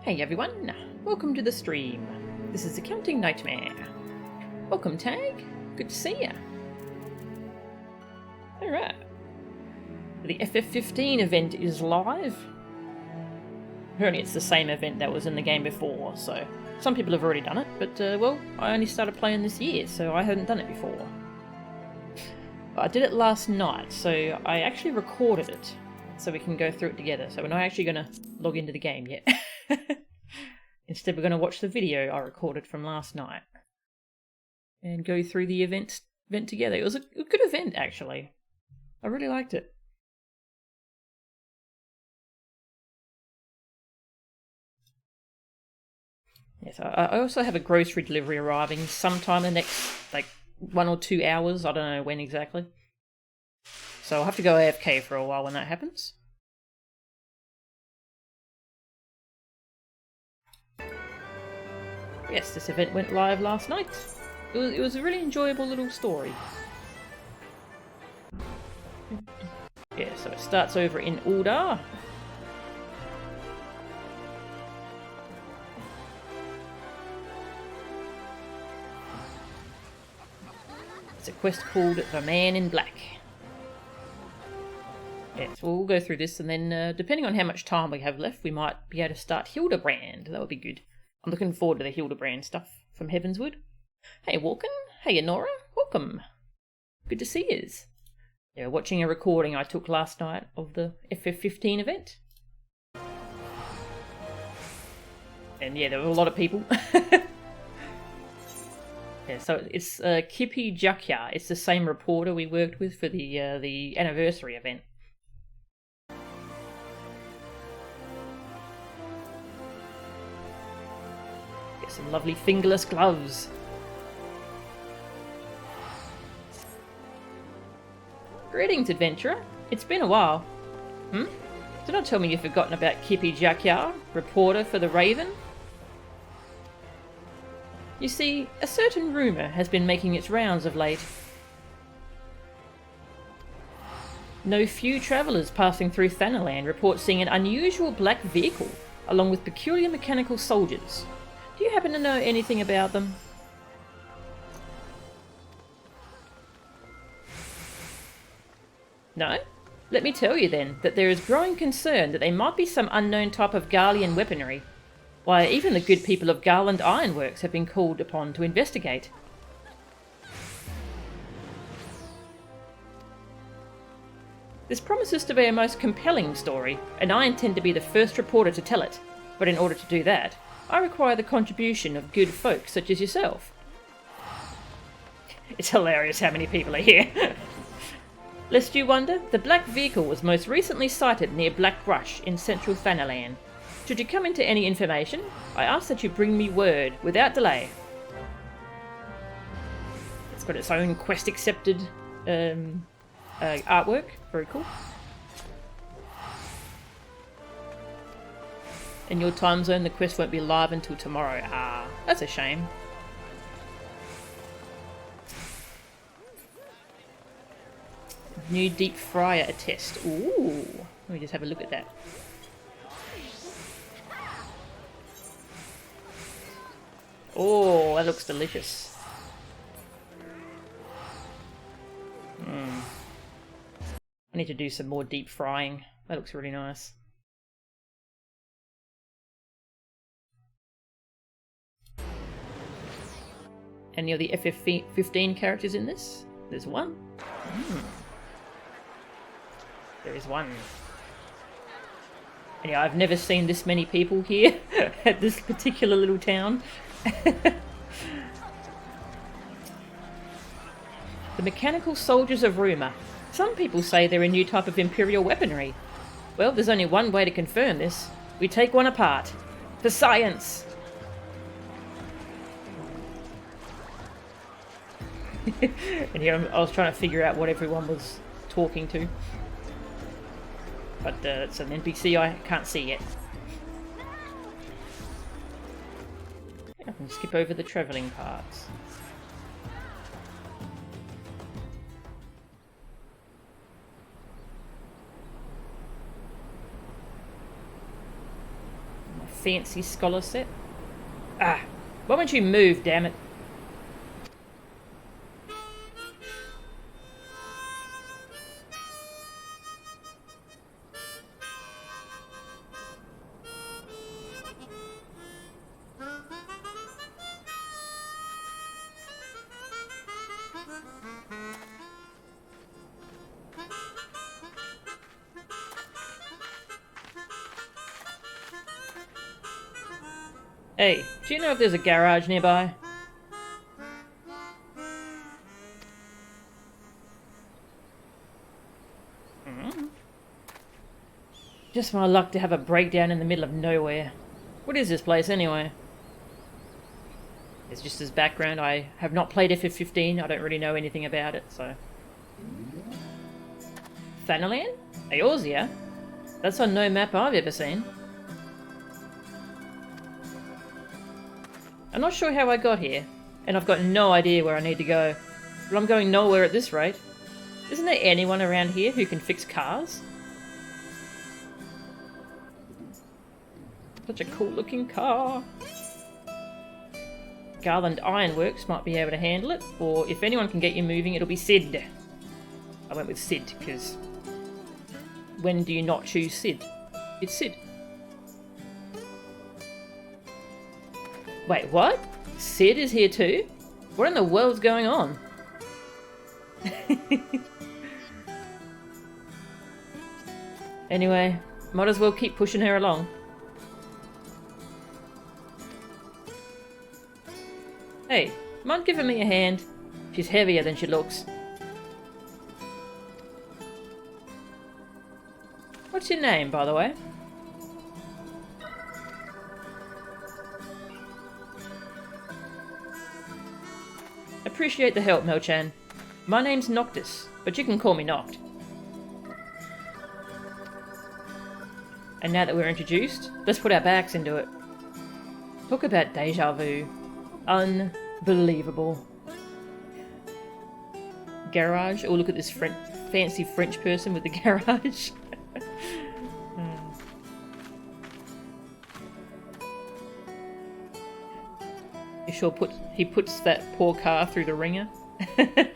Hey everyone, welcome to the stream. This is Accounting Nightmare. Welcome Tag, good to see ya. Alright. The FF15 event is live. Apparently it's the same event that was in the game before, so some people have already done it, but well, I only started playing this year, so I hadn't done it before. I did it last night, so I actually recorded it, so we can go through it together. So we're not actually going to log into the game yet. Instead we're going to watch the video I recorded from last night and go through the event together. It was a good event, actually. I really liked it. Yes, I also have a grocery delivery arriving sometime in the next, 1 or 2 hours. I don't know when exactly. So I'll have to go AFK for a while when that happens. Yes, this event went live last night. It was a really enjoyable little story. Yeah, so it starts over in Uldar. It's a quest called The Man in Black. Yes, we'll go through this and then, depending on how much time we have left, we might be able to start Hildibrand. That would be good. I'm looking forward to the Hildibrand stuff from Heavensward. Hey Walken, hey Nora, welcome. Good to see yous. Yeah, watching a recording I took last night of the FF15 event. And yeah, there were a lot of people. Yeah, so it's Kippy Jakya. It's the same reporter we worked with for the anniversary event. Get some lovely fingerless gloves. Greetings, adventurer. It's been a while. Do not tell me you've forgotten about Kippy Jakya, reporter for the Raven. You see, a certain rumour has been making its rounds of late. No few travellers passing through Thanalan report seeing an unusual black vehicle, along with peculiar mechanical soldiers. Do you happen to know anything about them? No? Let me tell you then, that there is growing concern that they might be some unknown type of Garlean weaponry. Why, even the good people of Garland Ironworks have been called upon to investigate. This promises to be a most compelling story, and I intend to be the first reporter to tell it. But in order to do that, I require the contribution of good folk such as yourself. It's hilarious how many people are here. Lest you wonder, the black vehicle was most recently sighted near Black Rush in central Thanalan. Should you come into any information, I ask that you bring me word without delay. It's got its own quest accepted artwork. Very cool. In your time zone, the quest won't be live until tomorrow. Ah, that's a shame. New deep fryer attest. Ooh, let me just have a look at that. Oh, that looks delicious. I need to do some more deep frying. That looks really nice. Any of the FF15 characters in this? There's one. There is one. And yeah, I've never seen this many people here at this particular little town. The mechanical soldiers of rumour. Some people say they're a new type of Imperial weaponry. Well, there's only one way to confirm this. We take one apart. For science! And here I was trying to figure out what everyone was talking to. But it's an NPC I can't see yet. I can skip over the travelling parts. fancy scholar set. Ah, why won't you move, damn it? Hey, do you know if there's a garage nearby? Just my luck to have a breakdown in the middle of nowhere. What is this place anyway? It's just as background, I have not played FF15, I don't really know anything about it, so... Thanalan? Eorzea? That's on no map I've ever seen. I'm not sure how I got here, and I've got no idea where I need to go. But I'm going nowhere at this rate. Isn't there anyone around here who can fix cars? Such a cool looking car. Garland Ironworks might be able to handle it, or if anyone can get you moving, it'll be Sid. I went with Sid, because when do you not choose Sid? It's Sid. Wait, what? Sid is here too? What in the world's going on? Anyway, might as well keep pushing her along. Hey, mind giving me a hand? She's heavier than she looks. What's your name, by the way? Appreciate the help, Mel-chan. My name's Noctis, but you can call me Noct. And now that we're introduced, let's put our backs into it. Talk about deja vu. Unbelievable. Garage? Oh, look at this fancy French person with the garage. You sure he puts that poor car through the ringer? Does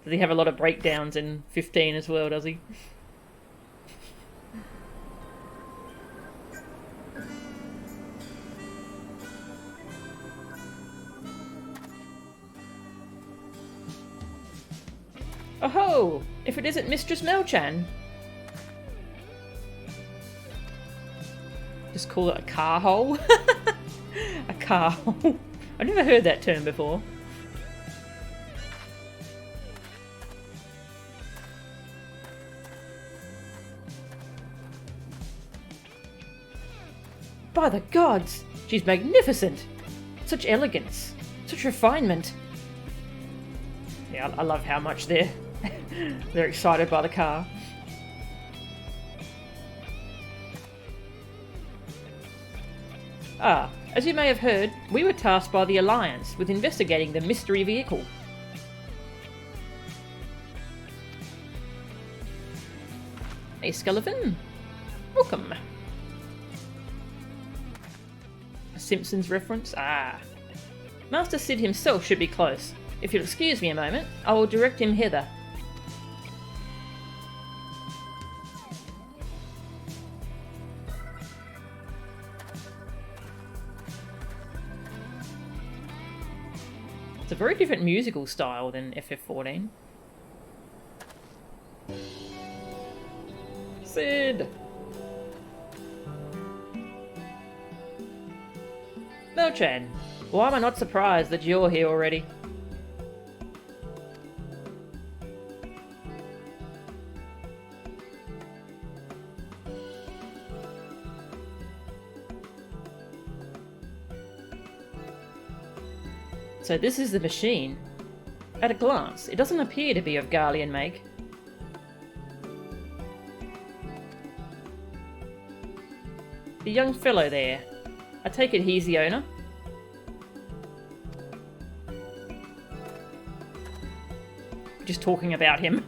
he have a lot of breakdowns in 15 as well, does he? Oh-ho! If it isn't Mistress Mel-chan! Just call it a car hole? A car hole. I've never heard that term before. By the gods! She's magnificent! Such elegance! Such refinement! Yeah, I love how much they're excited by the car. Ah, as you may have heard, we were tasked by the Alliance with investigating the mystery vehicle. Hey, Skeleton. Welcome. A Simpsons reference? Ah. Master Sid himself should be close. If you'll excuse me a moment, I will direct him hither. It's a very different musical style than FF14. Sid! Mel-chan, why am I not surprised that you're here already? So this is the machine. At a glance, it doesn't appear to be of Garlean make. The young fellow there. I take it he's the owner? Just talking about him.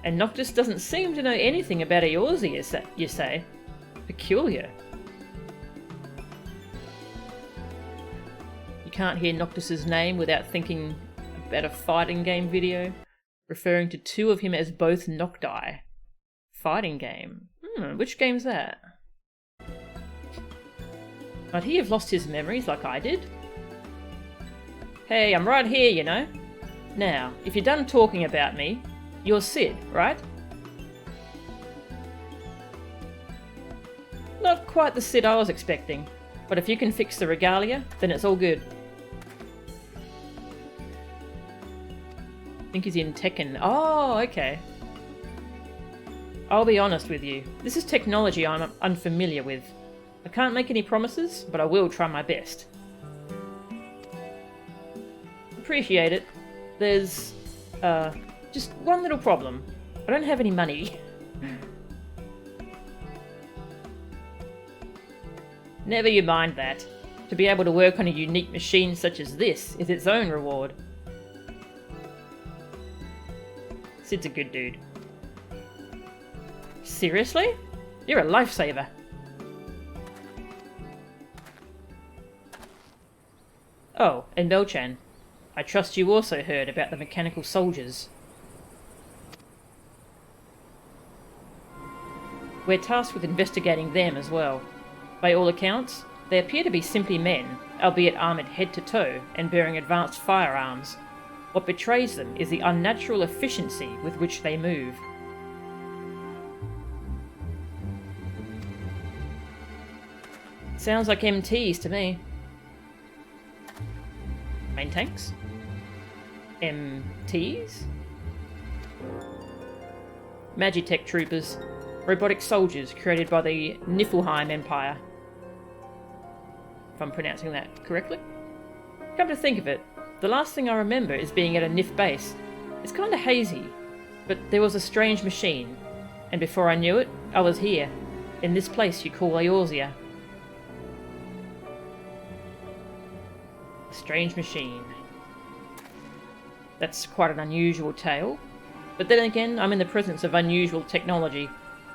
And Noctis doesn't seem to know anything about Eorzea, you say? Peculiar. You can't hear Noctis's name without thinking about a fighting game video, referring to two of him as both Nocti. Fighting game. Which game's that? Might he have lost his memories like I did? Hey, I'm right here, you know. Now, if you're done talking about me, you're Sid, right? Not quite the Sid I was expecting, but if you can fix the regalia, then it's all good. I think he's in Tekken. Oh, okay. I'll be honest with you, this is technology I'm unfamiliar with. I can't make any promises, but I will try my best. Appreciate it. There's, just one little problem. I don't have any money. Never you mind that. To be able to work on a unique machine such as this is its own reward. Sid's a good dude. Seriously? You're a lifesaver. Oh, and Belchan. I trust you also heard about the mechanical soldiers. We're tasked with investigating them as well. By all accounts, they appear to be simply men, albeit armoured head to toe and bearing advanced firearms. What betrays them is the unnatural efficiency with which they move. Sounds like MTs to me. Main tanks? MTs? Magitech troopers. Robotic soldiers created by the Niflheim Empire. If I'm pronouncing that correctly. Come to think of it, the last thing I remember is being at a Nif base. It's kinda hazy, but there was a strange machine. And before I knew it, I was here. In this place you call Eorzea. Strange machine. That's quite an unusual tale. But then again, I'm in the presence of unusual technology.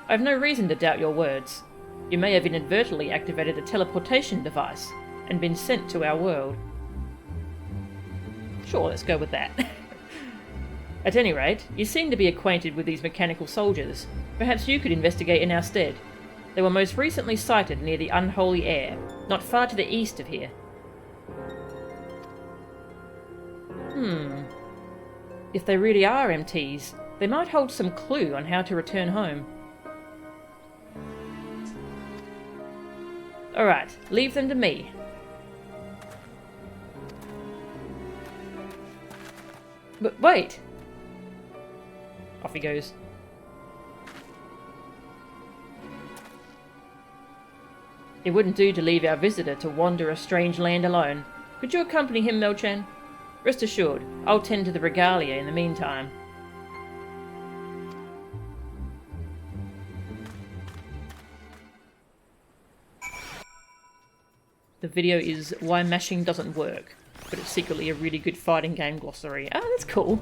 I have no reason to doubt your words. You may have inadvertently activated a teleportation device and been sent to our world. Sure, let's go with that. At any rate, you seem to be acquainted with these mechanical soldiers. Perhaps you could investigate in our stead. They were most recently sighted near the Unholy Air, not far to the east of here. If they really are MTs, they might hold some clue on how to return home. Alright, leave them to me. But wait! Off he goes. It wouldn't do to leave our visitor to wander a strange land alone. Could you accompany him, Melchan? Rest assured, I'll tend to the regalia in the meantime. The video is Why Mashing Doesn't Work, but it's secretly a really good fighting game glossary. Ah, that's cool.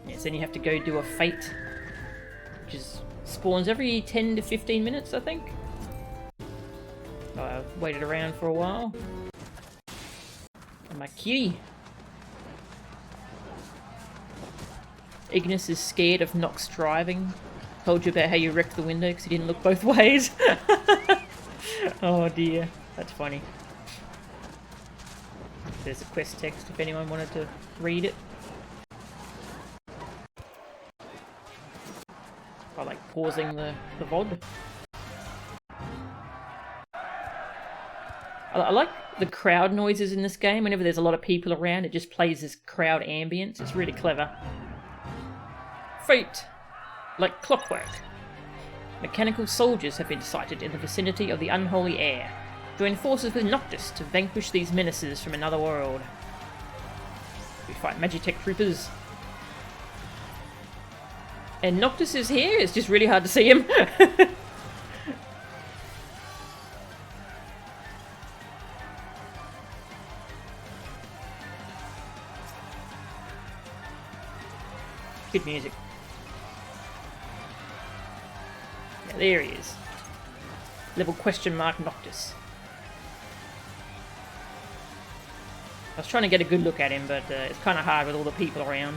Yes, then you have to go do a fate, which is spawns every 10 to 15 minutes, I think. I waited around for a while. And my kitty. Ignis is scared of Nox driving. Told you about how you wrecked the window because you didn't look both ways. Oh dear, that's funny. There's a quest text if anyone wanted to read it. I like pausing the VOD. I like the crowd noises in this game. Whenever there's a lot of people around, it just plays this crowd ambience. It's really clever. Fate. Like clockwork. Mechanical soldiers have been sighted in the vicinity of the Unholy Air. Join forces with Noctis to vanquish these menaces from another world. We fight Magitech troopers. And Noctis is here? It's just really hard to see him. Good music. Yeah, there he is. Level question mark Noctis. I was trying to get a good look at him, but it's kind of hard with all the people around.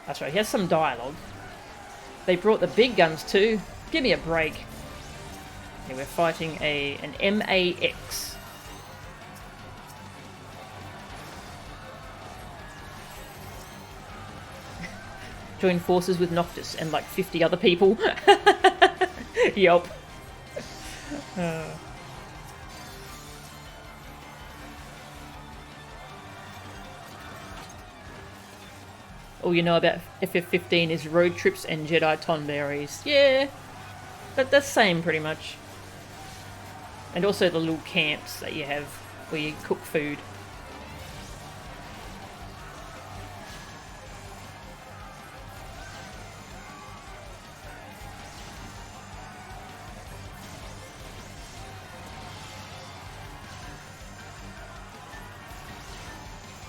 That's right, he has some dialogue. They brought the big guns too. Give me a break. Yeah, we're fighting an MAX. Join forces with Noctis and like 50 other people. Yup. All you know about FF15 is road trips and Jedi tonberries. Yeah, that's the same pretty much. And also the little camps that you have where you cook food.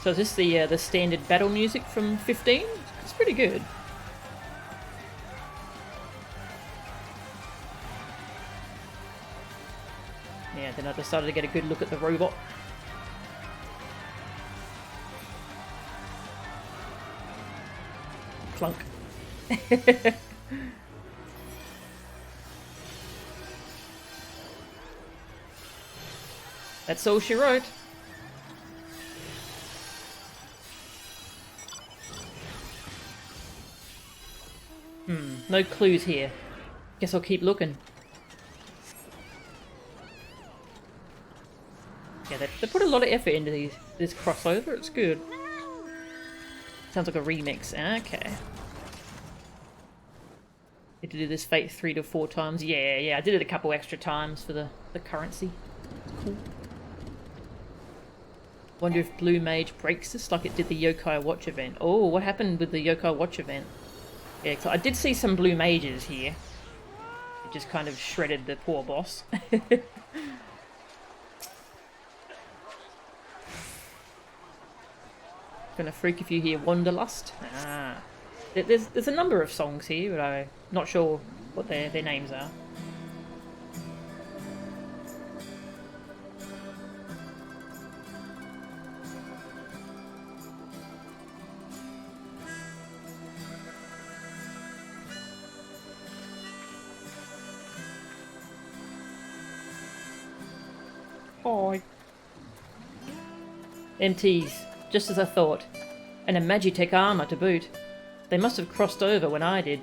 So is this the standard battle music from 15? It's pretty good. Yeah, then I decided to get a good look at the robot. Clunk. That's all she wrote. No clues here. Guess I'll keep looking. Yeah, they put a lot of effort into this crossover. It's good. Sounds like a remix. Okay. Need to do this fate 3 to 4 times. Yeah, I did it a couple extra times for the currency. It's cool. Wonder if Blue Mage breaks this like it did the Yokai Watch event. Oh, what happened with the Yokai Watch event? Yeah, so I did see some blue mages here. It just kind of shredded the poor boss. Gonna freak if you hear Wanderlust. Ah. There's a number of songs here, but I'm not sure what their names are. Oh. MTs, just as I thought. And a Magitech armor to boot. They must have crossed over when I did.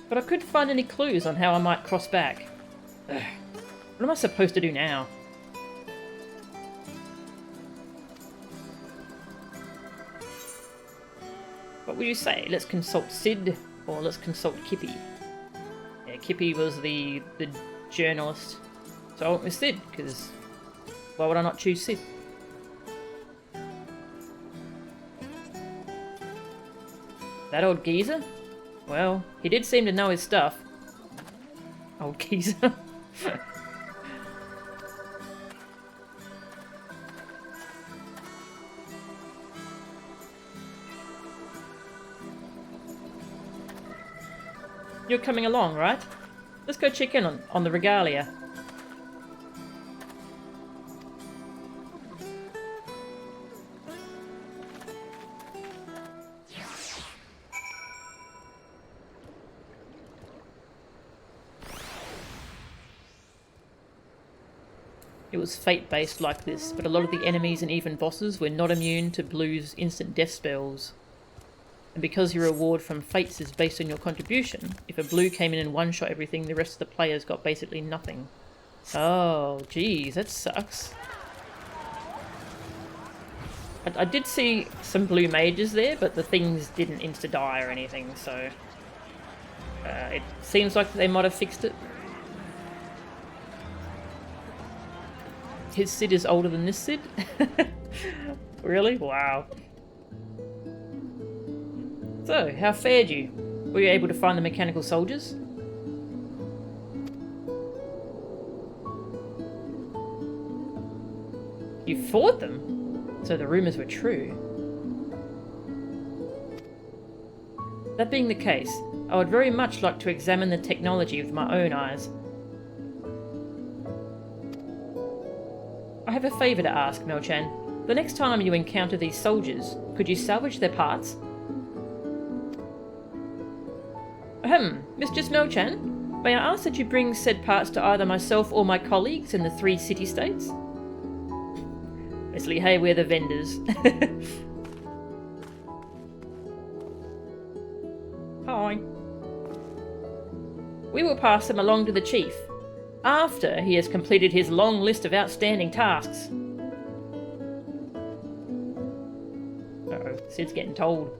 But I couldn't find any clues on how I might cross back. Ugh. What am I supposed to do now? What would you say? Let's consult Sid, or let's consult Kippy? Yeah, Kippy was the journalist. So I went with Sid, because why would I not choose Sid? That old geezer? Well, he did seem to know his stuff. Old geezer. You're coming along, right? Let's go check in on the regalia. It was fate-based like this, but a lot of the enemies and even bosses were not immune to Blue's instant death spells. And because your reward from fates is based on your contribution, if a Blue came in and one-shot everything, the rest of the players got basically nothing. Oh, geez, that sucks. I did see some Blue mages there, but the things didn't insta-die or anything, so... it seems like they might have fixed it. His Sid is older than this Sid? Really? Wow. So, how fared you? Were you able to find the mechanical soldiers? You fought them? So the rumours were true. That being the case, I would very much like to examine the technology with my own eyes. I have a favour to ask, Melchan. The next time you encounter these soldiers, could you salvage their parts? Mistress Melchan, may I ask that you bring said parts to either myself or my colleagues in the 3 city-states? Leslie, hey, we're the vendors. Hi. We will pass them along to the chief, after he has completed his long list of outstanding tasks. Uh-oh, Sid's getting told.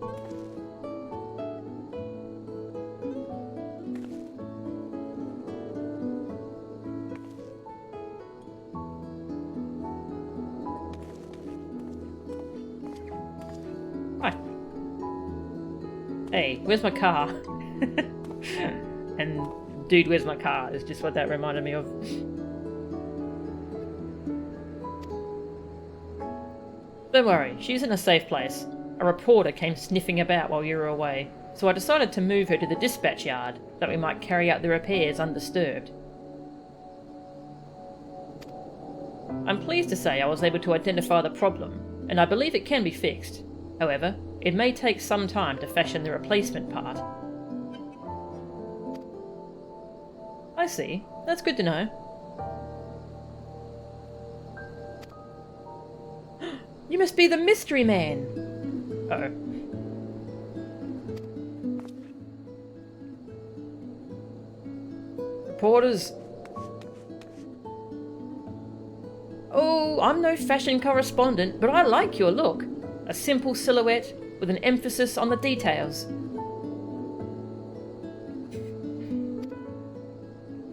Hi. Hey, where's my car? And dude, where's my car is just what that reminded me of. Don't worry, she's in a safe place. A reporter came sniffing about while you were away, so I decided to move her to the dispatch yard, that we might carry out the repairs undisturbed. I'm pleased to say I was able to identify the problem, and I believe it can be fixed. However, it may take some time to fashion the replacement part. I see. That's good to know. You must be the mystery man! Uh-oh. Reporters. Oh, I'm no fashion correspondent, but I like your look. A simple silhouette with an emphasis on the details.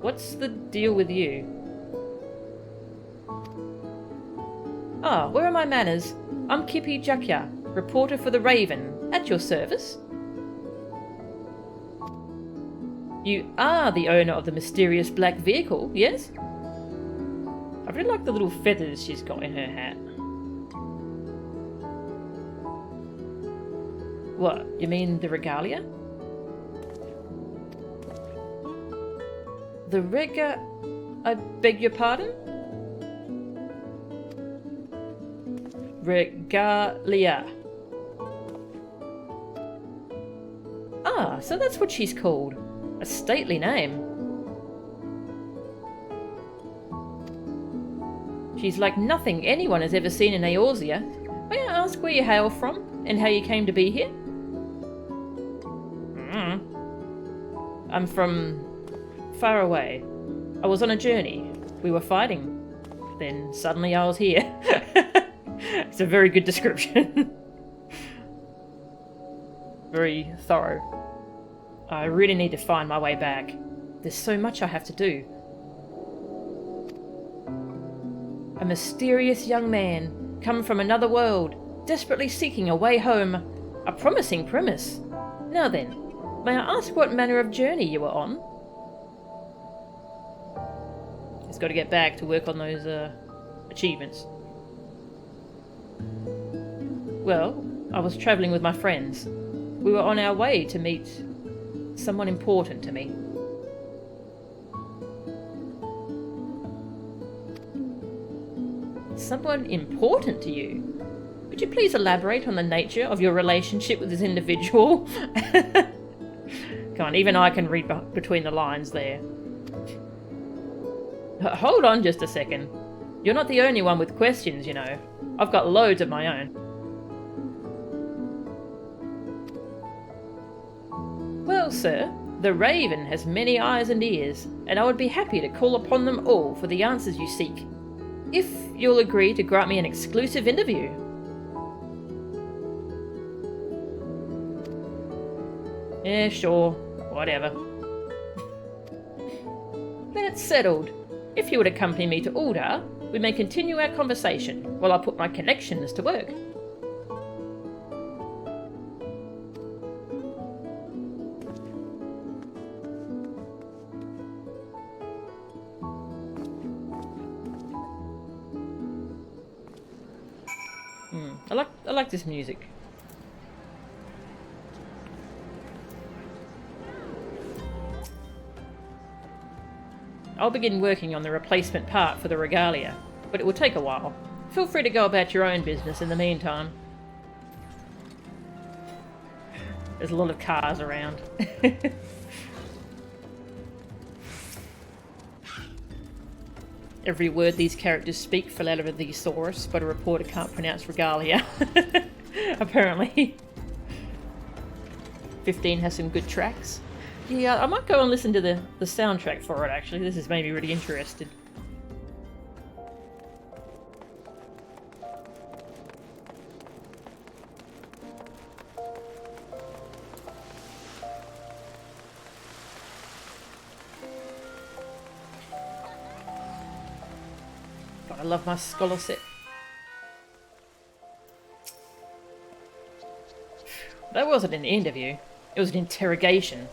What's the deal with you? Ah, where are my manners? I'm Kippy Jakya, reporter for the Raven, at your service. You are the owner of the mysterious black vehicle, yes? I really like the little feathers she's got in her hat. What, you mean the regalia? The I beg your pardon? Regalia. Ah, so that's what she's called. A stately name. She's like nothing anyone has ever seen in Eorzea. May I ask where you hail from, and how you came to be here? I'm from far away. I was on a journey. We were fighting. Then suddenly I was here. It's a very good description. Very thorough. I really need to find my way back. There's so much I have to do. A mysterious young man, come from another world, desperately seeking a way home. A promising premise. Now then, may I ask what manner of journey you were on? He's got to get back to work on those achievements. Well, I was travelling with my friends. We were on our way to meet someone important to me. Someone important to you? Would you please elaborate on the nature of your relationship with this individual? Come on, even I can read between the lines there. Hold on just a second. You're not the only one with questions, you know. I've got loads of my own. Well, sir, the Raven has many eyes and ears, and I would be happy to call upon them all for the answers you seek, if you'll agree to grant me an exclusive interview. Yeah, sure, whatever. Then it's settled. If you would accompany me to Uldar, we may continue our conversation while I put my connections to work. I like this music. I'll begin working on the replacement part for the regalia, but it will take a while. Feel free to go about your own business in the meantime. There's a lot of cars around. Every word these characters speak fell out of a thesaurus, but a reporter can't pronounce regalia. Apparently. 15 has some good tracks. Yeah, I might go and listen to the soundtrack for it, actually. This has made me really interested. God, I love my scholar set. That wasn't an interview. It was an interrogation.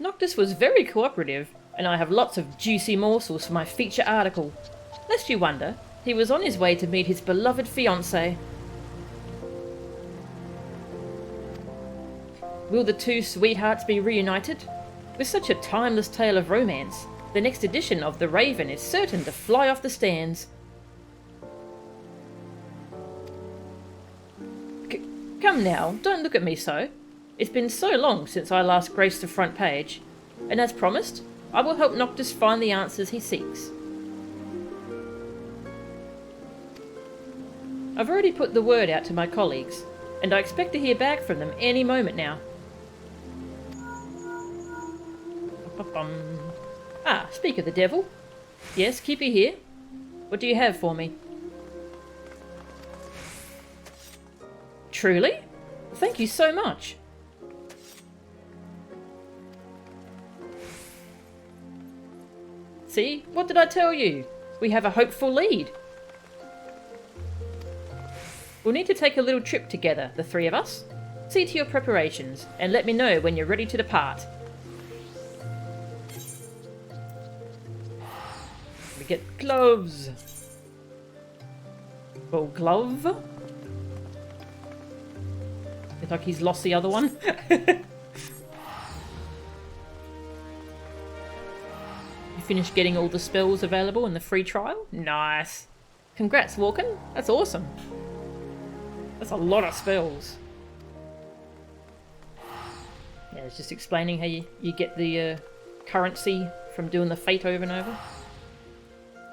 Noctis was very cooperative, and I have lots of juicy morsels for my feature article. Lest you wonder, he was on his way to meet his beloved fiancée. Will the two sweethearts be reunited? With such a timeless tale of romance, the next edition of The Raven is certain to fly off the stands. Come now, don't look at me so. It's been so long since I last graced the front page, and as promised, I will help Noctis find the answers he seeks. I've already put the word out to my colleagues, and I expect to hear back from them any moment now. Ah, speak of the devil. Yes, keep you here. What do you have for me? Truly? Thank you so much. See? What did I tell you? We have a hopeful lead. We'll need to take a little trip together, the three of us. See to your preparations, and let me know when you're ready to depart. We get gloves. Oh, glove? It's like he's lost the other one. Finished getting all the spells available in the free trial? Nice. Congrats, Walken. That's awesome. That's a lot of spells. Yeah, it's just explaining how you get the currency from doing the fate over and over.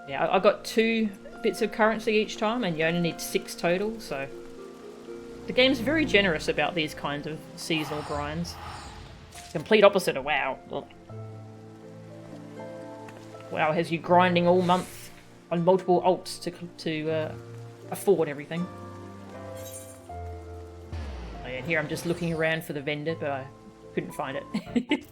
Yeah, I got 2 bits of currency each time, and you only need 6 total, so... The game's very generous about these kinds of seasonal grinds. Complete opposite of WoW. WoW has you grinding all month on multiple alts to afford everything. Oh yeah, here I'm just looking around for the vendor, but I couldn't find it.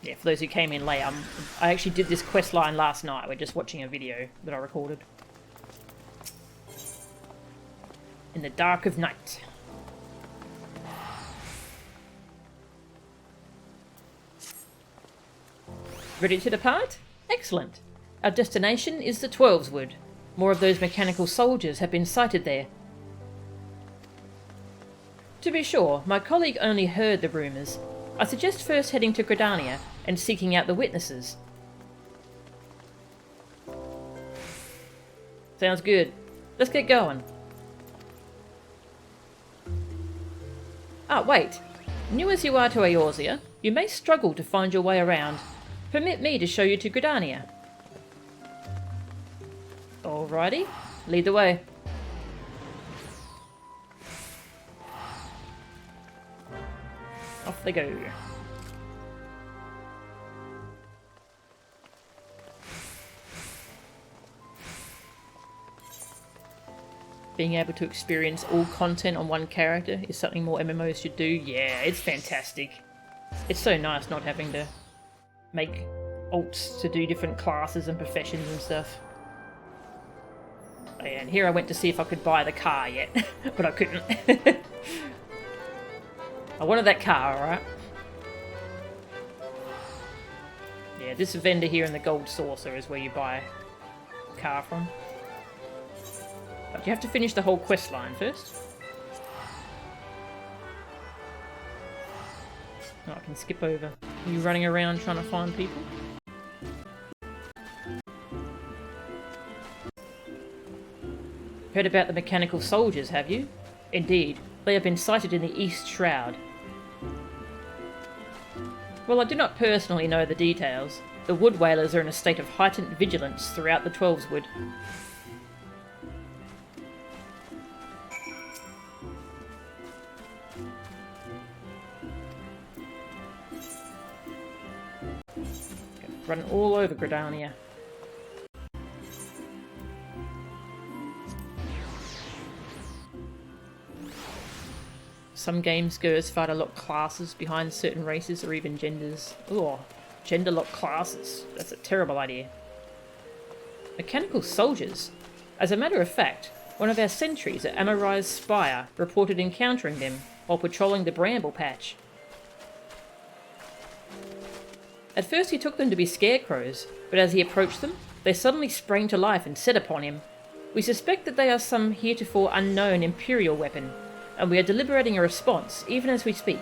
Yeah, for those who came in late, I actually did this quest line last night. We're just watching a video that I recorded. In the dark of night. Ready to depart? Excellent. Our destination is the Twelveswood. More of those mechanical soldiers have been sighted there. To be sure, my colleague only heard the rumours. I suggest first heading to Gridania and seeking out the witnesses. Sounds good. Let's get going. Ah, wait. New as you are to Eorzea, you may struggle to find your way around. Permit me to show you to Gridania. Alrighty, lead the way. Off they go. Being able to experience all content on one character is something more MMOs should do. Yeah, it's fantastic. It's so nice not having to make alts to do different classes and professions and stuff. Oh, yeah, and here I went to see if I could buy the car yet, but I couldn't. I wanted that car, alright? Yeah, this vendor here in the Gold Saucer is where you buy a car from. But you have to finish the whole quest line first. Oh, I can skip over. Are you running around trying to find people? Heard about the mechanical soldiers, have you? Indeed, they have been sighted in the East Shroud. Well, I do not personally know the details. The Wood Whalers are in a state of heightened vigilance throughout the Twelveswood. Running all over Gridania. Some games go as far to lock classes behind certain races or even genders. Oh, gender lock classes. That's a terrible idea. Mechanical soldiers. As a matter of fact, one of our sentries at Amorai's Spire reported encountering them while patrolling the Bramble Patch. At first he took them to be scarecrows, but as he approached them, they suddenly sprang to life and set upon him. We suspect that they are some heretofore unknown Imperial weapon, and we are deliberating a response even as we speak.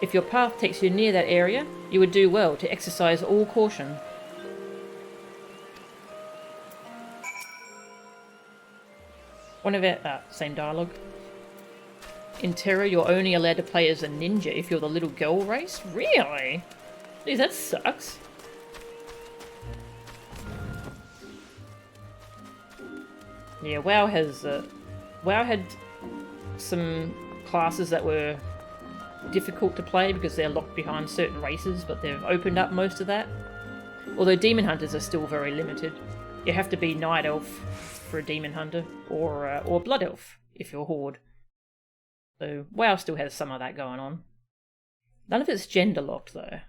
If your path takes you near that area, you would do well to exercise all caution. One of our... same dialogue. In Terra, you're only allowed to play as a ninja if you're the little girl race? Really? Geez, that sucks. Yeah, WoW has... WoW had some classes that were difficult to play because they're locked behind certain races, but they've opened up most of that. Although Demon Hunters are still very limited. You have to be Night Elf for a Demon Hunter, or Blood Elf if you're Horde. So WoW still has some of that going on. None of it's gender locked though.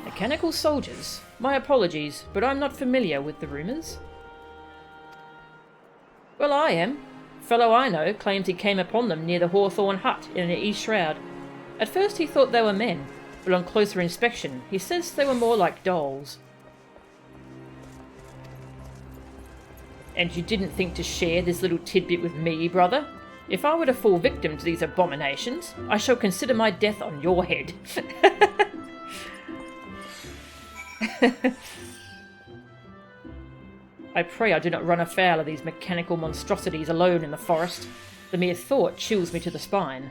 Mechanical soldiers. My apologies, but I'm not familiar with the rumours. Well, I am. A fellow I know claims he came upon them near the Hawthorn Hut in the East Shroud. At first he thought they were men, but on closer inspection he says they were more like dolls. And you didn't think to share this little tidbit with me, brother? If I were to fall victim to these abominations, I shall consider my death on your head. I pray I do not run afoul of these mechanical monstrosities alone in the forest. The mere thought chills me to the spine.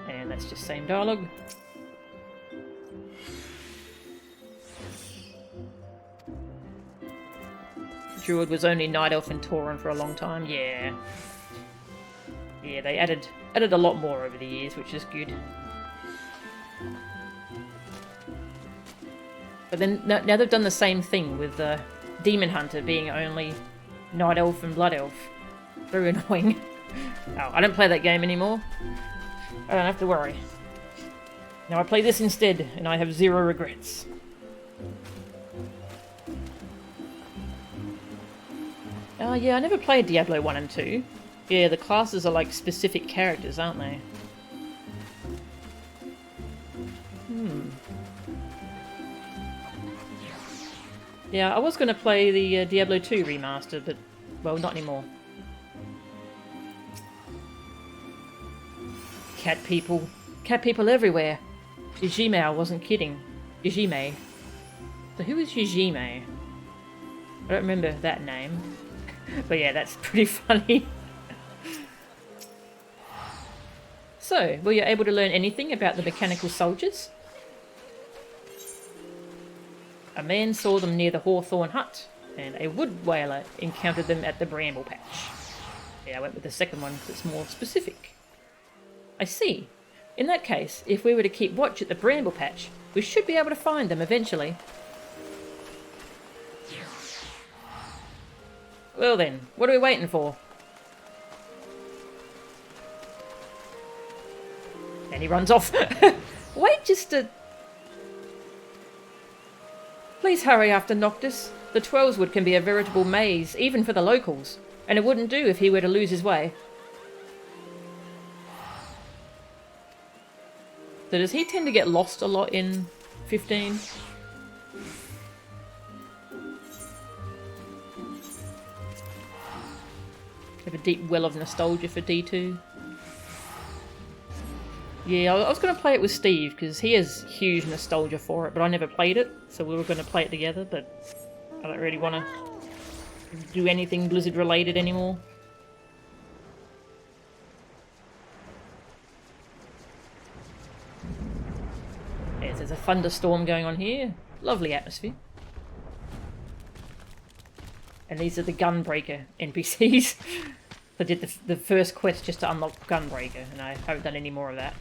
And that's just same dialogue. Druid was only Night Elf and Tauren for a long time, yeah. Yeah, they added a lot more over the years, which is good. But then, now they've done the same thing with Demon Hunter being only Night Elf and Blood Elf. Very annoying. Oh, I don't play that game anymore. I don't have to worry. Now I play this instead, and I have zero regrets. Oh yeah, I never played Diablo 1 and 2. Yeah, the classes are like specific characters, aren't they? Yeah, I was going to play the Diablo 2 remaster, but, well, not anymore. Cat people. Cat people everywhere. Yajime, I wasn't kidding. Yajime. So who is Yajime? I don't remember that name. But yeah, that's pretty funny. So, were you able to learn anything about the mechanical soldiers? A man saw them near the Hawthorn Hut, and a Wood Whaler encountered them at the Bramble Patch. Yeah, I went with the second one because it's more specific. I see. In that case, if we were to keep watch at the Bramble Patch, we should be able to find them eventually. Well then, what are we waiting for? And he runs off. Wait just a... Please hurry after Noctis. The Twelveswood can be a veritable maze, even for the locals, and it wouldn't do if he were to lose his way. So does he tend to get lost a lot in 15? Have a deep well of nostalgia for D2. Yeah, I was going to play it with Steve because he has huge nostalgia for it, but I never played it, so we were going to play it together, but I don't really want to do anything Blizzard related anymore. Yes, there's a thunderstorm going on here. Lovely atmosphere. And these are the Gunbreaker NPCs. I did the first quest just to unlock Gunbreaker, and I haven't done any more of that.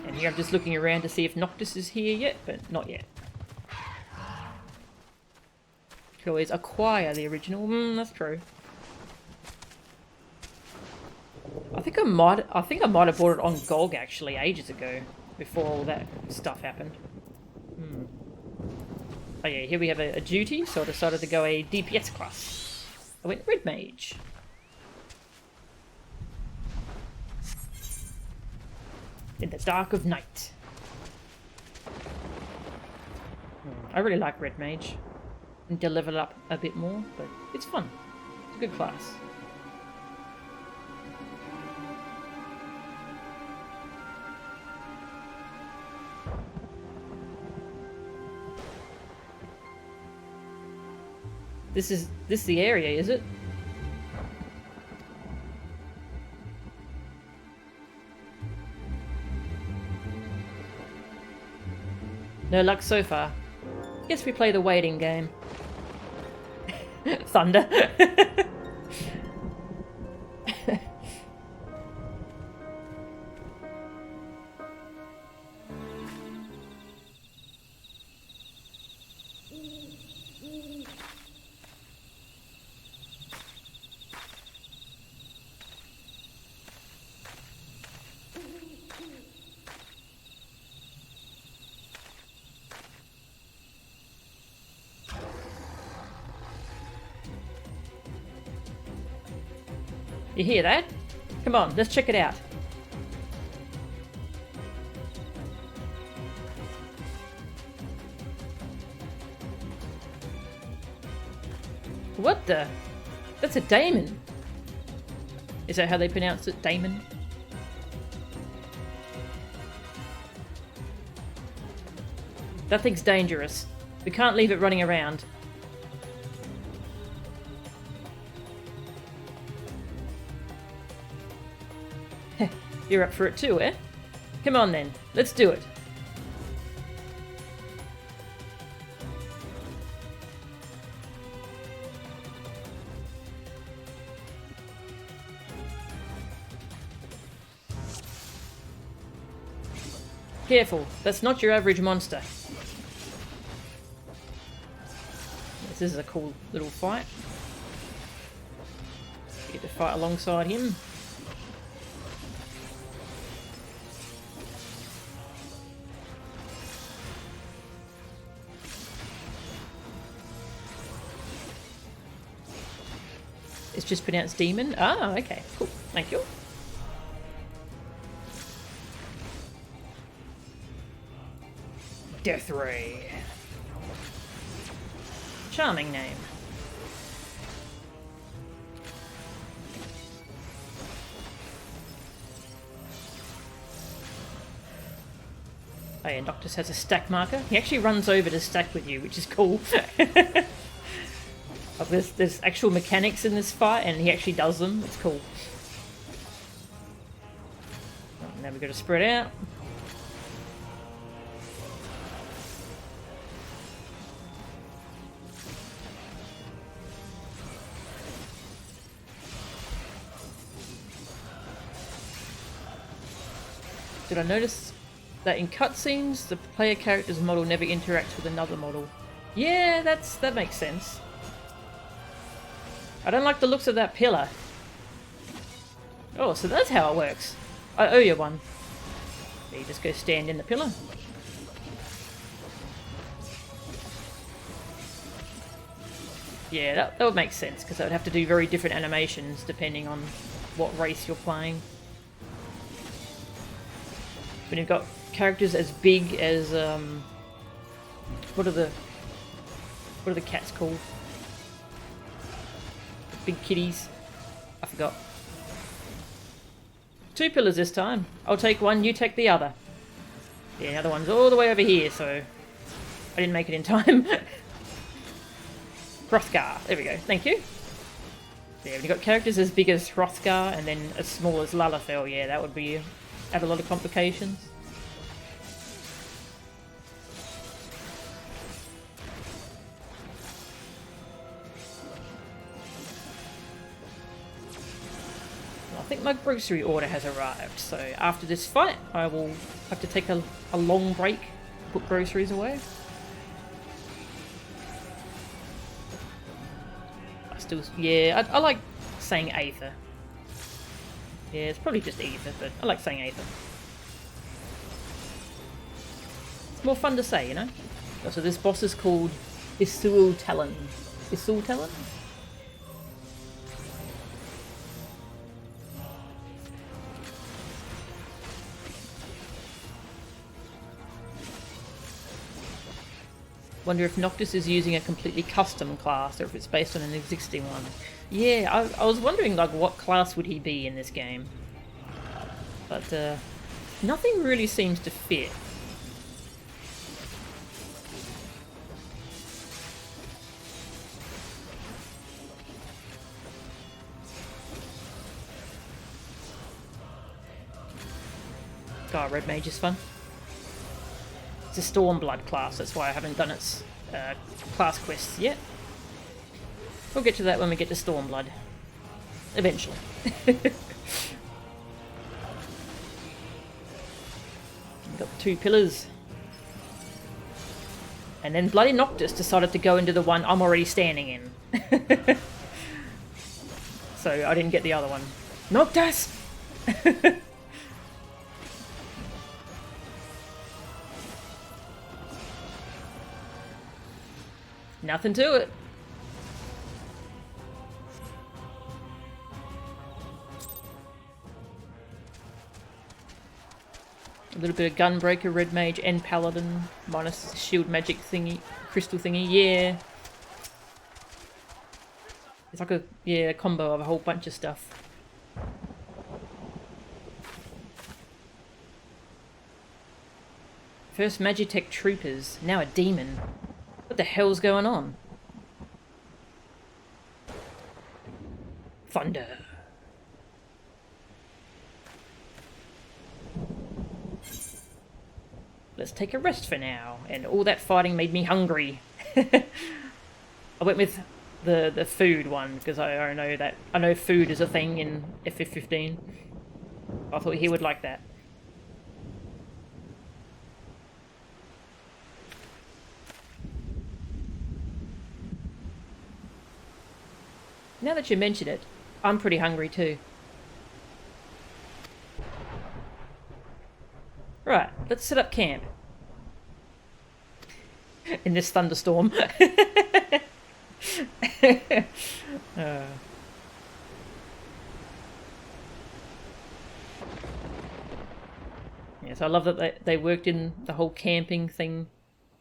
And here I'm just looking around to see if Noctis is here yet, but not yet. You can always acquire the original. That's true. I think I might have bought it on GOG actually ages ago, before all that stuff happened. Oh yeah, here we have a duty, so I decided to go a DPS class. I went Red Mage. In the dark of night. I really like Red Mage. Need to level up a bit more, but it's fun. It's a good class. This is the area, is it? No luck so far. Guess we play the waiting game. Thunder. You hear that? Come on, let's check it out. What the? That's a daemon. Is that how they pronounce it? Daemon? That thing's dangerous. We can't leave it running around. You're up for it too, eh? Come on then, let's do it. Careful, that's not your average monster. This is a cool little fight. You get to fight alongside him. It's just pronounced demon? Ah, okay, cool. Thank you. Death Ray. Charming name. Oh yeah, Noctis has a stack marker. He actually runs over to stack with you, which is cool. There's actual mechanics in this fight, and he actually does them. It's cool. Oh, now we've got to spread out. Did I notice that in cutscenes, the player character's model never interacts with another model? Yeah, that makes sense. I don't like the looks of that pillar. Oh, so that's how it works. I owe you one. You just go stand in the pillar. Yeah, that would make sense, because I would have to do very different animations depending on what race you're playing. When you've got characters as big as what are the cats called? Big kitties. I forgot. 2 pillars this time. I'll take one, you take the other. Yeah, the other one's all the way over here, so I didn't make it in time. Hrothgar. There we go. Thank you. Yeah, when you've got characters as big as Hrothgar and then as small as Lalafell, yeah, that would be add a lot of complications. I think my grocery order has arrived, so after this fight I will have to take a long break, put groceries away. Yeah, I like saying Aether. Yeah, it's probably just Aether, but I like saying Aether. It's more fun to say, you know? So this boss is called Isultalon. Isultalon? Wonder if Noctis is using a completely custom class or if it's based on an existing one. Yeah, I was wondering like what class would he be in this game. But nothing really seems to fit. God, Red Mage is fun. It's a Stormblood class, that's why I haven't done its class quests yet. We'll get to that when we get to Stormblood. Eventually. We've got 2 pillars. And then bloody Noctis decided to go into the one I'm already standing in. So I didn't get the other one. Noctis! Nothing to it. A little bit of Gunbreaker, Red Mage, and Paladin, minus shield magic thingy, crystal thingy, yeah. It's like a combo of a whole bunch of stuff. First Magitech Troopers, now a demon. What the hell's going on? Thunder. Let's take a rest for now. And all that fighting made me hungry. I went with the food one because I know food is a thing in FF15. I thought he would like that. Now that you mention it, I'm pretty hungry too. Right, let's set up camp. In this thunderstorm. Yes, I love that they worked in the whole camping thing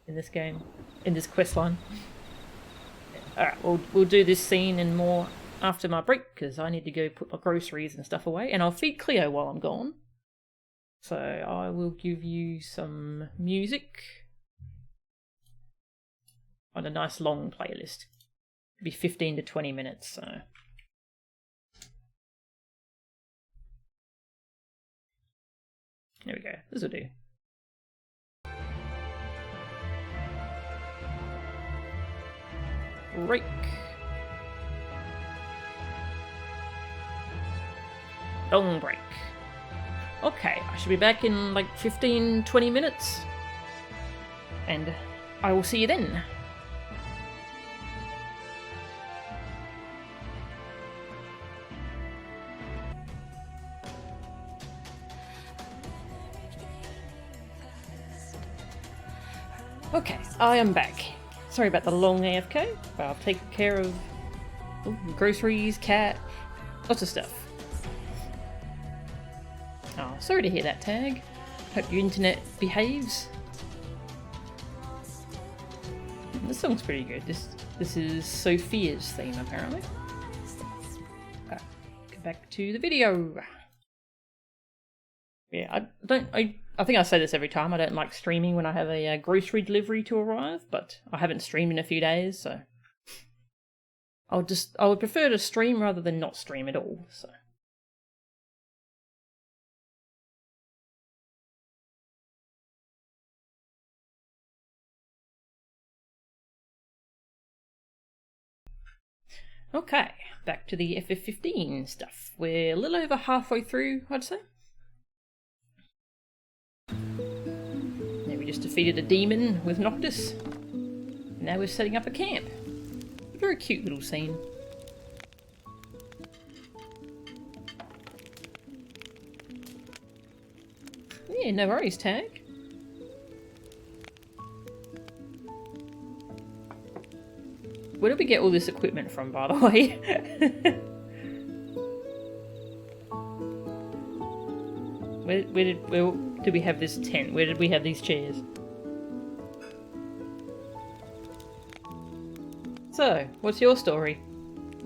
in this game, in this quest line. Alright, we'll do this scene and more after my break, because I need to go put my groceries and stuff away, and I'll feed Cleo while I'm gone. So I will give you some music on a nice long playlist. It'll be 15 to 20 minutes, so... There we go, this'll do. Break. Long break. Okay, I should be back in like 15-20 minutes. And I will see you then. Okay, I am back. Sorry about the long AFK, but I'll take care of groceries, cat, lots of stuff. sorry to hear that, Tag. Hope your internet behaves. This song's pretty good. This is Sophia's theme, apparently. Alright, go back to the video. Yeah, I think I say this every time. I don't like streaming when I have a grocery delivery to arrive, but I haven't streamed in a few days, so I would prefer to stream rather than not stream at all. So. Okay, back to the FF15 stuff. We're a little over halfway through, I'd say. Yeah, we just defeated a demon with Noctis. Now we're setting up a camp. A very cute little scene. Yeah, no worries, Tag. Where did we get all this equipment from, by the way? Where did we have this tent? Where did we have these chairs? So, what's your story?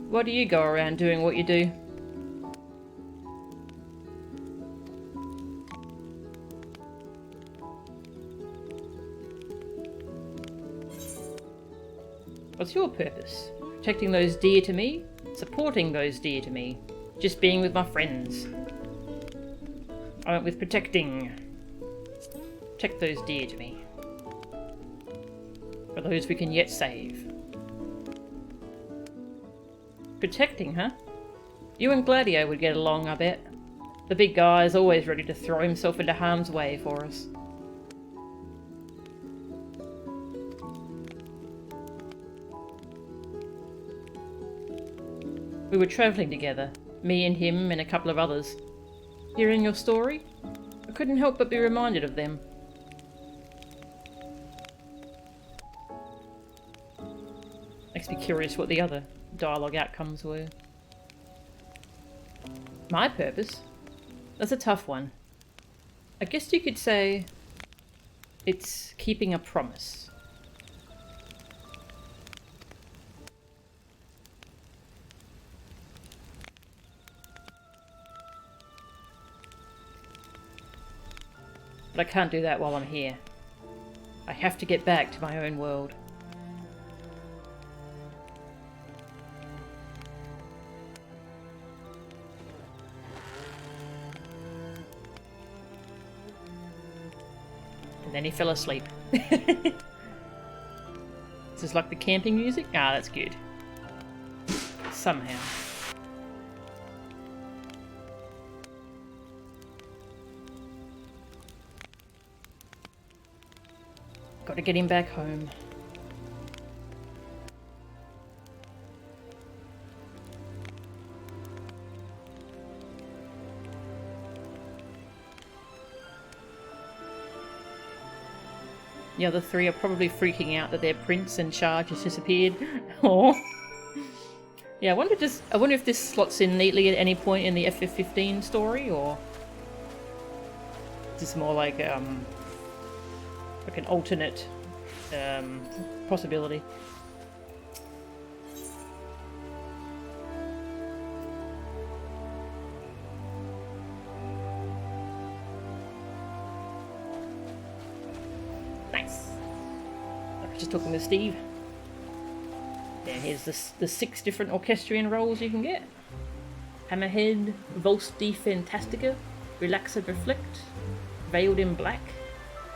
Why do you go around doing what you do? What's your purpose? Protecting those dear to me? Supporting those dear to me? Just being with my friends? I went with protecting. Protect those dear to me. For those we can yet save. Protecting, huh? You and Gladio would get along, I bet. The big guy is always ready to throw himself into harm's way for us. We were travelling together, me and him and a couple of others. Hearing your story, I couldn't help but be reminded of them. Makes me curious what the other dialogue outcomes were. My purpose? That's a tough one. I guess you could say it's keeping a promise. But I can't do that while I'm here. I have to get back to my own world. And then he fell asleep. This is like the camping music? Ah, that's good. Somehow. Got to get him back home. The other three are probably freaking out that their prince in charge has disappeared. Oh. Yeah, I wonder if this slots in neatly at any point in the FF15 story, or is this more like an alternate possibility. Nice. I was just talking with Steve. Yeah, here's the 6 different orchestrion roles you can get. Hammerhead, Valse di Fantastica, Relax and Reflect, Veiled in Black,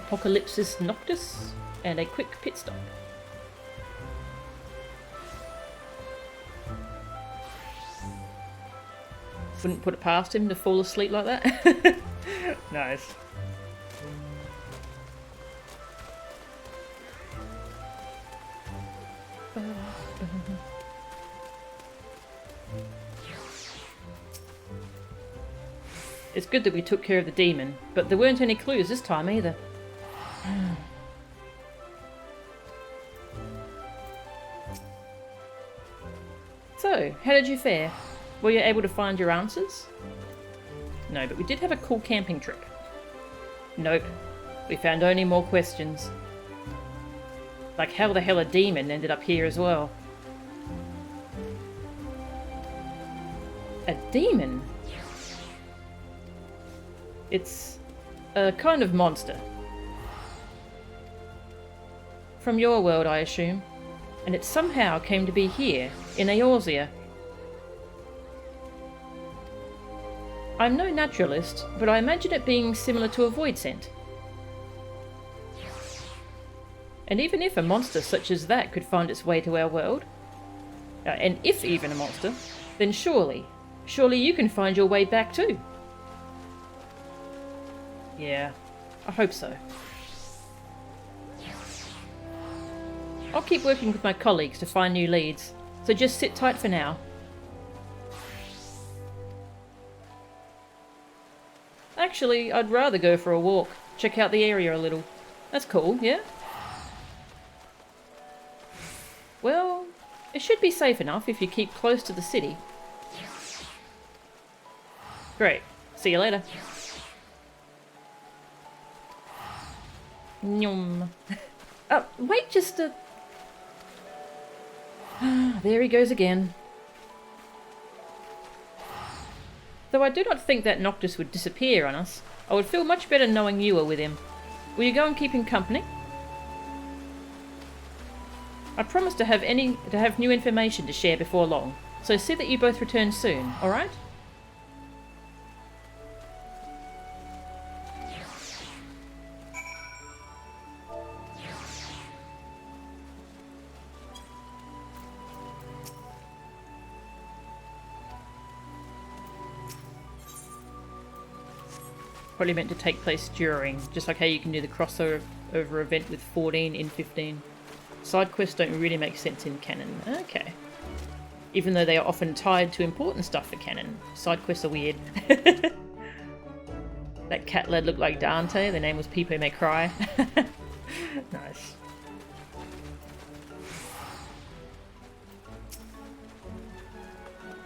Apocalypsis Noctis, and a quick pit stop. Wouldn't put it past him to fall asleep like that. Nice. It's good that we took care of the demon, but there weren't any clues this time either. So, how did you fare? Were you able to find your answers? No, but we did have a cool camping trip. Nope. We found only more questions. Like how the hell a demon ended up here as well. A demon? It's a kind of monster. From your world, I assume. And it somehow came to be here, in Eorzea. I'm no naturalist, but I imagine it being similar to a void scent. And even if a monster such as that could find its way to our world, and if even a monster, then surely you can find your way back too. Yeah, I hope so. I'll keep working with my colleagues to find new leads, so just sit tight for now. Actually, I'd rather go for a walk, check out the area a little. That's cool, yeah? Well, it should be safe enough if you keep close to the city. Great. See you later. Nyum. Oh, wait just a... There he goes again. Though I do not think that Noctis would disappear on us, I would feel much better knowing you were with him. Will you go and keep him company? I promise to have new information to share before long, so see that you both return soon, alright? Probably meant to take place during, just like how you can do the crossover event with 14 in 15. Side quests don't really make sense in canon. Okay. Even though they are often tied to important stuff for canon, side quests are weird. That cat lad looked like Dante, the name was People May Cry. Nice.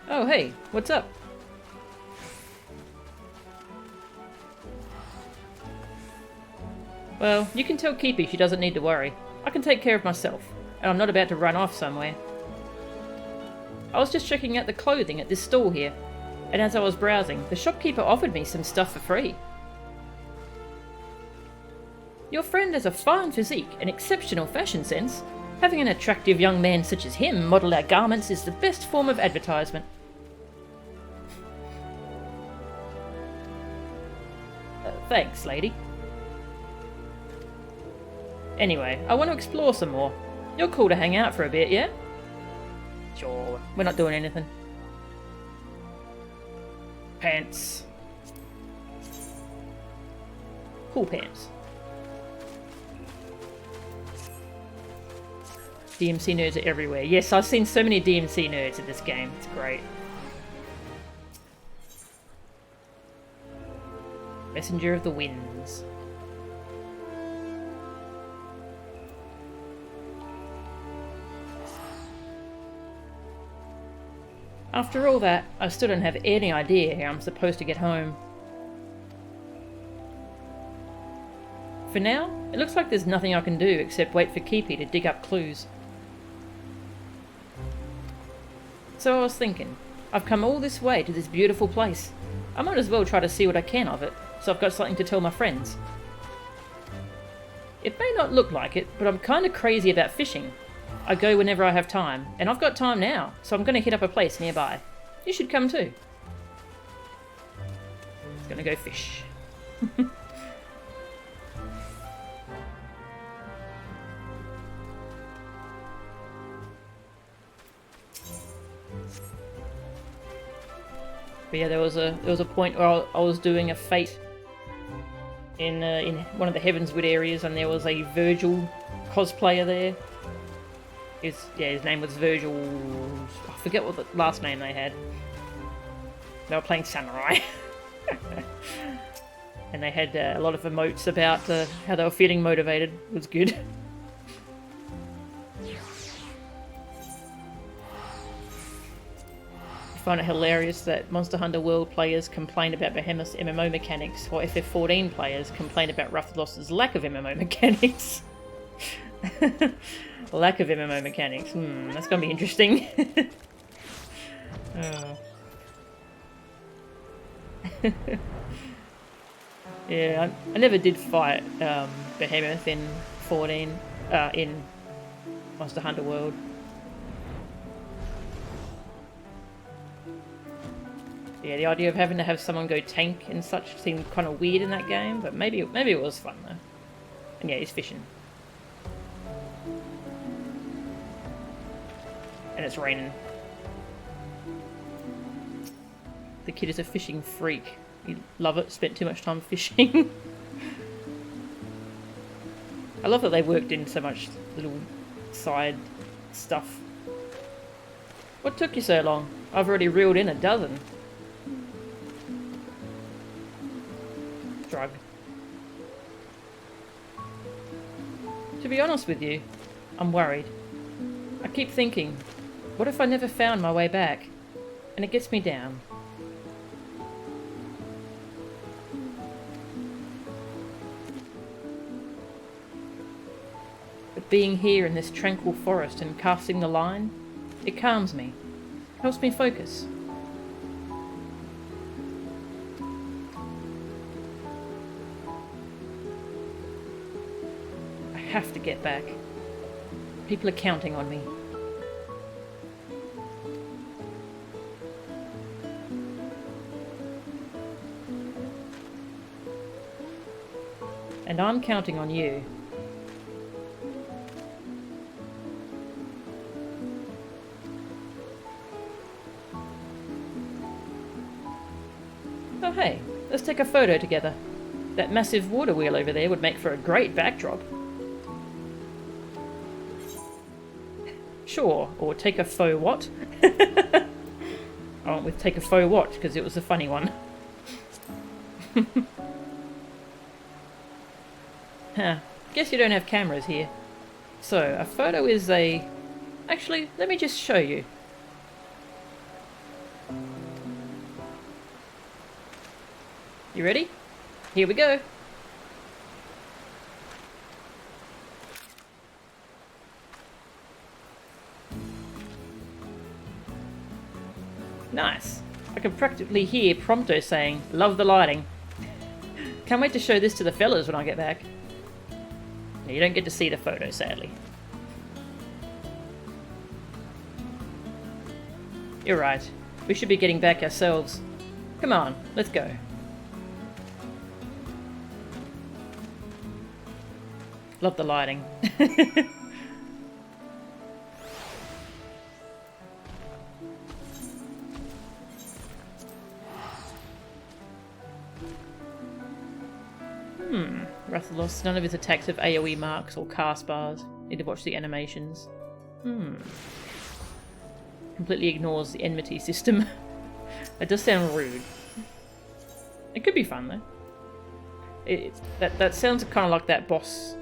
Oh hey, what's up? Well, you can tell Keepy she doesn't need to worry. I can take care of myself, and I'm not about to run off somewhere. I was just checking out the clothing at this stall here, and as I was browsing, the shopkeeper offered me some stuff for free. Your friend has a fine physique and exceptional fashion sense. Having an attractive young man such as him model our garments is the best form of advertisement. Thanks, lady. Anyway, I want to explore some more. You're cool to hang out for a bit, yeah? Sure, we're not doing anything. Pants. Cool pants. DMC nerds are everywhere. Yes, I've seen so many DMC nerds in this game. It's great. Messenger of the Winds. After all that, I still don't have any idea how I'm supposed to get home. For now, it looks like there's nothing I can do except wait for Keepy to dig up clues. So I was thinking, I've come all this way to this beautiful place. I might as well try to see what I can of it, so I've got something to tell my friends. It may not look like it, but I'm kinda crazy about fishing. I go whenever I have time, and I've got time now, so I'm going to hit up a place nearby. You should come too. It's going to go fish. But yeah, there was a point where I was doing a fate in one of the Heavensward areas, and there was a Virgil cosplayer there. His name was Virgil. I forget what the last name they had. They were playing samurai. And they had a lot of emotes about how they were feeling motivated. It was good. find it hilarious that Monster Hunter World players complain about Behemoth's MMO mechanics, while FF14 players complain about Rathalos's lack of MMO mechanics. Lack of MMO mechanics. That's gonna be interesting. Oh. Yeah, I never did fight Behemoth in 14, in Monster Hunter World. Yeah, the idea of having to have someone go tank and such seemed kind of weird in that game, but maybe it was fun though. And yeah, he's fishing. And it's raining. The kid is a fishing freak. You love it, spent too much time fishing. I love that they worked in so much little side stuff. What took you so long? I've already reeled in a dozen. Drug. To be honest with you, I'm worried. I keep thinking, what if I never found my way back? And it gets me down. But being here in this tranquil forest and casting the line, it calms me, helps me focus. I have to get back. People are counting on me. And I'm counting on you. Oh hey, let's take a photo together. That massive water wheel over there would make for a great backdrop. Sure, or take a faux what? I went with take a faux watch because it was a funny one. Huh, guess you don't have cameras here. So, a photo is a... Actually, let me just show you. You ready? Here we go. Nice. I can practically hear Prompto saying, "Love the lighting." Can't wait to show this to the fellas when I get back. You don't get to see the photo, sadly. You're right. We should be getting back ourselves. Come on, let's go. Love the lighting. Rathalos, none of his attacks have AoE marks or cast bars. Need to watch the animations. Completely ignores the enmity system. That does sound rude. It could be fun though. That sounds kind of like that boss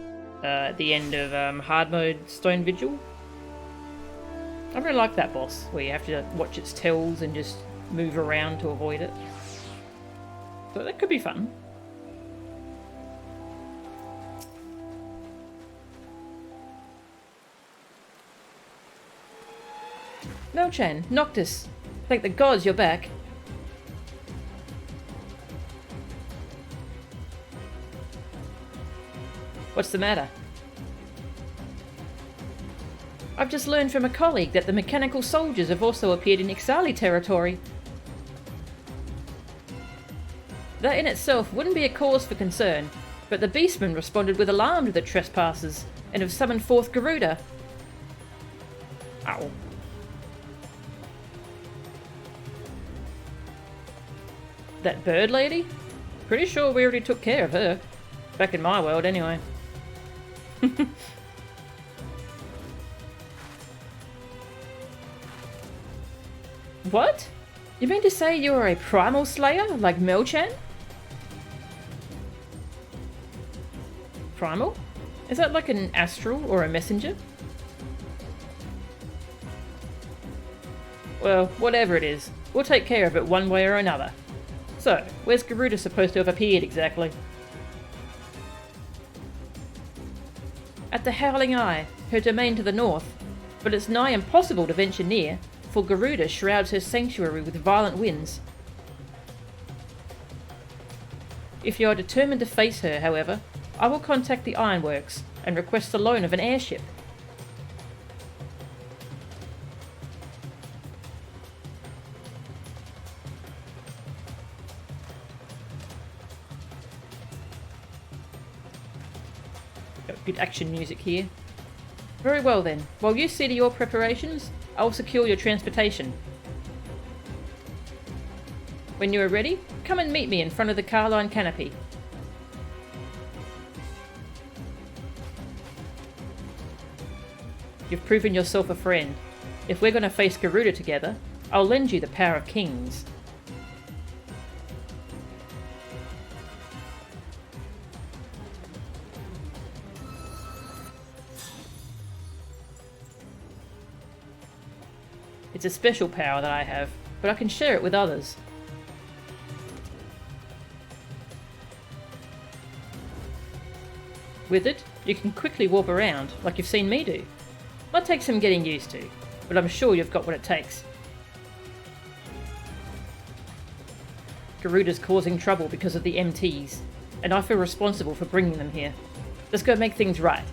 at the end of hard mode Stone Vigil. I really like that boss, where you have to watch its tells and just move around to avoid it. So that could be fun. No-chan, Noctis. Thank the gods you're back. What's the matter? I've just learned from a colleague that the mechanical soldiers have also appeared in Ixali territory. That in itself wouldn't be a cause for concern, but the beastmen responded with alarm to the trespassers and have summoned forth Garuda. Ow. That bird lady? Pretty sure we already took care of her. Back in my world, anyway. What? You mean to say you're a primal slayer, like Mel-chan? Primal? Is that like an astral or a messenger? Well, whatever it is, we'll take care of it one way or another. So, where's Garuda supposed to have appeared exactly? At the Howling Eye, her domain to the north, but it's nigh impossible to venture near, for Garuda shrouds her sanctuary with violent winds. If you are determined to face her, however, I will contact the ironworks and request the loan of an airship. Got good action music here. Very well then, while you see to your preparations, I will secure your transportation. When you are ready, come and meet me in front of the Carline Canopy. You've proven yourself a friend. If we're going to face Garuda together, I'll lend you the power of kings. It's a special power that I have, but I can share it with others. With it, you can quickly warp around, like you've seen me do. Might take some getting used to, but I'm sure you've got what it takes. Garuda's causing trouble because of the MTs, and I feel responsible for bringing them here. Let's go make things right.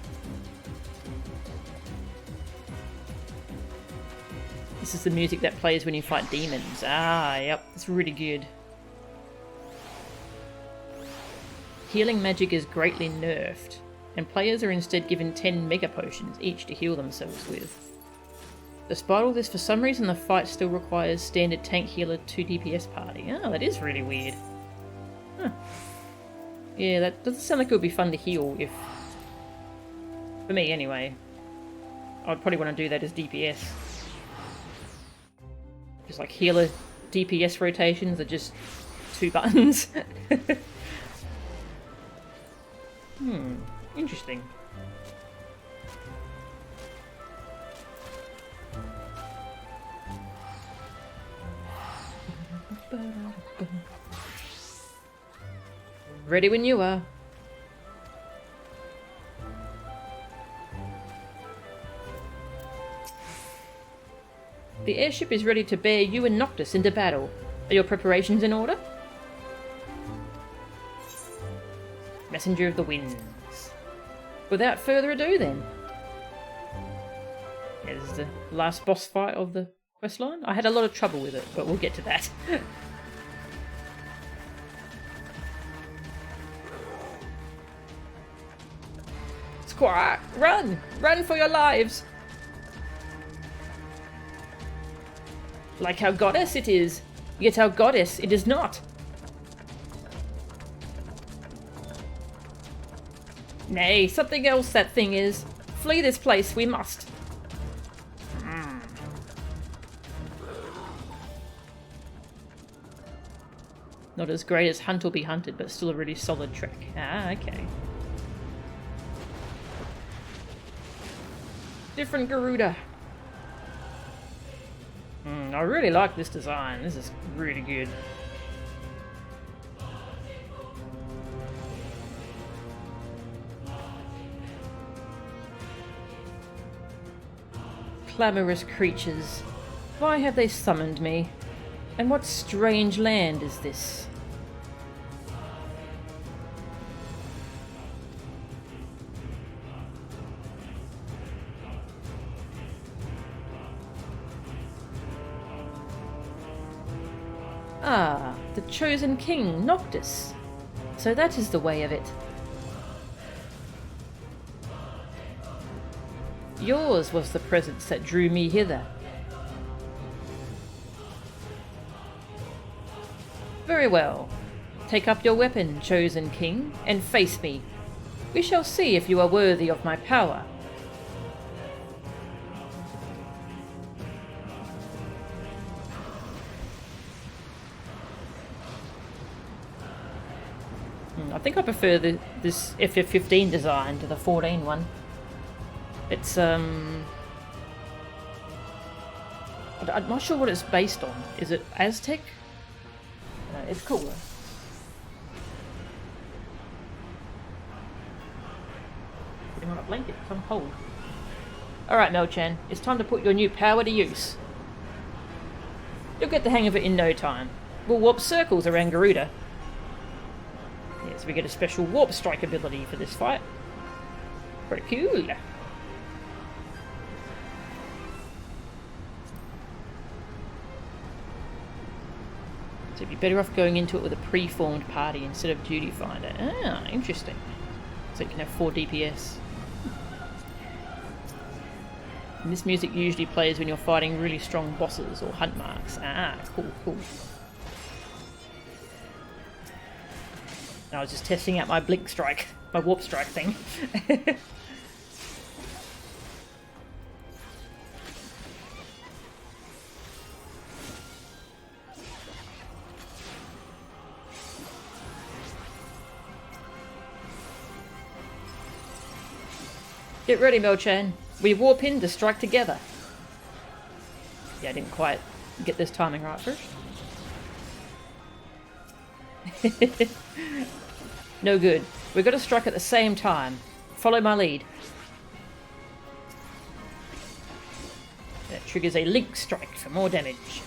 This is the music that plays when you fight demons. Ah, yep, it's really good. Healing magic is greatly nerfed, and players are instead given 10 mega potions each to heal themselves with. Despite all this, for some reason the fight still requires standard tank healer 2 DPS party. Oh, that is really weird. Huh. Yeah, that doesn't sound like it would be fun to heal if... For me, anyway. I'd probably want to do that as DPS. Just like healer DPS rotations are just 2 buttons. Interesting. Ready when you are. The airship is ready to bear you and Noctis into battle. Are your preparations in order? Messenger of the Winds. Without further ado then. Yeah, this is the last boss fight of the questline. I had a lot of trouble with it, but we'll get to that. Squawk! Run! Run for your lives! Like our goddess it is, yet our goddess it is not. Nay, something else that thing is. Flee this place, we must. Not as great as Hunt or Be Hunted, but still a really solid track. Ah, okay. Different Garuda. I really like this design. This is really good. Clamorous creatures. Why have they summoned me? And what strange land is this? Ah, the chosen king, Noctis. So that is the way of it. Yours was the presence that drew me hither. Very well. Take up your weapon, chosen king, and face me. We shall see if you are worthy of my power. I think I prefer this FF15 design to the 14 one. It's I'm not sure what it's based on. Is it Aztec? It's cool though. Putting on a blanket, I'm cold. Alright, Mel-chan, it's time to put your new power to use. You'll get the hang of it in no time. We'll warp circles around Garuda. Yeah, so we get a special warp strike ability for this fight. Pretty cool. So you'd be better off going into it with a pre-formed party instead of Duty Finder. Ah, interesting. So you can have 4 DPS. And this music usually plays when you're fighting really strong bosses or hunt marks. Ah, cool, cool. I was just testing out my blink strike, my warp strike thing. Get ready, Mel-chan. We warp in to strike together. Yeah, I didn't quite get this timing right first. No good. We've got to strike at the same time. Follow my lead. That triggers a link strike for more damage.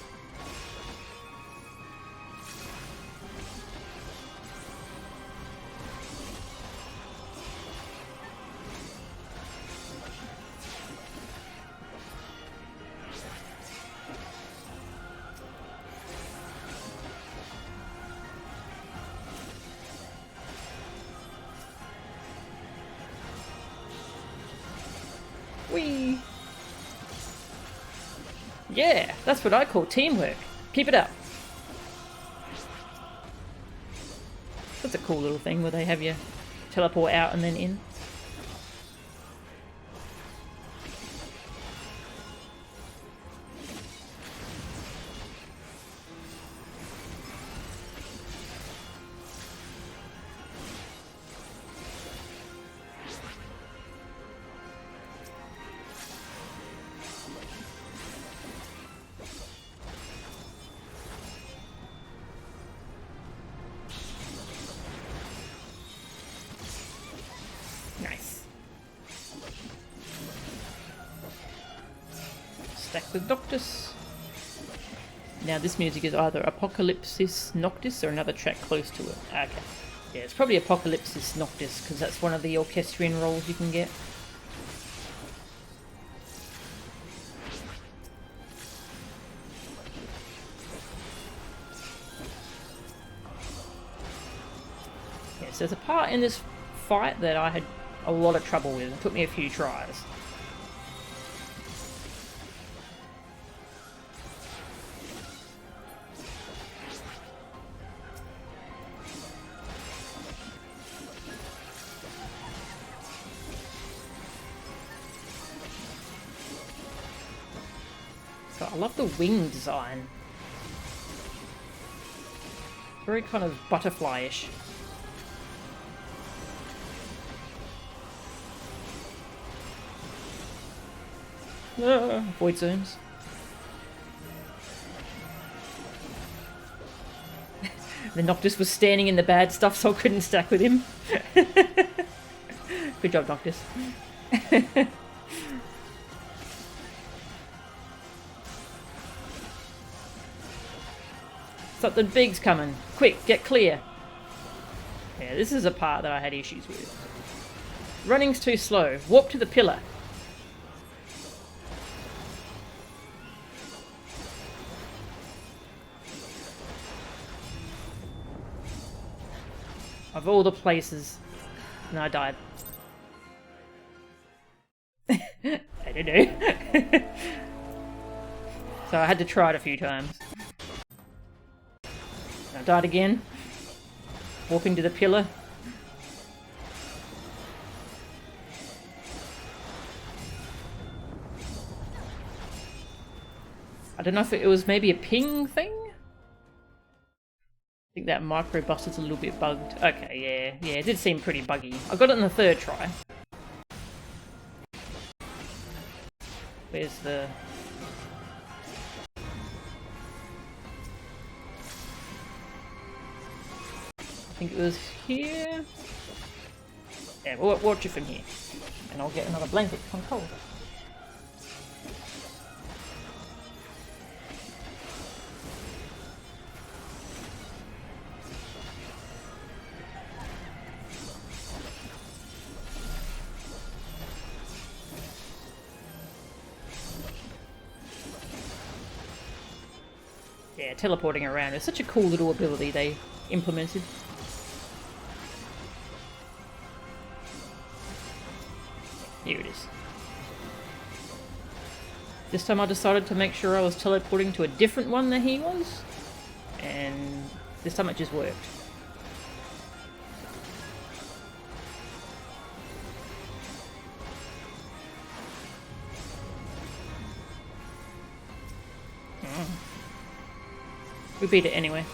Whee! Yeah, that's what I call teamwork. Keep it up. That's a cool little thing where they have you teleport out and then in. Nice. Stack with Noctis. Now this music is either Apocalypsis Noctis or another track close to it. Okay. Yeah, it's probably Apocalypsis Noctis because that's one of the orchestrion roles you can get. Yes, there's a part in this fight that I had a lot of trouble with. It took me a few tries. So I love the wing design. Very kind of butterfly-ish. Void zones. The Noctis was standing in the bad stuff, so I couldn't stack with him. Good job, Noctis. Something big's coming. Quick, get clear. Yeah, this is a part that I had issues with. Running's too slow. Warp to the pillar. Of all the places. And I died. I don't know. So I had to try it a few times. I died again. Walking to the pillar. I don't know if it was maybe a ping thing? I think that micro bus is a little bit bugged. Okay, yeah, it did seem pretty buggy. I got it in the third try. Where's the... think it was here. Yeah, we'll watch it from here. And I'll get another blanket. I'm cold. Yeah, teleporting around is such a cool little ability they implemented. Here it is. This time I decided to make sure I was teleporting to a different one than he was. And this time it just worked. We beat it anyway.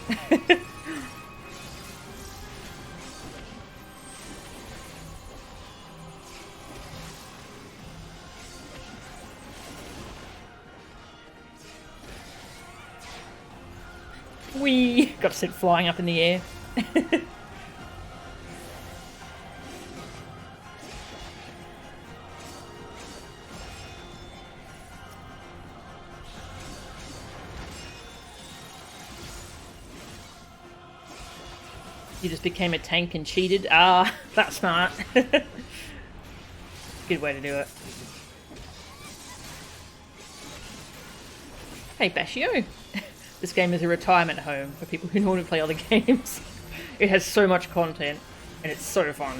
Whee! Got sent flying up in the air. You just became a tank and cheated? Ah, that's smart. Good way to do it. Hey, Bashio. This game is a retirement home for people who normally play other games. It has so much content, and it's so fun.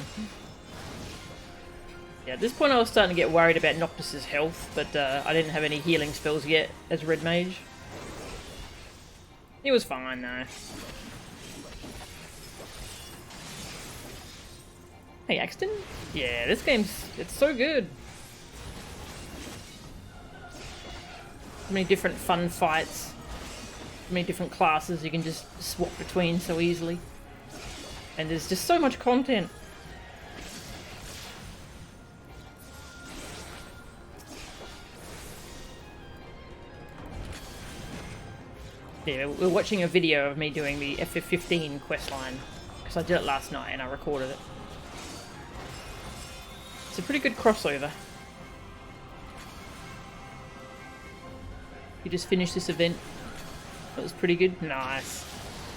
Yeah, at this point I was starting to get worried about Noctis' health, but I didn't have any healing spells yet as Red Mage. He was fine though. Hey, Axton? Yeah, this it's so good. So many different fun fights. So many different classes you can just swap between so easily. And there's just so much content. Yeah, we're watching a video of me doing the FF15 questline. Because I did it last night and I recorded it. It's a pretty good crossover. You just finished this event. That was pretty good. Nice.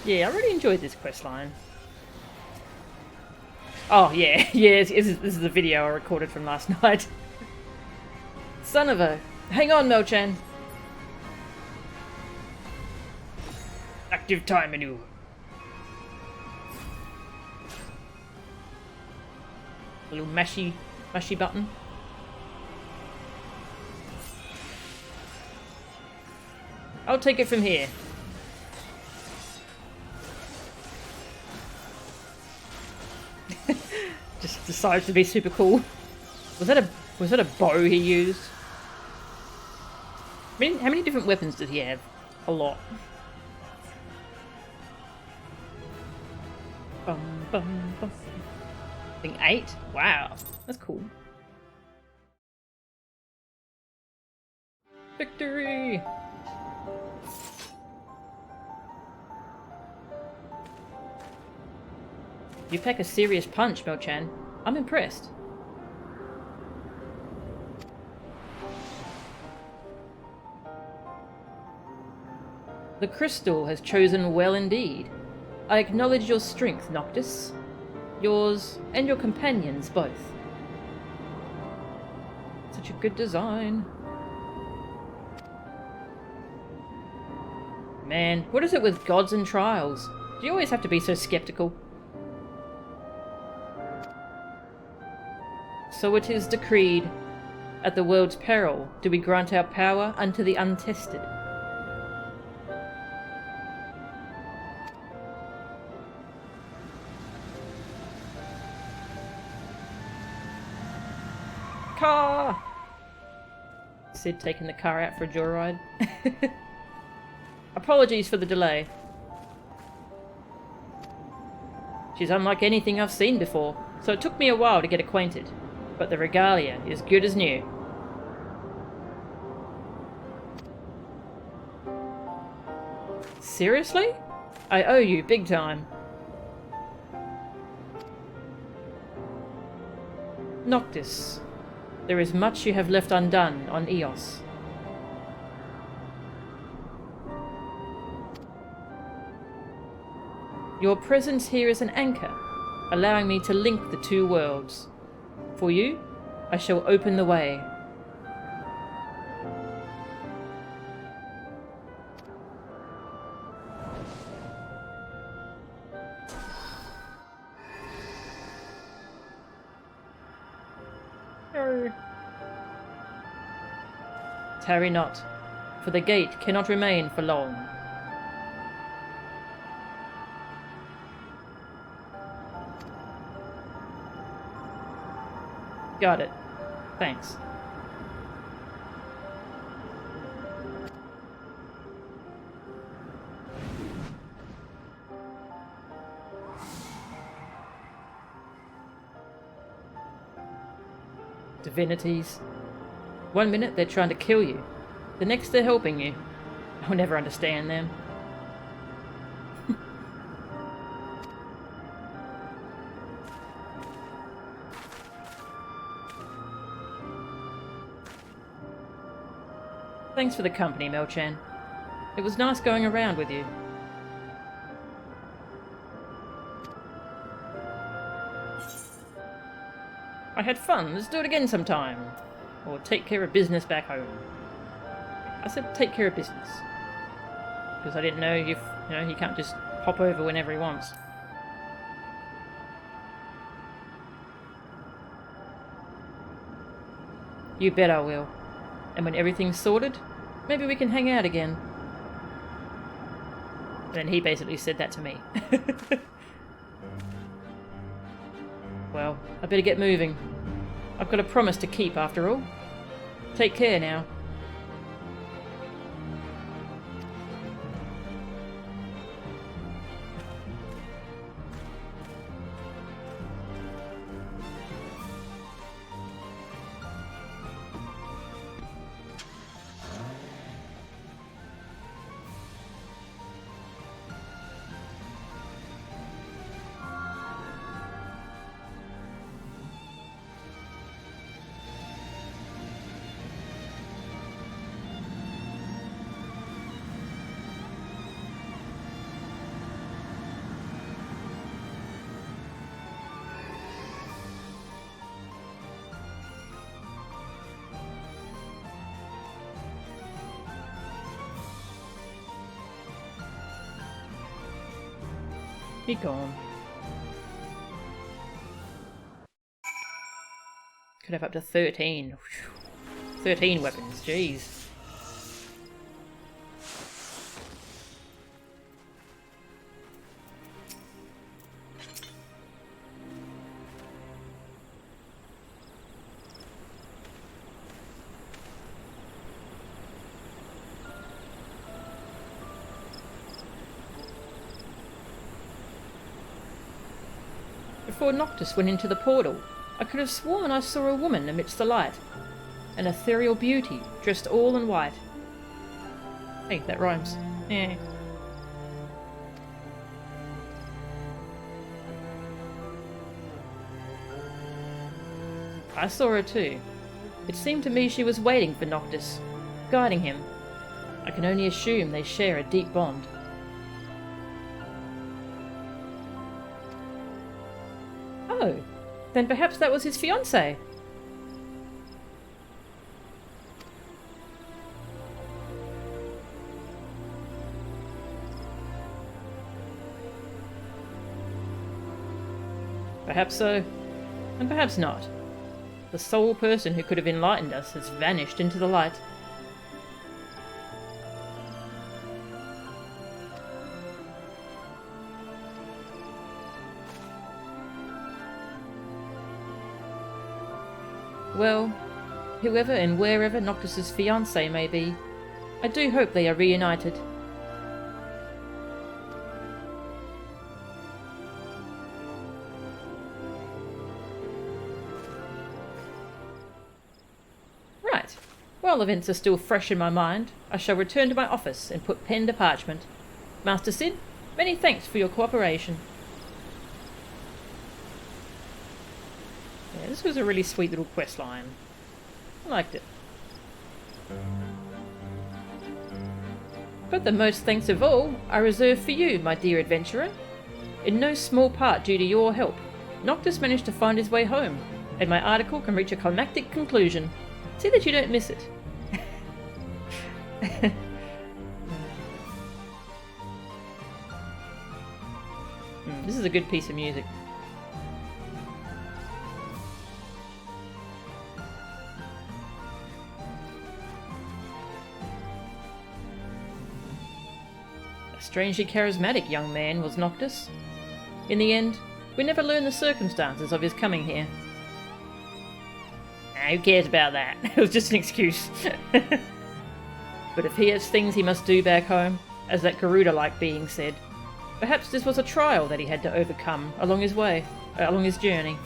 Yeah, I really enjoyed this questline. Oh yeah, yeah. This is the video I recorded from last night. Son of a. Hang on, Mochan. Active time menu. A little mashy button. I'll take it from here. Just decides to be super cool. Was that a bow he used? How many different weapons did he have? A lot. Bum, bum, bum. I think 8? Wow, that's cool. Victory! You pack a serious punch, Mochan. I'm impressed. The crystal has chosen well indeed. I acknowledge your strength, Noctis. Yours and your companions both. Such a good design. Man, what is it with gods and trials? Do you always have to be so skeptical? So it is decreed, at the world's peril do we grant our power unto the untested. Car! Sid taking the car out for a joyride. Apologies for the delay. She's unlike anything I've seen before, so it took me a while to get acquainted. But the regalia is good as new. Seriously? I owe you big time. Noctis, there is much you have left undone on Eos. Your presence here is an anchor, allowing me to link the two worlds. For you, I shall open the way. Tarry not, for the gate cannot remain for long. Got it. Thanks. Divinities. 1 minute they're trying to kill you, the next they're helping you. I'll never understand them. Thanks for the company, Mel-chan. It was nice going around with you. I had fun. Let's do it again sometime. Or take care of business back home. I said take care of business. Because I didn't know if, he can't just pop over whenever he wants. You bet I will. And when everything's sorted, maybe we can hang out again. And he basically said that to me. Well, I better get moving. I've got a promise to keep after all. Take care now. Be gone. Could have up to 13. 13 weapons, jeez. Before Noctis went into the portal, I could have sworn I saw a woman amidst the light. An ethereal beauty, dressed all in white. Hey, that rhymes. Yeah. I saw her too. It seemed to me she was waiting for Noctis, guiding him. I can only assume they share a deep bond. Oh, then perhaps that was his fiancée. Perhaps so, and perhaps not. The sole person who could have enlightened us has vanished into the light. Well, whoever and wherever Noctis's fiancée may be, I do hope they are reunited. Right. While events are still fresh in my mind, I shall return to my office and put pen to parchment. Master Sid, many thanks for your cooperation. Yeah, this was a really sweet little quest line. I liked it. But the most thanks of all I reserve for you, my dear adventurer. In no small part due to your help, Noctis managed to find his way home, and my article can reach a climactic conclusion. See that you don't miss it. This is a good piece of music. A strangely charismatic young man was Noctis. In the end, we never learned the circumstances of his coming here. Who cares about that? It was just an excuse. But if he has things he must do back home, as that Garuda-like being said, perhaps this was a trial that he had to overcome along his way, along his journey.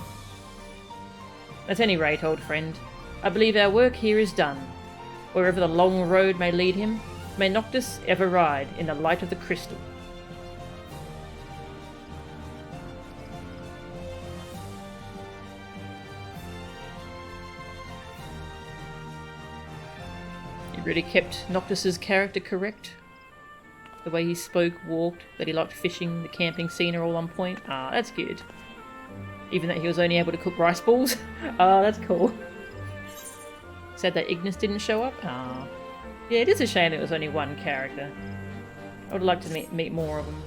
At any rate, old friend, I believe our work here is done. Wherever the long road may lead him, may Noctis ever ride in the light of the crystal. He really kept Noctis's character correct. The way he spoke, walked, that he liked fishing, the camping scene are all on point. Ah, that's good. Even that he was only able to cook rice balls. Ah, that's cool. Sad that Ignis didn't show up. Ah. Yeah, it is a shame it was only one character. I would like to meet more of them.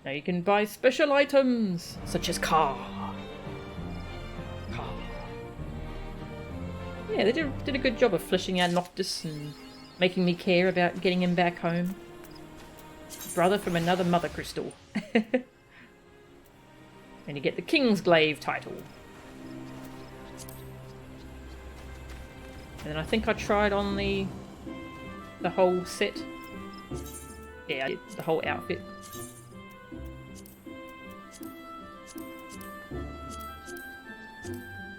Now you can buy special items, such as car. Yeah, they did a good job of fleshing out Noctis and making me care about getting him back home. Brother from another mother crystal. And you get the Kingsglaive title. And then I think I tried on the whole set. Yeah, I did the whole outfit.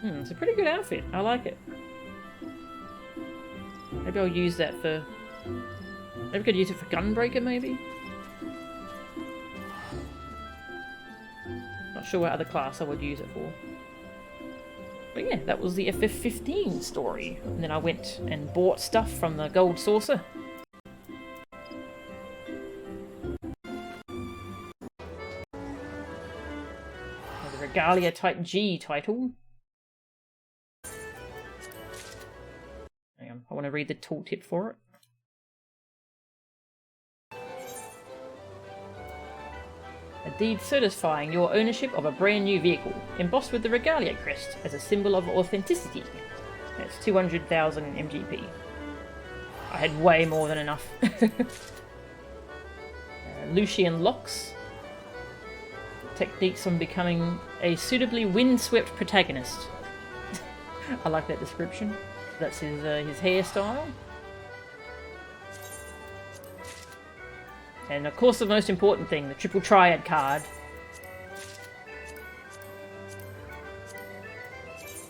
It's a pretty good outfit. I like it. Maybe I'll use that for... Maybe I could use it for Gunbreaker, maybe? Not sure what other class I would use it for. But yeah, that was the FF15 story. And then I went and bought stuff from the Gold Saucer. The Regalia Type G title. Hang on, I want to read the tooltip for it. A deed certifying your ownership of a brand new vehicle, embossed with the Regalia crest as a symbol of authenticity. That's 200,000 MGP. I had way more than enough. Lucian locks. Techniques on becoming a suitably windswept protagonist. I like that description. That's his hairstyle. And of course the most important thing, the triple triad card.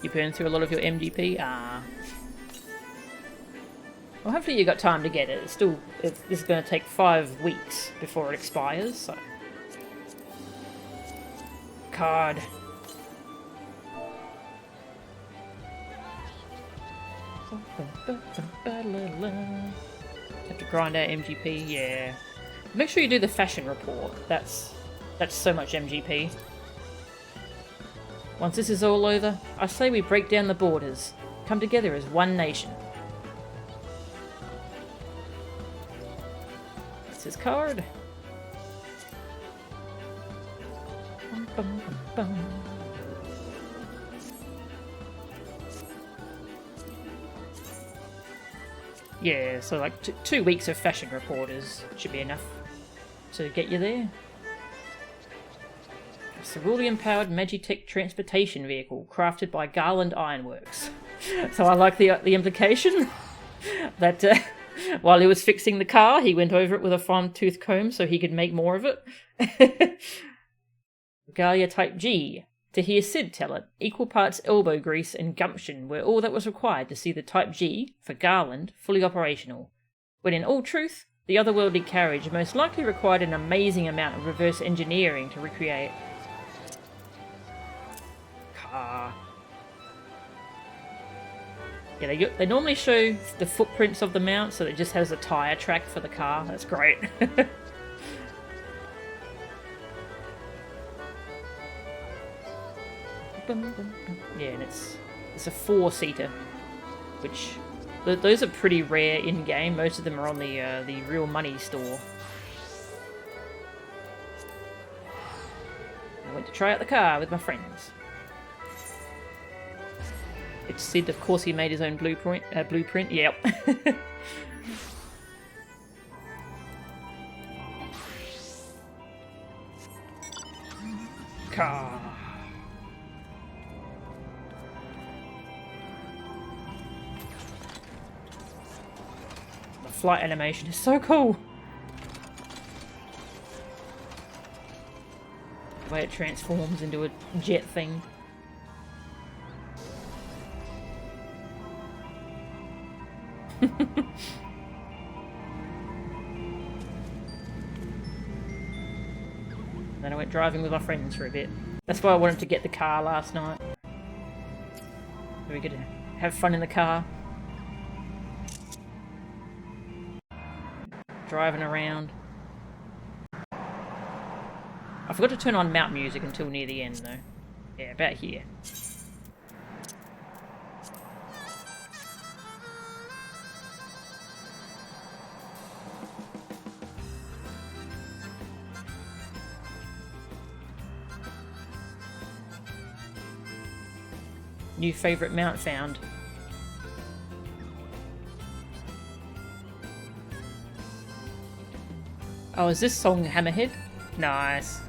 You burn through a lot of your MGP? Ah. Well, hopefully you got time to get it. This is going to take 5 weeks before it expires, so... Card. Have to grind out MGP, yeah. Make sure you do the fashion report. That's so much MGP. Once this is all over, I say we break down the borders, come together as one nation. That's his card. Bum, bum, bum, bum. Yeah, so like 2 weeks of fashion reporters should be enough to get you there. A cerulean-powered Magitech transportation vehicle crafted by Garland Ironworks. So I like the implication that while he was fixing the car, he went over it with a fine-tooth comb so he could make more of it. Regalia Type G. To hear Sid tell it, equal parts elbow grease and gumption were all that was required to see the Type G, for Garland, fully operational. When in all truth, The otherworldly carriage most likely required an amazing amount of reverse engineering to recreate. Car. Yeah, they normally show the footprints of the mount, so it just has a tyre track for the car. That's great. Yeah, and it's a 4-seater, which those are pretty rare in game. Most of them are on the real money store. I went to try out the car with my friends. It's Sid, of course. He made his own blueprint. Yep. Car. The flight animation is so cool. The way it transforms into a jet thing. Then I went driving with my friends for a bit. That's why I wanted to get the car last night. So we could have fun in the car. Driving around. I forgot to turn on map music until near the end though. Yeah, about here. New favourite mount found. Oh, is this song Hammerhead? Nice.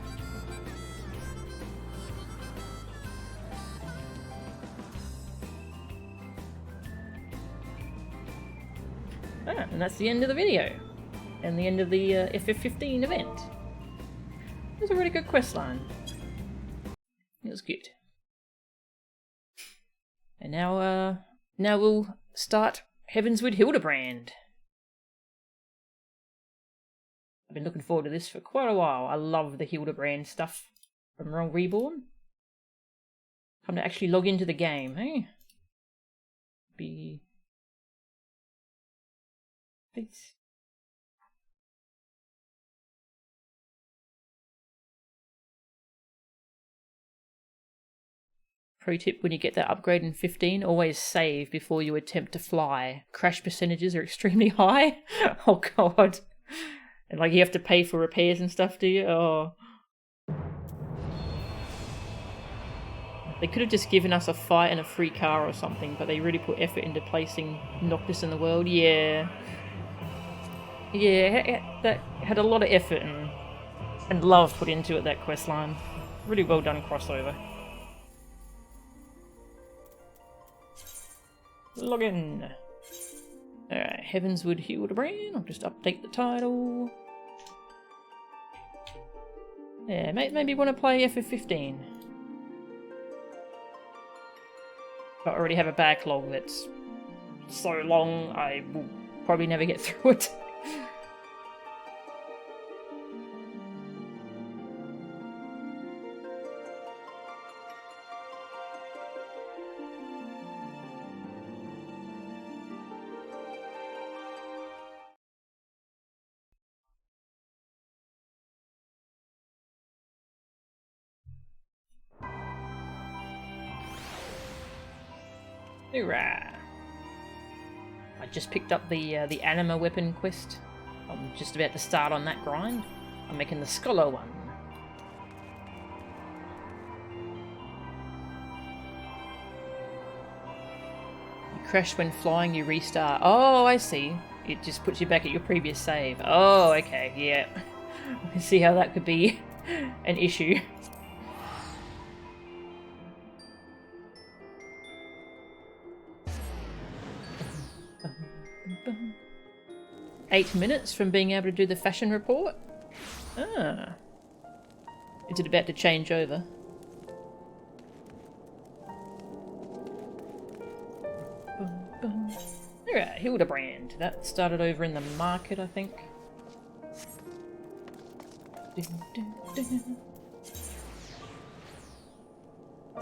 Ah, and that's the end of the video. And the end of the FF15 event. It was a really good quest line. It was good. And now we'll start Heavensward Hildibrand. I've been looking forward to this for quite a while. I love the Hildibrand stuff from Wrong Reborn. Time to actually log into the game, hey? It's... Pro tip when you get that upgrade in 15, always save before you attempt to fly. Crash percentages are extremely high. Oh god. And like you have to pay for repairs and stuff, do you? Oh. They could have just given us a fight and a free car or something, but they really put effort into placing Noctis in the world. Yeah. Yeah, that had a lot of effort and love put into it, that quest line. Really well done crossover. Login. Alright, Heavensward Hildibrand. I'll just update the title. Yeah, maybe want to play FF15. But I already have a backlog that's so long I will probably never get through it. Hoorah! I just picked up the anima weapon quest. I'm just about to start on that grind. I'm making the scholar one. You crash when flying, you restart. Oh, I see. It just puts you back at your previous save. Oh, okay, yeah. I can see how that could be an issue. 8 minutes from being able to do the fashion report? Ah. Is it about to change over? Alright, Hildibrand. That started over in the market, I think. The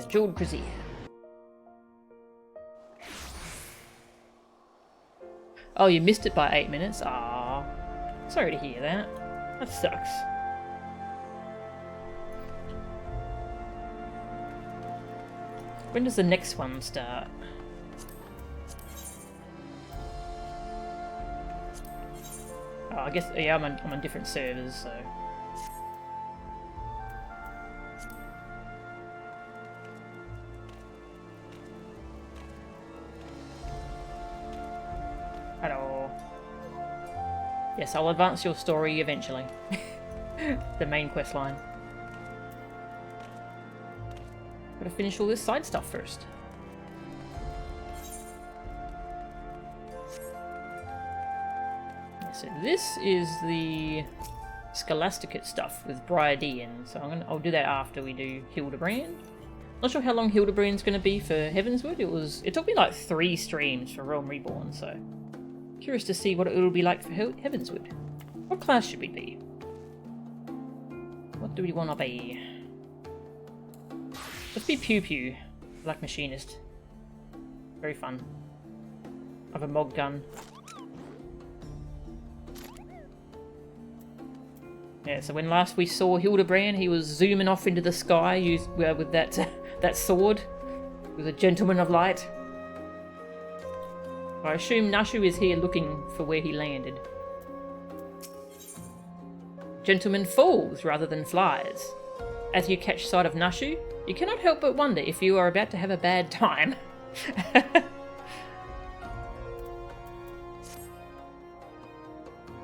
jeweled brazier. Oh, you missed it by 8 minutes? Ah, sorry to hear that. That sucks. When does the next one start? Oh, I guess, yeah, I'm on different servers, so... Hello. Yes, I'll advance your story eventually. The main quest line. Gotta finish all this side stuff first. So this is the Scholasticate stuff with Briardian, so I'll do that after we do Hildibrand. Not sure how long Hildibrand's going to be for Heavensward. It took me like 3 streams for Realm Reborn, so curious to see what it'll be like for Heavensward. What class should we be? What do we want to be? Let's be Pew Pew, Black Machinist. Very fun. I have a Mog gun. Yeah, so when last we saw Hildibrand, he was zooming off into the sky with that sword. With a Gentleman of Light. I assume Nashu is here looking for where he landed. Gentleman falls rather than flies. As you catch sight of Nashu, you cannot help but wonder if you are about to have a bad time.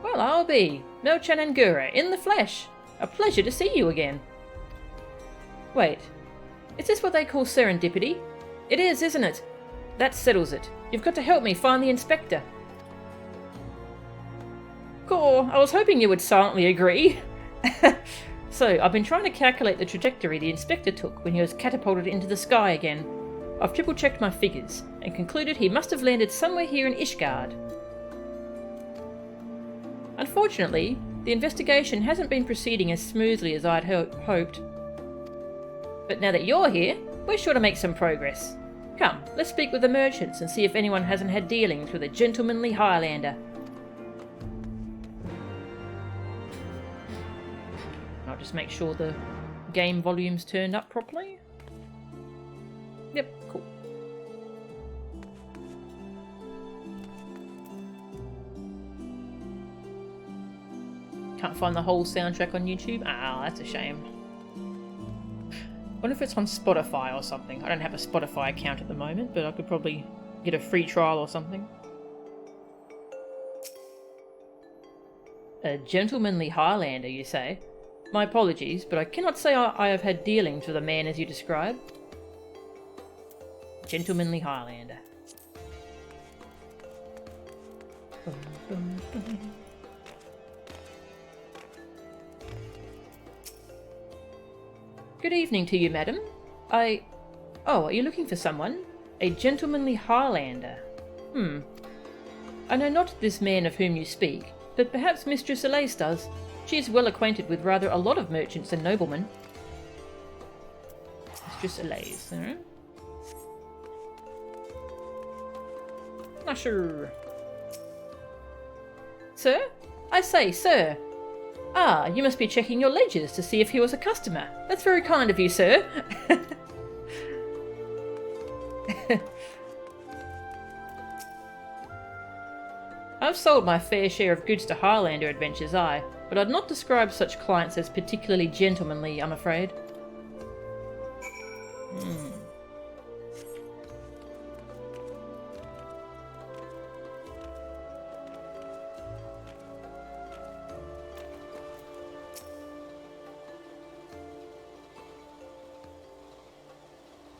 Well, I'll be Melchan and Gura in the flesh. A pleasure to see you again. Wait, is this what they call serendipity? It is, isn't it? That settles it. You've got to help me find the inspector. Cool, I was hoping you would silently agree. So, I've been trying to calculate the trajectory the inspector took when he was catapulted into the sky again. I've triple-checked my figures, and concluded he must have landed somewhere here in Ishgard. Unfortunately, the investigation hasn't been proceeding as smoothly as I'd hoped. But now that you're here, we're sure to make some progress. Come, let's speak with the merchants and see if anyone hasn't had dealings with a gentlemanly Highlander. I'll just make sure the game volume's turned up properly. Yep, cool. Can't find the whole soundtrack on YouTube? Ah, that's a shame. Wonder if it's on Spotify or something. I don't have a Spotify account at the moment, but I could probably get a free trial or something. A gentlemanly Highlander, you say? My apologies, but I cannot say I have had dealings with a man as you describe. Gentlemanly Highlander. Good evening to you, madam. Oh, are you looking for someone? A gentlemanly Highlander. I know not this man of whom you speak, but perhaps Mistress Elise does. She is well acquainted with rather a lot of merchants and noblemen. Mistress Elise, huh? Not sure. Sir? I say, sir. Ah, you must be checking your ledgers to see if he was a customer. That's very kind of you, sir. I've sold my fair share of goods to Highlander adventures, but I'd not describe such clients as particularly gentlemanly, I'm afraid.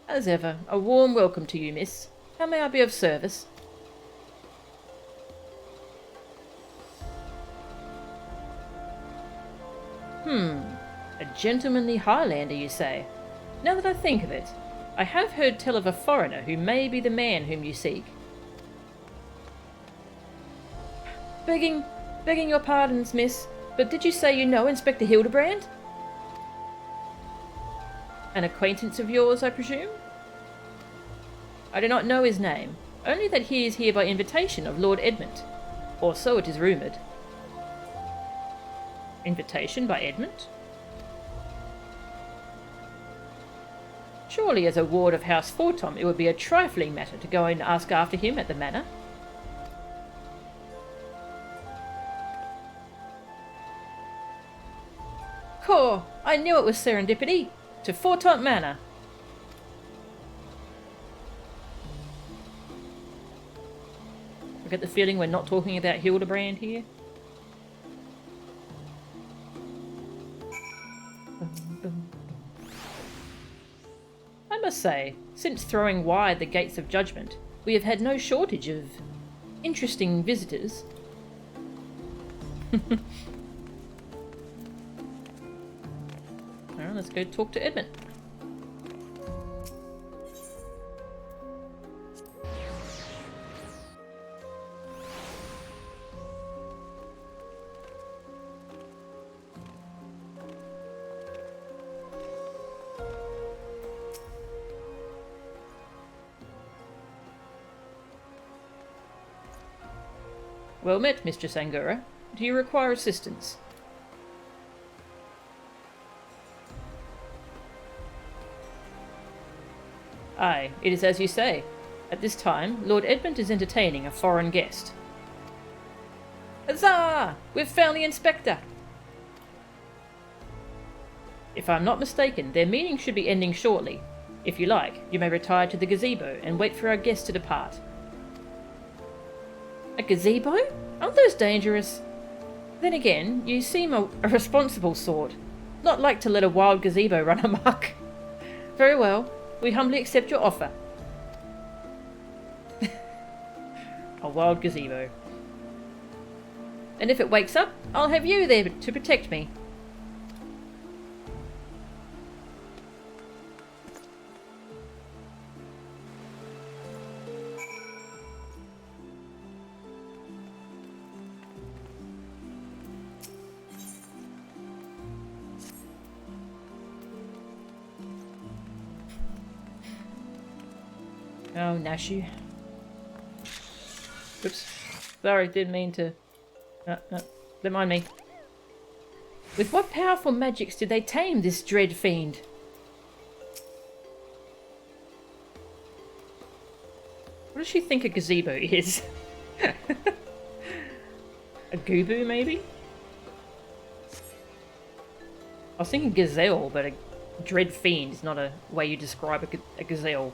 As ever, a warm welcome to you, miss. How may I be of service? A gentlemanly Highlander, you say? Now that I think of it, I have heard tell of a foreigner who may be the man whom you seek. Begging your pardons, miss, But did you say you know Inspector Hildibrand? An acquaintance of yours, I presume? I do not know his name, only that he is here by invitation of Lord Edmund, or so it is rumoured. Invitation by Edmund? Surely as a ward of House Fortom it would be a trifling matter to go and ask after him at the manor. Caw! I knew it was serendipity! To Fortom Manor! I get the feeling we're not talking about Hildibrand here. I must say, since throwing wide the gates of judgment, we have had no shortage of interesting visitors. Alright, let's go talk to Edmund. Well met, Mistress Angura. Do you require assistance? Aye, it is as you say. At this time, Lord Edmund is entertaining a foreign guest. Huzzah! We've found the Inspector! If I'm not mistaken, their meeting should be ending shortly. If you like, you may retire to the gazebo and wait for our guest to depart. A gazebo? Aren't those dangerous? Then again, you seem a responsible sort. Not like to let a wild gazebo run amok. Very well, we humbly accept your offer. A wild gazebo. And if it wakes up, I'll have you there to protect me. Oh, Nashu. Oops. Sorry, didn't mean to... No, don't mind me. With what powerful magics did they tame this dread fiend? What does she think a gazebo is? A goobu, maybe? I was thinking gazelle, but a dread fiend is not a way you describe a gazelle.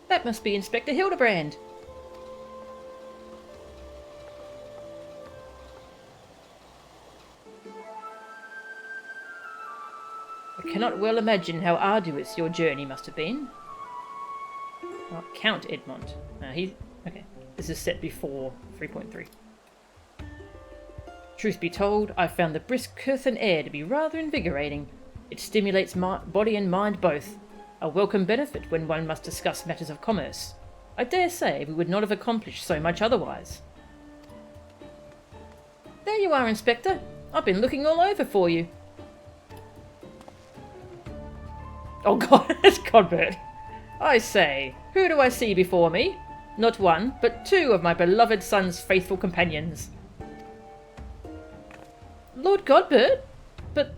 That must be Inspector Hildibrand. I cannot well imagine how arduous your journey must have been. Oh, Count Edmond. Okay, this is set before 3.3. Truth be told, I found the brisk Curthan air to be rather invigorating. It stimulates body and mind both. A welcome benefit when one must discuss matters of commerce. I dare say we would not have accomplished so much otherwise. There you are, Inspector. I've been looking all over for you. Oh God, it's Godbert. I say, who do I see before me? Not one, but two of my beloved son's faithful companions. Lord Godbert? But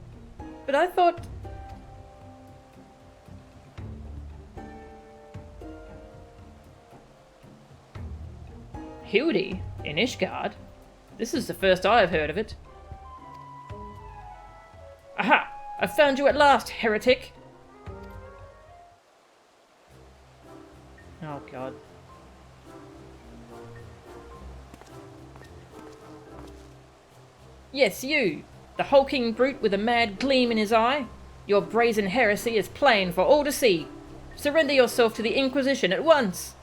I thought... Hildy? In Ishgard? This is the first I have heard of it. Aha! I found you at last, heretic! Oh God. Yes, you! The hulking brute with a mad gleam in his eye. Your brazen heresy is plain for all to see. Surrender yourself to the Inquisition at once!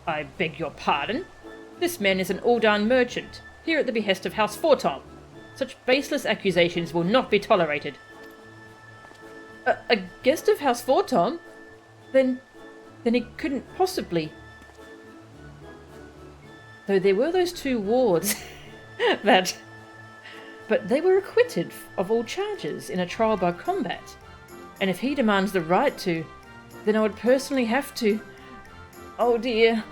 I beg your pardon? This man is an Uldan merchant. here at the behest of House Fortom. Such baseless accusations will not be tolerated. A guest of House Fortom? Then it couldn't possibly... Though there were those 2 wards that... But they were acquitted of all charges in a trial by combat. And if he demands the right to, then I would personally have to... Oh dear.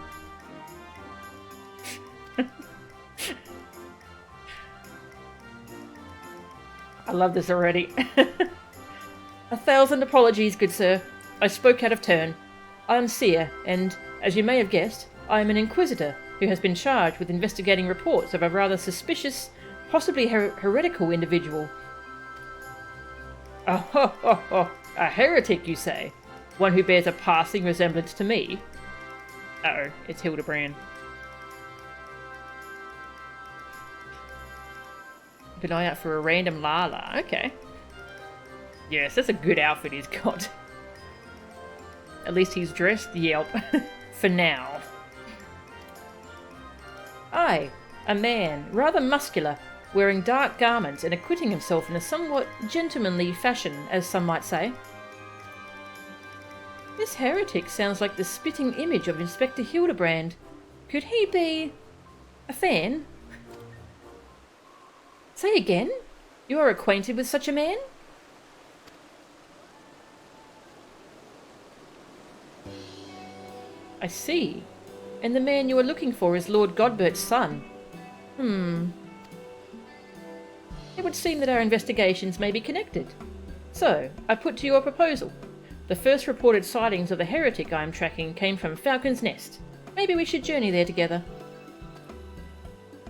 I love this already. 1,000 apologies, good sir. I spoke out of turn. I am Seer, and, as you may have guessed, I am an Inquisitor who has been charged with investigating reports of a rather suspicious, possibly heretical individual. Oh, ho, ho, ho. A heretic, you say? One who bears a passing resemblance to me? Uh-oh, it's Hildibrand. Keep an eye out for a random Lala. Okay. Yes, that's a good outfit he's got. At least he's dressed, yelp. For now. Aye, a man, rather muscular, wearing dark garments and acquitting himself in a somewhat gentlemanly fashion, as some might say. This heretic sounds like the spitting image of Inspector Hildibrand. Could he be... a fan? Say again? You are acquainted with such a man? I see. And the man you are looking for is Lord Godbert's son. It would seem that our investigations may be connected. So, I put to you a proposal. The first reported sightings of the heretic I am tracking came from Falcon's Nest. Maybe we should journey there together.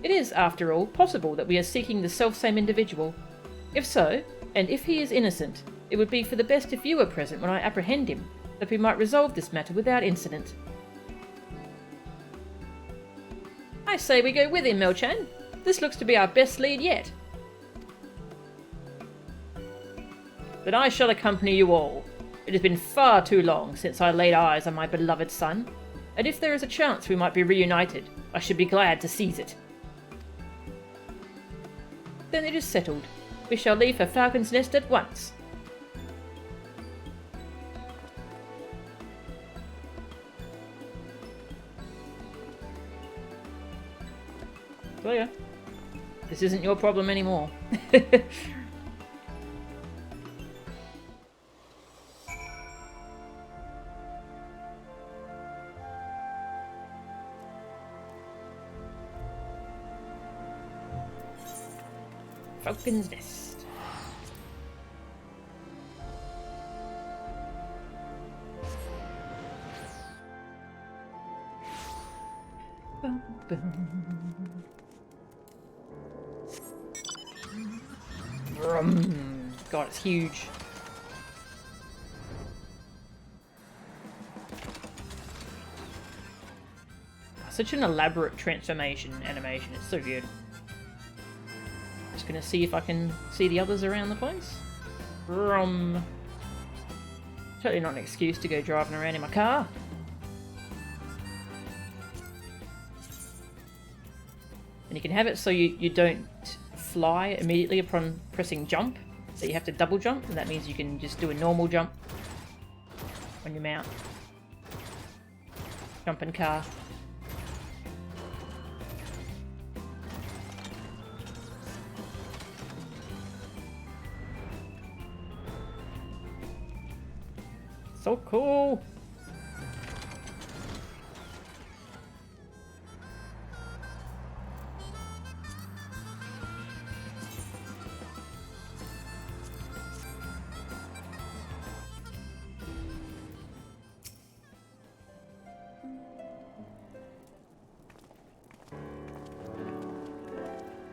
It is, after all, possible that we are seeking the selfsame individual. If so, and if he is innocent, it would be for the best if you were present when I apprehend him, that we might resolve this matter without incident. I say we go with him, Melchan. This looks to be our best lead yet. Then I shall accompany you all. It has been far too long since I laid eyes on my beloved son, and if there is a chance we might be reunited, I should be glad to seize it. Then it is settled. We shall leave for Falcon's Nest at once. Well, yeah. This isn't your problem anymore. Falcon's Nest. Bum, bum. Brum. God, it's huge. Such an elaborate transformation animation. It's so good. Just gonna see if I can see the others around the place. Brum. Totally not an excuse to go driving around in my car. And you can have it so you don't fly immediately upon pressing jump. So you have to double jump, and that means you can just do a normal jump when you mount. Jump in car. So cool!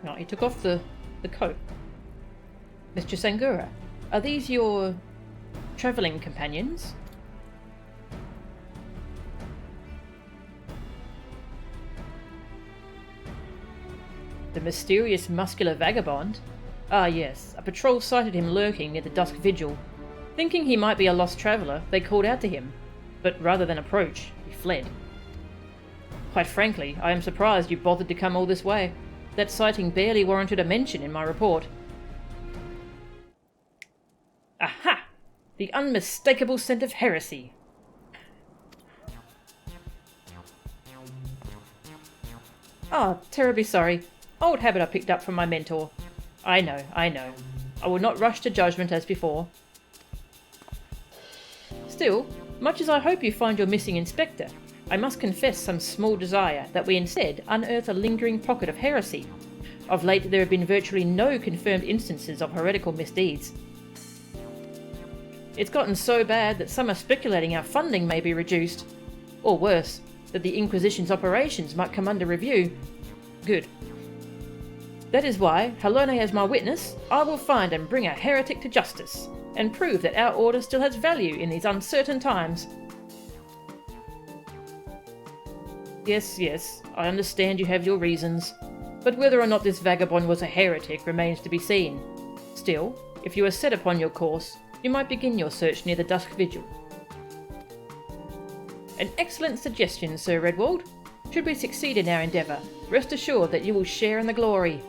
No, he took off the coat. Mr. Sangura, are these your travelling companions? The mysterious muscular vagabond? Ah yes, a patrol sighted him lurking near the dusk vigil. Thinking he might be a lost traveller, they called out to him, but rather than approach, he fled. Quite frankly, I am surprised you bothered to come all this way. That sighting barely warranted a mention in my report. Aha! The unmistakable scent of heresy. Oh, terribly sorry. Old habit I picked up from my mentor. I know, I know. I will not rush to judgment as before. Still, much as I hope you find your missing inspector, I must confess some small desire that we instead unearth a lingering pocket of heresy. Of late there have been virtually no confirmed instances of heretical misdeeds. It's gotten so bad that some are speculating our funding may be reduced. Or worse, that the Inquisition's operations might come under review. Good. That is why, Halone as my witness, I will find and bring a heretic to justice, and prove that our order still has value in these uncertain times. Yes, yes, I understand you have your reasons, but whether or not this vagabond was a heretic remains to be seen. Still, if you are set upon your course, you might begin your search near the Dusk Vigil. An excellent suggestion, Sir Redwald. Should we succeed in our endeavour, rest assured that you will share in the glory.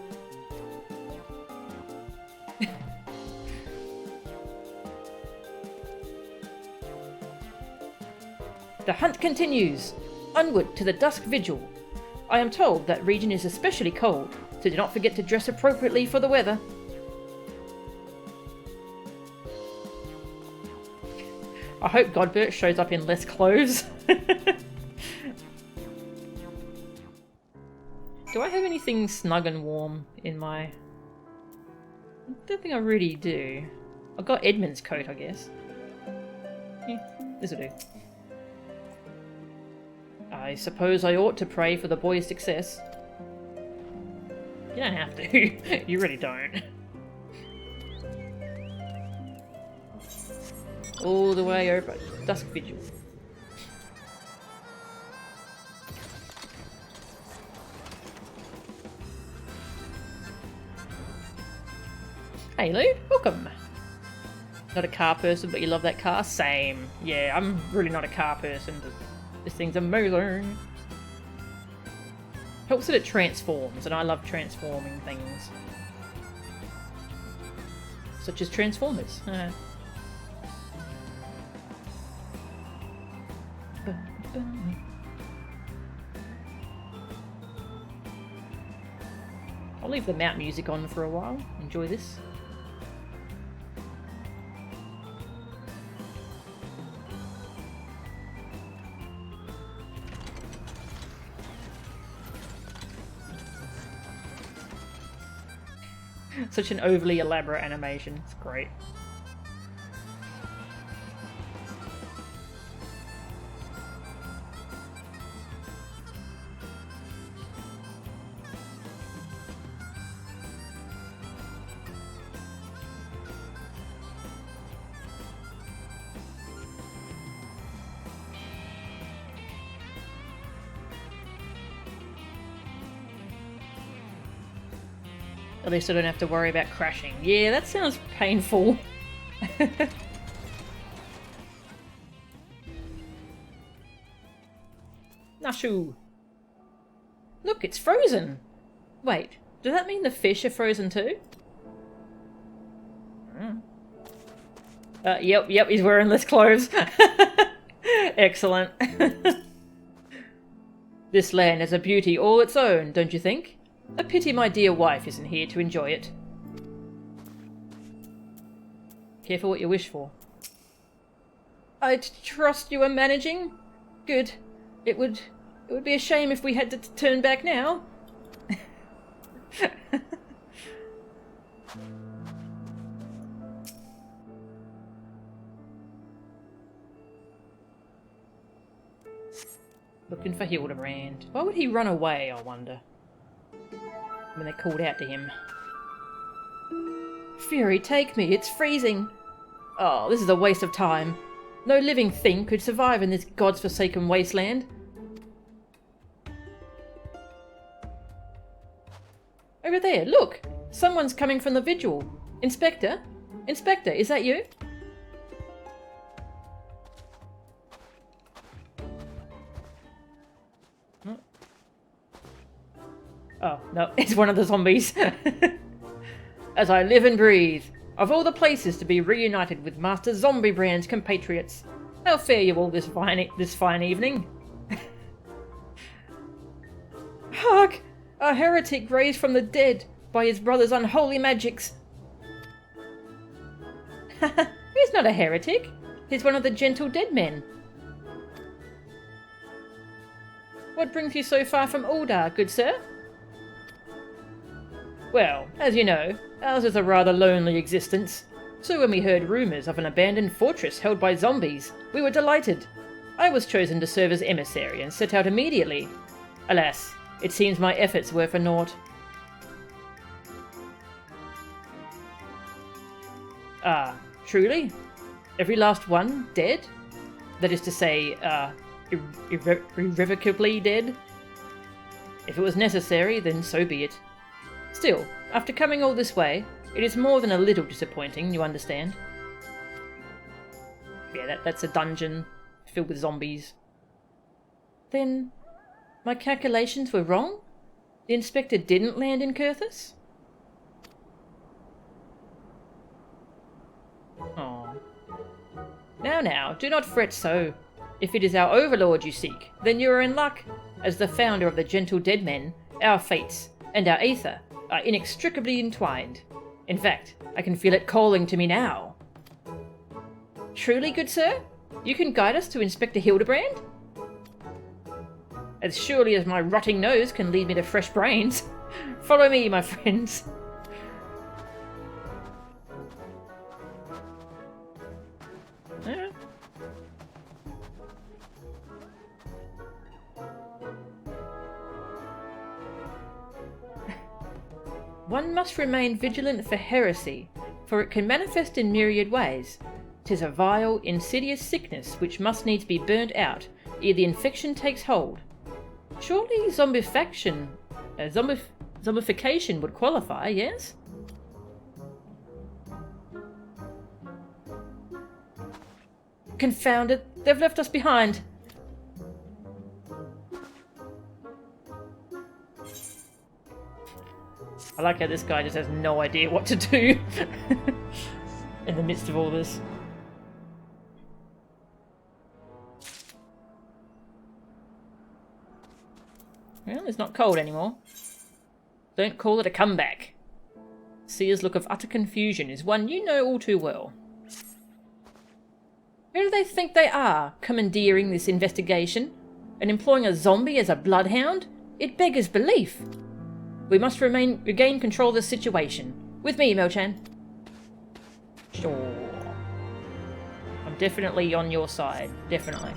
The hunt continues. Onward to the Dusk Vigil. I am told that region is especially cold, so do not forget to dress appropriately for the weather. I hope Godbert shows up in less clothes. Do I have anything snug and warm in my... I don't think I really do. I've got Edmund's coat, I guess. Yeah, this'll do. I suppose I ought to pray for the boy's success. You don't have to. You really don't. All the way over Dusk Vigil. Hey Lou, welcome. Not a car person, but you love that car? Same. Yeah, I'm really not a car person, but this thing's amazing. Helps that it transforms, and I love transforming things. Such as Transformers. I'll leave the mount music on for a while. Enjoy this. Such an overly elaborate animation. It's great. At least I don't have to worry about crashing. Yeah, that sounds painful. Nashu! Look, it's frozen! Wait, does that mean the fish are frozen too? Yep, he's wearing less clothes. Excellent. This land has a beauty all its own, don't you think? A pity my dear wife isn't here to enjoy it. Careful what you wish for. I trust you are managing? Good. It would be a shame if we had to turn back now. Looking for Hildibrand. Why would he run away, I wonder? When they called out to him. Fury, take me, it's freezing. Oh, this is a waste of time. No living thing could survive in this god's forsaken wasteland. Over there, look! Someone's coming from the vigil. Inspector? Inspector, is that you? Oh, no, it's one of the zombies. As I live and breathe, of all the places to be reunited with Master Zombiebrand's compatriots, how fare you all this fine evening? Hark! A heretic raised from the dead by his brother's unholy magics. He's not a heretic. He's one of the gentle dead men. What brings you so far from Uldar, good sir? Well, as you know, ours is a rather lonely existence. So when we heard rumours of an abandoned fortress held by zombies, we were delighted. I was chosen to serve as emissary and set out immediately. Alas, it seems my efforts were for naught. Ah, truly? Every last one dead? That is to say, irrevocably dead? If it was necessary, then so be it. Still, after coming all this way, it is more than a little disappointing, you understand. Yeah, that's a dungeon filled with zombies. Then, my calculations were wrong? The inspector didn't land in Kurthus? Oh. Now, do not fret so. If it is our overlord you seek, then you are in luck. As the founder of the Gentle Dead Men, our fates and our aether are inextricably entwined. In fact, I can feel it calling to me now. Truly, good sir? You can guide us to Inspector Hildibrand? As surely as my rotting nose can lead me to fresh brains. Follow me, my friends. One must remain vigilant for heresy, for it can manifest in myriad ways. 'Tis a vile, insidious sickness which must needs be burnt out, ere the infection takes hold. Surely zombification would qualify, yes? Confound it, they've left us behind. I like how this guy just has no idea what to do in the midst of all this. Well, it's not cold anymore. Don't call it a comeback. Seer's look of utter confusion is one you know all too well. Who do they think they are, commandeering this investigation and employing a zombie as a bloodhound? It beggars belief. We must regain control of the situation. With me, Mo-chan. Sure. I'm definitely on your side. Definitely.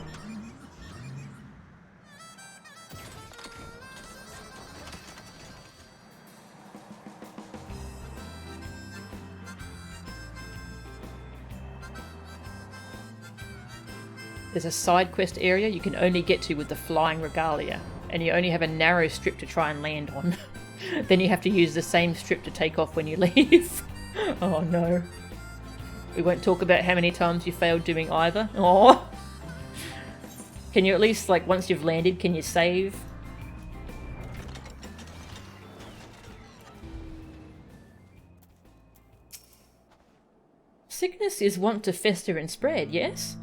There's a side quest area you can only get to with the flying regalia, and you only have a narrow strip to try and land on. Then you have to use the same strip to take off when you leave. Oh no. We won't talk about how many times you failed doing either. Oh. Can you at least, like, once you've landed, can you save? Sickness is wont to fester and spread, yes?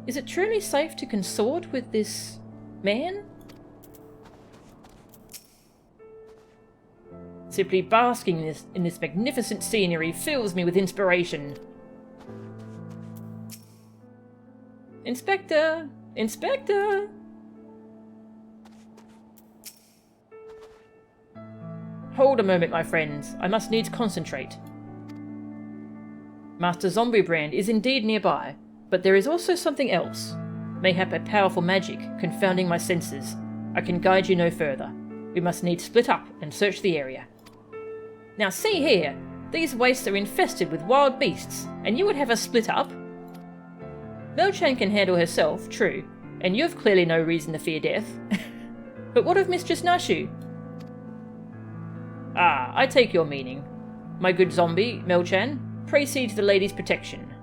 Is it truly safe to consort with this man? Simply basking in this magnificent scenery fills me with inspiration. Inspector! Inspector! Hold a moment, my friends. I must needs concentrate. Master Zombiebrand is indeed nearby, but there is also something else. Mayhap a powerful magic confounding my senses. I can guide you no further. We must needs split up and search the area. Now see here, these wastes are infested with wild beasts, and you would have us split up? Mo-chan can handle herself, true, and you have clearly no reason to fear death. But what of Mistress Nashu? Ah, I take your meaning. My good zombie, Mo-chan, proceed to the lady's protection.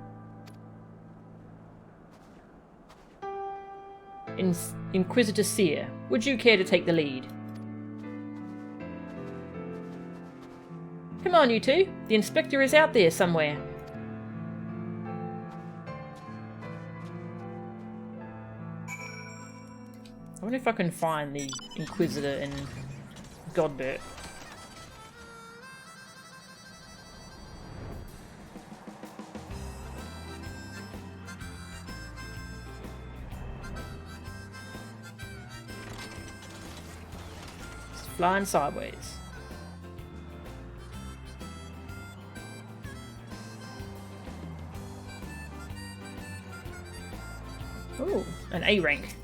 Inquisitor Seer, would you care to take the lead? Come on, you two. The inspector is out there somewhere. I wonder if I can find the Inquisitor in Godbert. It's flying sideways. Ooh, an A rank.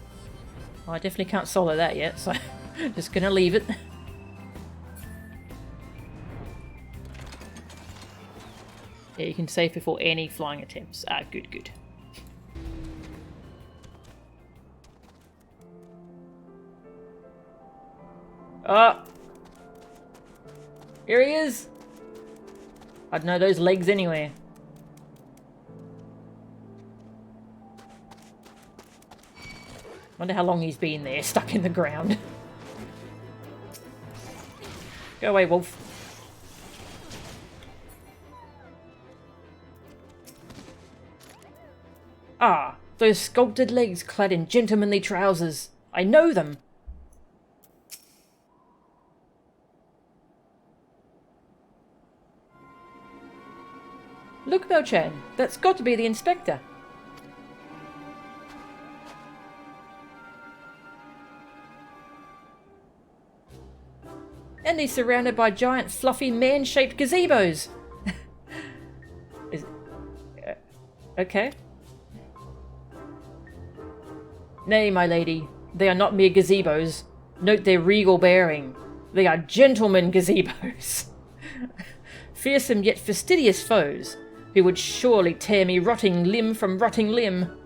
Well, I definitely can't solo that yet, so just gonna leave it. Yeah, you can save before any flying attempts. Ah, good, good. Ah! Here he is! I'd know those legs anywhere. Wonder how long he's been there, stuck in the ground. Go away, wolf. Ah, those sculpted legs clad in gentlemanly trousers. I know them. Look, Mo-chan, that's got to be the inspector. And he's surrounded by giant, fluffy, man-shaped gazebos. Okay. Nay, my lady, they are not mere gazebos. Note their regal bearing. They are gentlemen gazebos. Fearsome yet fastidious foes, who would surely tear me rotting limb from rotting limb.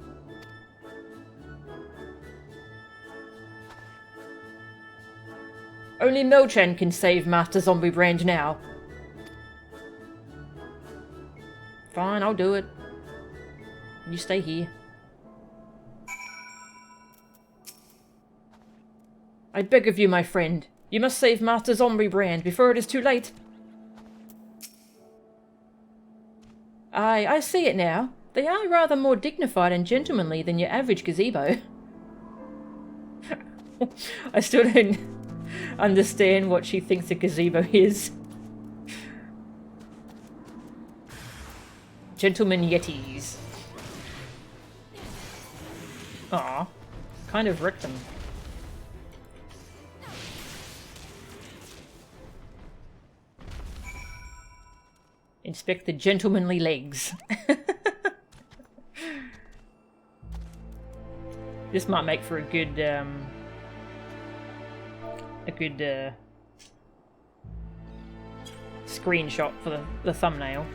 Only Mo-chan can save Master Zombiebrand now. Fine, I'll do it. You stay here. I beg of you, my friend. You must save Master Zombiebrand before it is too late. Aye, I see it now. They are rather more dignified and gentlemanly than your average gazebo. I still don't understand what she thinks a gazebo is. Gentleman Yetis. Aw, kind of wrecked them. Inspect the gentlemanly legs. This might make for a good screenshot for the thumbnail.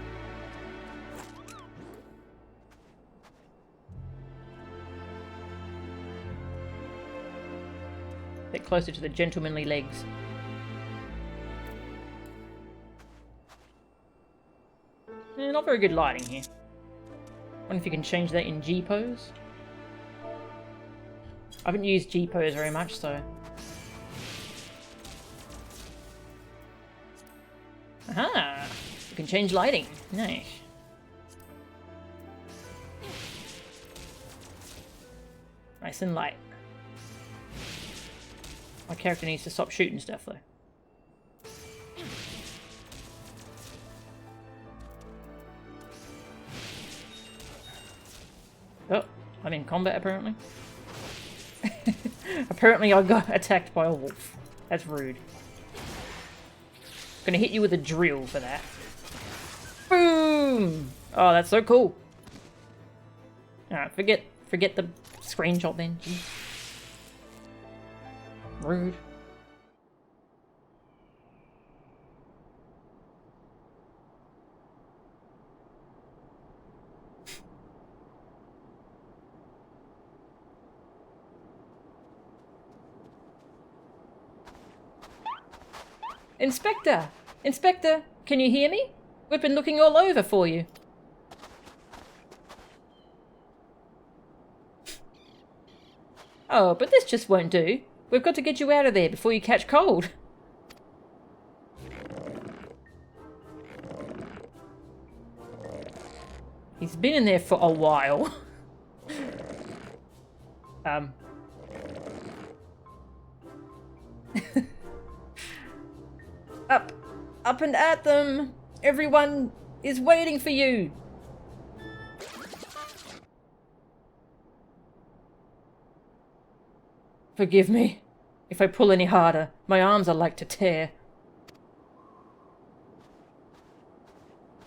A bit closer to the gentlemanly legs. Not very good lighting here. Wonder if you can change that in G-pose. I haven't used G-pose very much, so... Aha! You can change lighting. Nice. Nice and light. My character needs to stop shooting stuff, though. Oh, I'm in combat, apparently. Apparently I got attacked by a wolf. That's rude. Gonna hit you with a drill for that. Boom! Oh, that's so cool. Alright, forget the screenshot then. Jeez. Rude. Inspector! Inspector, can you hear me? We've been looking all over for you. Oh, but this just won't do. We've got to get you out of there before you catch cold. He's been in there for a while. Up and at them! Everyone is waiting for you! Forgive me. If I pull any harder, my arms are like to tear.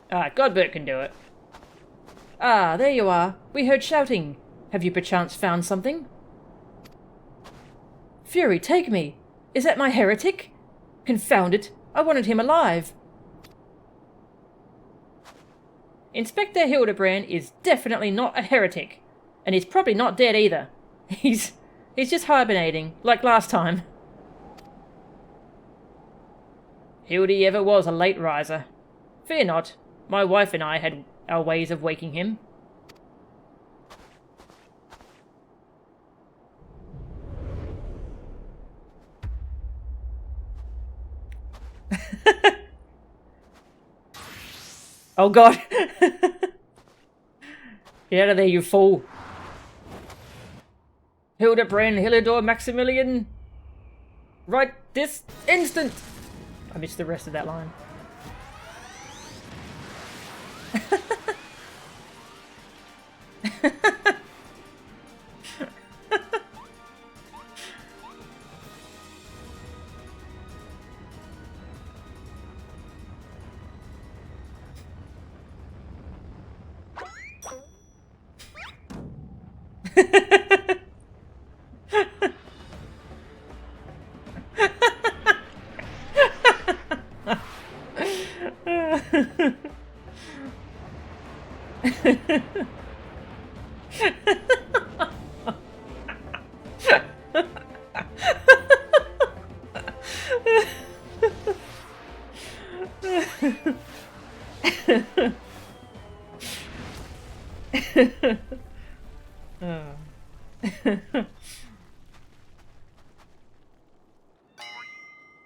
Ah, Godbert can do it. Ah, there you are. We heard shouting. Have you perchance found something? Fury, take me! Is that my heretic? Confound it! I wanted him alive! Inspector Hildibrand is definitely not a heretic. And he's probably not dead either. He's just hibernating, like last time. Hildy ever was a late riser. Fear not, my wife and I had our ways of waking him. Oh god! Get out of there, you fool! Hildibrand, Hillidor, Maximilian! Right this instant! I missed the rest of that line.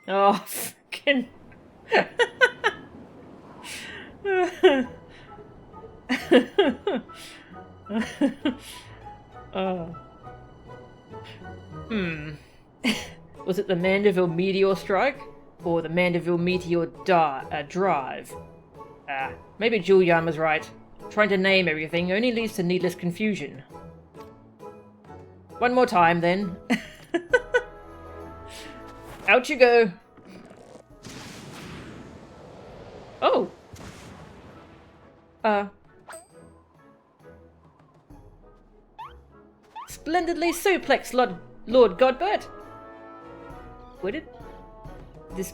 Oh, fucking... Was it the Mandeville Meteor Strike? Or the Mandeville Meteor Drive? Maybe Julian was right. Trying to name everything only leads to needless confusion. One more time, then. Out you go! Oh! Splendidly suplex, Lord Godbert! Would it? This...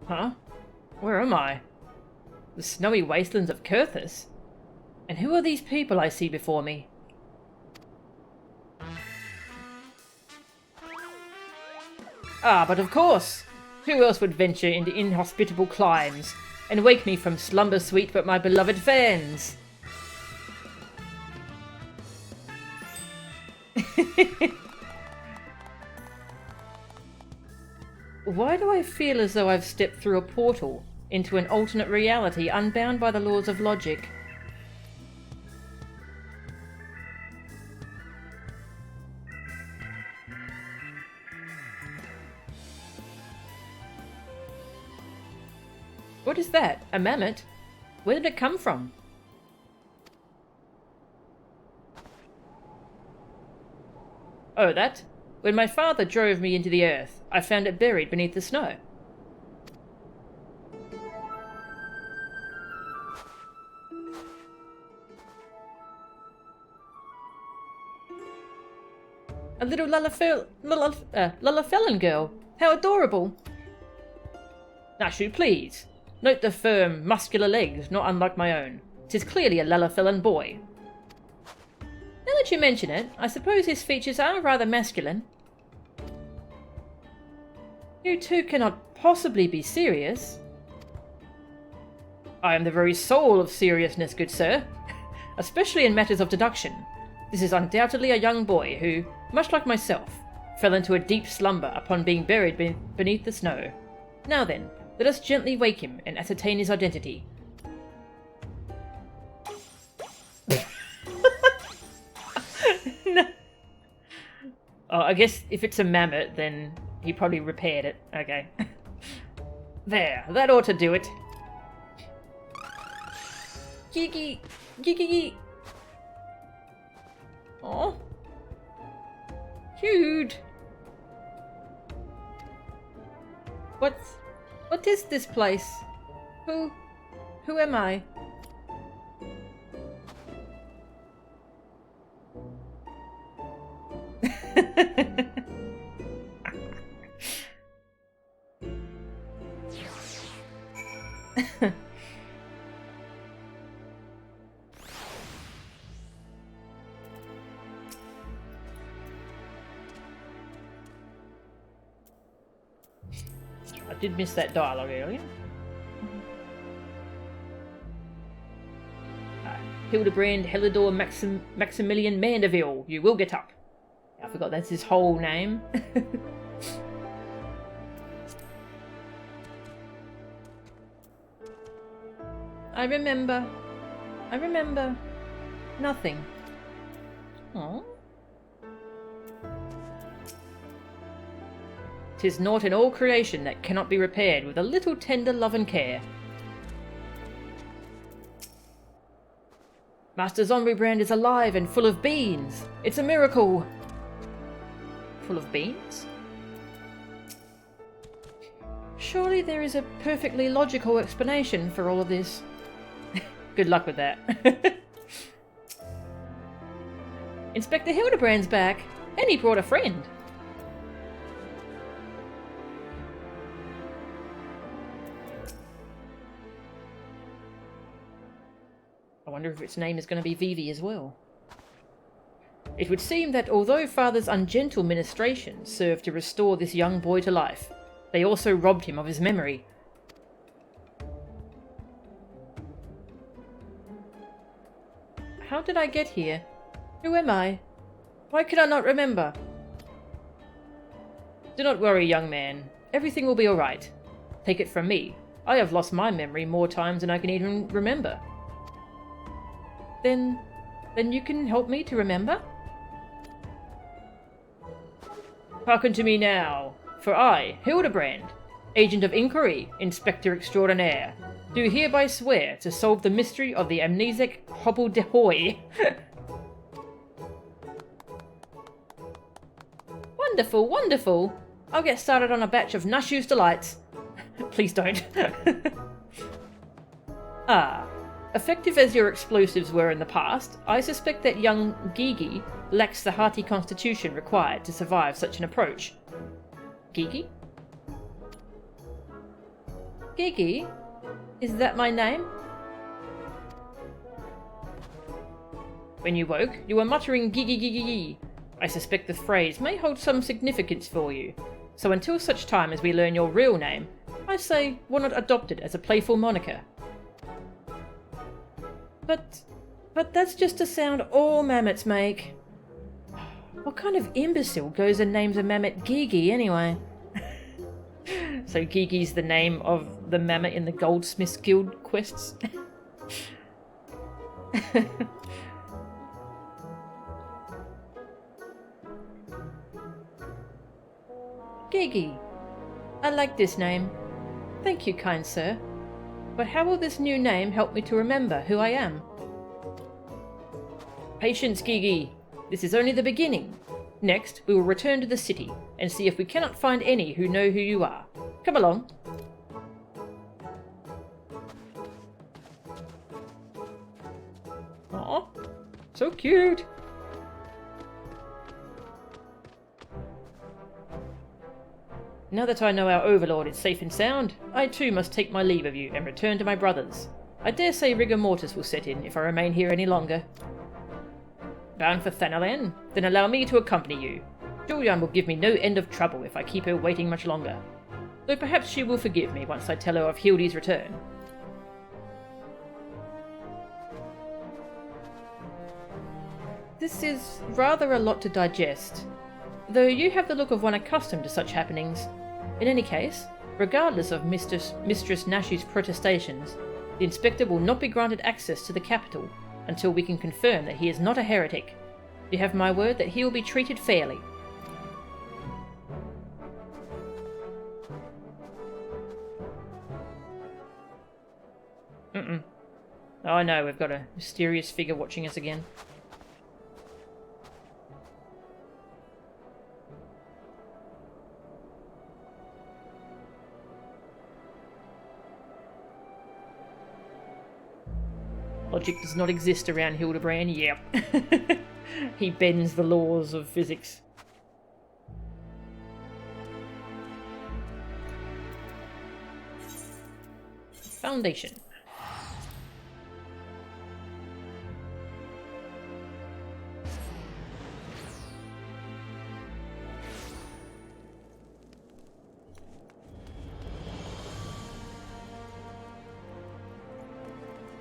Huh? Where am I? The snowy wastelands of Kurthus? And who are these people I see before me? Ah, but of course! Who else would venture into inhospitable climes and wake me from slumber sweet but my beloved fans? Why do I feel as though I've stepped through a portal into an alternate reality unbound by the laws of logic? What is that? A mammoth? Where did it come from? Oh, that? When my father drove me into the earth, I found it buried beneath the snow. A little Lullafellan girl. How adorable. Nashu, please. Note the firm, muscular legs, not unlike my own. 'Tis clearly a Lullafellan boy. Now that you mention it, I suppose his features are rather masculine. You two cannot possibly be serious. I am the very soul of seriousness, good sir. Especially in matters of deduction. This is undoubtedly a young boy who, much like myself, fell into a deep slumber upon being buried beneath the snow. Now then, let us gently wake him and ascertain his identity. No. Oh, I guess if it's a mammoth, then he probably repaired it. Okay. There, that ought to do it. Gigi! Gigi! Oh. Cute! What is this place? Who am I? I did miss that dialogue earlier. Hildibrand, Helidor, Maximilian Mandeville, you will get up. I forgot that's his whole name. I remember nothing. Aww. 'Tis naught in all creation that cannot be repaired with a little tender love and care. Master Zombibrand is alive and full of beans. It's a miracle. Full of beans? Surely there is a perfectly logical explanation for all of this. Good luck with that. Inspector Hildibrand's back, and he brought a friend. I wonder if its name is going to be Vivi as well. It would seem that although Father's ungentle ministrations served to restore this young boy to life, they also robbed him of his memory. How did I get here? Who am I? Why can I not remember? Do not worry, young man. Everything will be alright. Take it from me. I have lost my memory more times than I can even remember. Then you can help me to remember? Hearken to me now, for I, Hildibrand, Agent of Inquiry, Inspector Extraordinaire, do hereby swear to solve the mystery of the amnesic Hobbledehoy. Wonderful, wonderful! I'll get started on a batch of Nashoo's delights. Please don't. Ah. Effective as your explosives were in the past, I suspect that young Gigi lacks the hearty constitution required to survive such an approach. Gigi? Gigi? Is that my name? When you woke, you were muttering Gigi Gigi Gigi. I suspect the phrase may hold some significance for you, so until such time as we learn your real name, I say why not adopt it as a playful moniker. But that's just a sound all mammoths make. What kind of imbecile goes and names a mammoth Gigi anyway? So Gigi's the name of the mammoth in the Goldsmiths Guild quests? Gigi. I like this name. Thank you, kind sir. But how will this new name help me to remember who I am? Patience, Gigi. This is only the beginning. Next, we will return to the city and see if we cannot find any who know who you are. Come along. Aw, so cute. Now that I know our overlord is safe and sound, I too must take my leave of you and return to my brothers. I dare say rigor mortis will set in if I remain here any longer. Bound for Thanalan? Then allow me to accompany you. Julian will give me no end of trouble if I keep her waiting much longer. Though perhaps she will forgive me once I tell her of Hildy's return. This is rather a lot to digest. though you have the look of one accustomed to such happenings. In any case, regardless of Mistress Nash's protestations, the Inspector will not be granted access to the capital until we can confirm that he is not a heretic. You have my word that he will be treated fairly. Oh no, we've got a mysterious figure watching us again. Logic does not exist around Hildibrand. Yep. He bends the laws of physics. Foundation.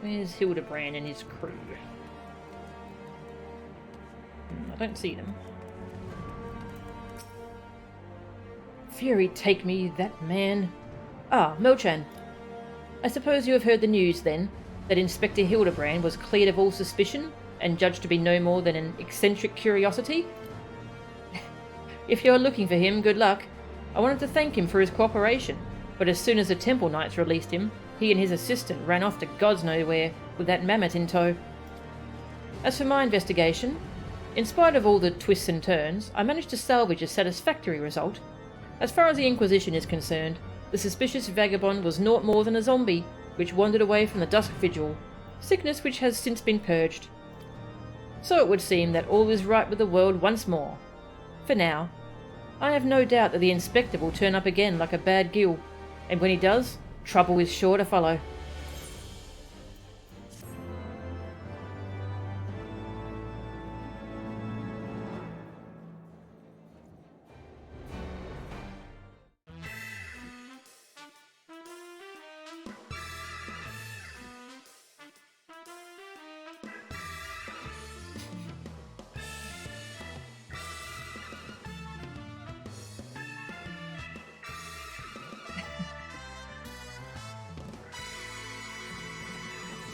Where's Hildibrand and his crew? I don't see them. Fury take me, that man. Ah, Mochan. I suppose you have heard the news, then, that Inspector Hildibrand was cleared of all suspicion and judged to be no more than an eccentric curiosity? If you are looking for him, good luck. I wanted to thank him for his cooperation, but as soon as the Temple Knights released him, he and his assistant ran off to God's know where with that mammoth in tow. As for my investigation, in spite of all the twists and turns, I managed to salvage a satisfactory result. As far as the Inquisition is concerned, the suspicious vagabond was naught more than a zombie, which wandered away from the dusk vigil, sickness which has since been purged. So it would seem that all is right with the world once more. For now. I have no doubt that the Inspector will turn up again like a bad gill, and when he does, trouble is sure to follow.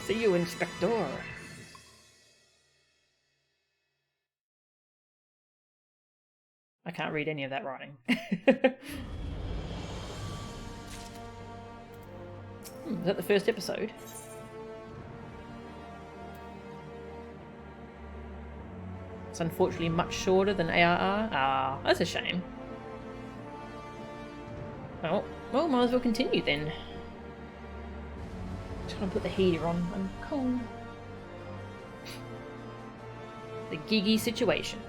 See you, Inspector. I can't read any of that writing. Is that the first episode? It's unfortunately much shorter than ARR. Ah, that's a shame. Oh, well, might as well continue then. Trying to put the heater on. I'm cold. The giggy situation.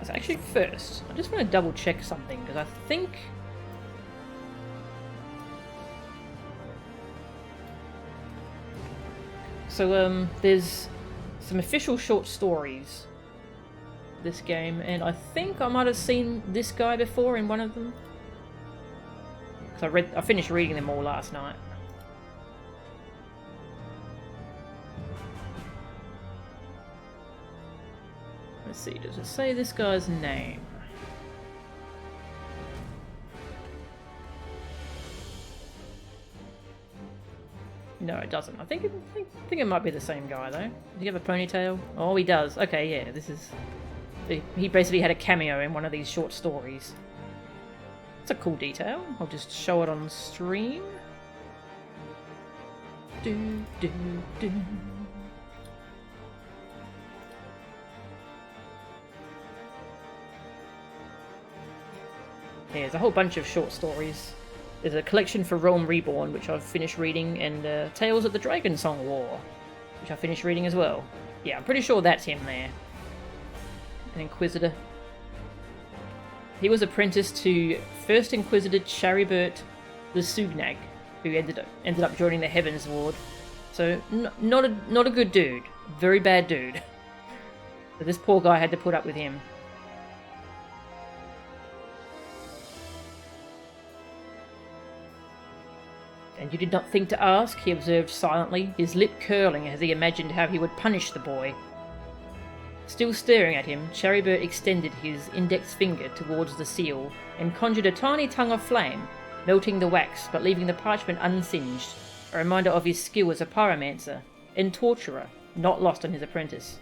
So actually, first, I just want to double check something because I think. So there's some official short stories. This game, and I think I might have seen this guy before in one of them. I finished reading them all last night. Let's see, does it say this guy's name? No, it doesn't. I think it might be the same guy though. Does he have a ponytail? Oh, he does. Okay, yeah, this is. He basically had a cameo in one of these short stories. That's a cool detail. I'll just show it on stream. Do, do, do. Yeah, there's a whole bunch of short stories. There's a collection for Realm Reborn, which I've finished reading, and Tales of the Dragon Song War, which I finished reading as well. Yeah, I'm pretty sure that's him there. An Inquisitor. He was apprenticed to First Inquisitor Charibert the Sugnag, who ended up joining the Heavensward. So not a good dude, very bad dude. So this poor guy had to put up with him. And you did not think to ask, he observed silently, his lip curling as he imagined how he would punish the boy. Still staring at him, Cherrybird extended his index finger towards the seal and conjured a tiny tongue of flame, melting the wax but leaving the parchment unsinged, a reminder of his skill as a pyromancer and torturer, not lost on his apprentice.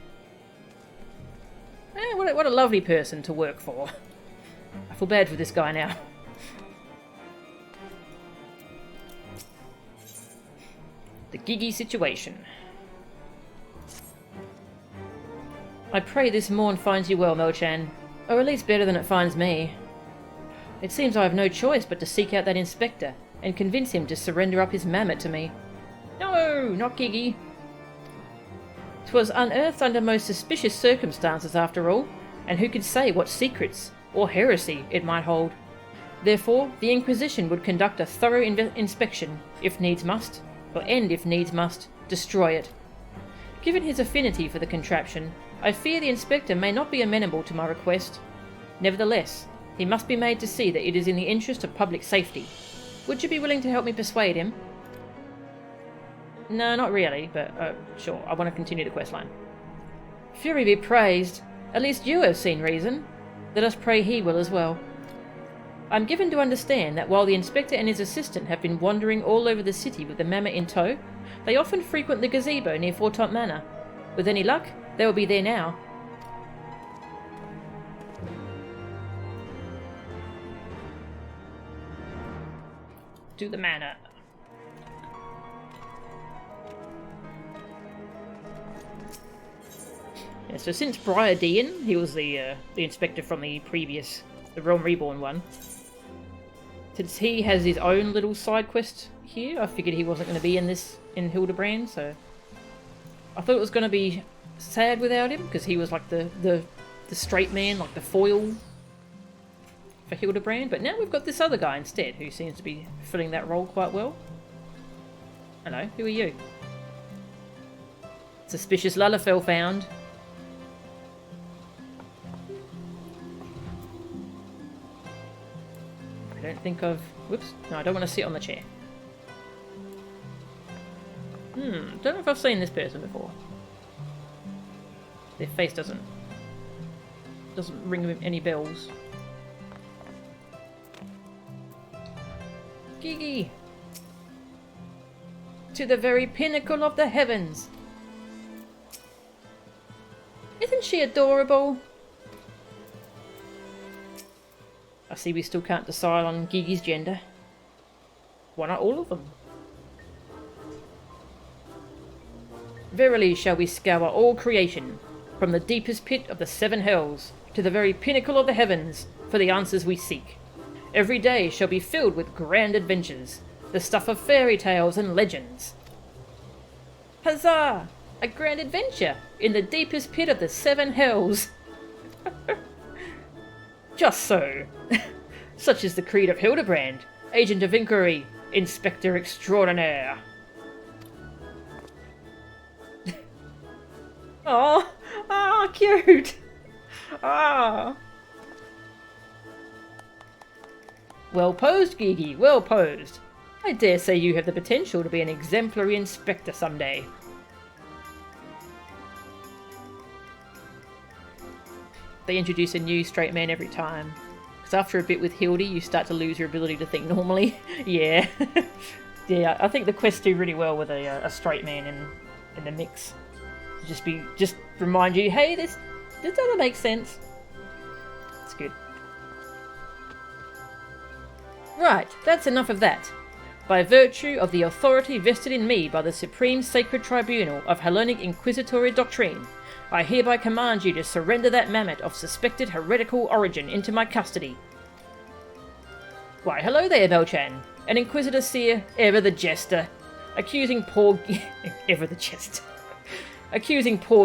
What a lovely person to work for. I feel bad for this guy now. The Gigi situation. I pray this morn finds you well, Mo-chan, or at least better than it finds me. It seems I have no choice but to seek out that inspector and convince him to surrender up his mammoth to me. No, not Gigi. 'Twas unearthed under most suspicious circumstances after all, and who could say what secrets or heresy it might hold. Therefore, the Inquisition would conduct a thorough inspection, if needs must, and if needs must, destroy it. Given his affinity for the contraption, I fear the inspector may not be amenable to my request. Nevertheless, he must be made to see that it is in the interest of public safety. Would you be willing to help me persuade him? No, not really, but sure, I want to continue the questline. Fury be praised. At least you have seen reason. Let us pray he will as well. I am given to understand that while the inspector and his assistant have been wandering all over the city with the mammoth in tow, they often frequent the gazebo near Fortont Manor. With any luck, they will be there now. To the manor. Yeah, so since Briar Dean, he was the inspector from the previous, the Realm Reborn one. Since he has his own little side quest here, I figured he wasn't going to be in this, in Hildibrand, so... I thought it was going to be sad without him, because he was like the straight man, like the foil for Hildibrand, but now we've got this other guy instead, who seems to be filling that role quite well. Hello, who are you? Suspicious Lalafell found. I don't think I've... Whoops. No, I don't want to sit on the chair. Don't know if I've seen this person before. Their face doesn't ring any bells. Gigi! To the very pinnacle of the heavens! Isn't she adorable? I see we still can't decide on Gigi's gender. Why not all of them? Verily shall we scour all creation, from the deepest pit of the seven hells to the very pinnacle of the heavens, for the answers we seek. Every day shall be filled with grand adventures, the stuff of fairy tales and legends. Huzzah! A grand adventure in the deepest pit of the seven hells. Just so. Such is the creed of Hildibrand, agent of inquiry, inspector extraordinaire. Oh, cute. Well posed, Gigi, well posed. I dare say you have the potential to be an exemplary inspector someday. They introduce a new straight man every time. Because after a bit with Hildy, you start to lose your ability to think normally. Yeah. Yeah, I think the quests do really well with a straight man in the mix. Just remind you, hey, this doesn't make sense. It's good. Right, that's enough of that. By virtue of the authority vested in me by the Supreme Sacred Tribunal of Hellenic Inquisitory Doctrine, I hereby command you to surrender that mammoth of suspected heretical origin into my custody. Why, hello there, Belchan. An Inquisitor Seer, ever the jester. Accusing poor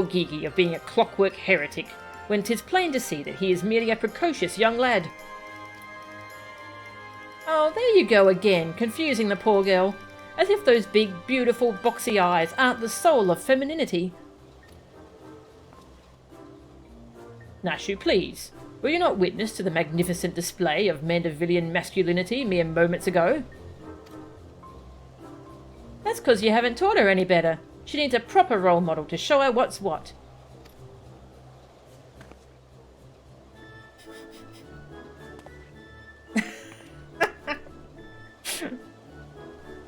Gigi of being a clockwork heretic, when 'tis plain to see that he is merely a precocious young lad. Oh, there you go again, confusing the poor girl. As if those big, beautiful, boxy eyes aren't the soul of femininity. Nashu, please. Were you not witness to the magnificent display of Mandevillian masculinity mere moments ago? That's because you haven't taught her any better. She needs a proper role model to show her what's what.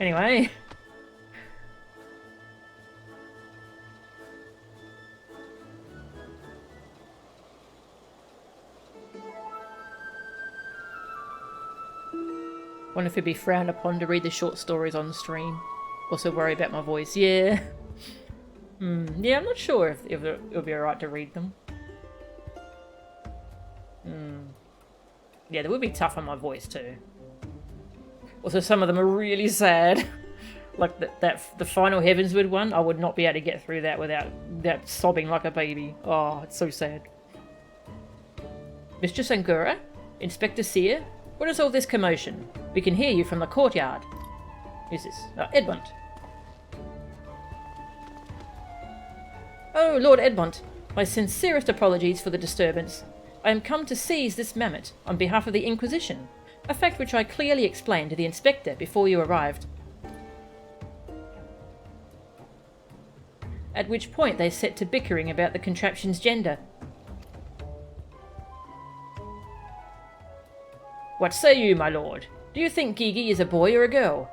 Anyway. Wonder if it'd be frowned upon to read the short stories on stream. Also worry about my voice. Yeah. Yeah, I'm not sure if it would be alright to read them. Yeah, they would be tough on my voice too. Also, some of them are really sad. Like the final Heavensward one, I would not be able to get through that without sobbing like a baby. Oh, it's so sad. Mr. Sangura? Inspector Seer? What is all this commotion? We can hear you from the courtyard. Who's this? Edmund. Oh, Lord Edmund. My sincerest apologies for the disturbance. I am come to seize this mammoth on behalf of the Inquisition, a fact which I clearly explained to the inspector before you arrived. At which point they set to bickering about the contraption's gender. What say you, my lord? Do you think Gigi is a boy or a girl?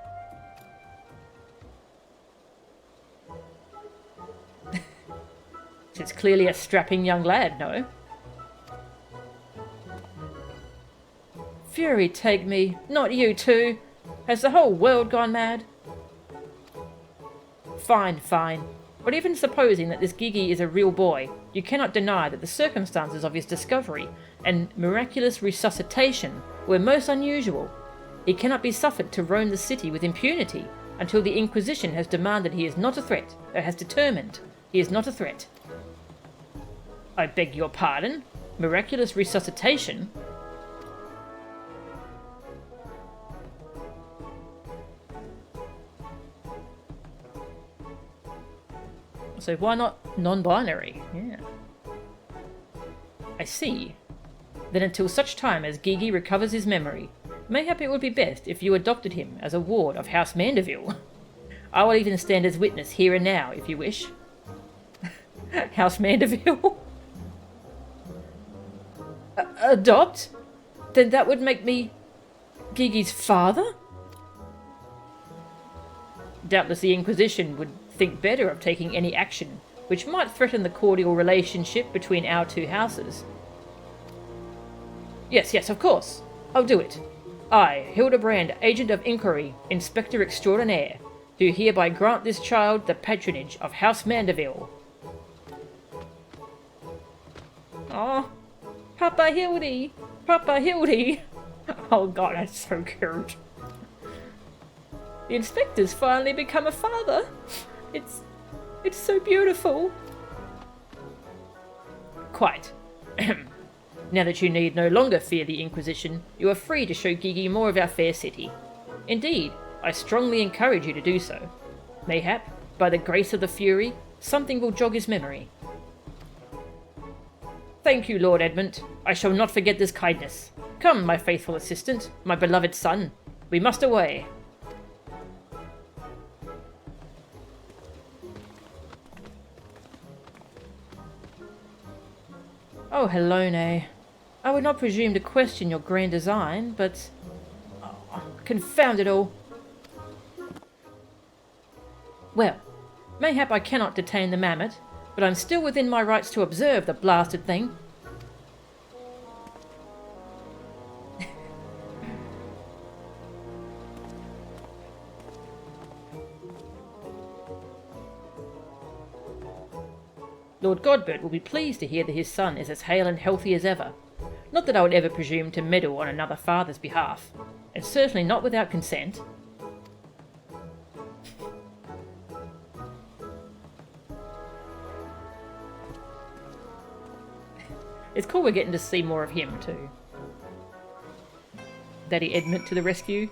It's clearly a strapping young lad, no? Fury take me, not you too. Has the whole world gone mad? Fine, fine. But even supposing that this Gigi is a real boy, you cannot deny that the circumstances of his discovery and miraculous resuscitation were most unusual. He cannot be suffered to roam the city with impunity until the Inquisition has demanded he is not a threat, or has determined he is not a threat. I beg your pardon? Miraculous resuscitation? So why not non-binary? Yeah. I see. Then until such time as Gigi recovers his memory, mayhap it would be best if you adopted him as a ward of House Mandeville. I will even stand as witness here and now, if you wish. House Mandeville? Adopt? Then that would make me Gigi's father? Doubtless the Inquisition would think better of taking any action which might threaten the cordial relationship between our two houses. Yes, of course. I'll do it. I, Hildibrand, Agent of Inquiry, Inspector Extraordinaire, do hereby grant this child the patronage of House Mandeville. Oh, Papa Hildy! Papa Hildy! Oh god, that's so cute. The Inspector's finally become a father. It's so beautiful. Quite. Now that you need no longer fear the Inquisition, you are free to show Gigi more of our fair city. Indeed, I strongly encourage you to do so. Mayhap, by the grace of the Fury, something will jog his memory. Thank you, Lord Edmund. I shall not forget this kindness. Come, my faithful assistant, my beloved son. We must away. Oh, Helone. I would not presume to question your grand design, but... Oh, confound it all. Well, mayhap I cannot detain the mammoth, but I'm still within my rights to observe the blasted thing. Lord Godbert will be pleased to hear that his son is as hale and healthy as ever. Not that I would ever presume to meddle on another father's behalf, and certainly not without consent. It's cool we're getting to see more of him too. Daddy Edmund to the rescue.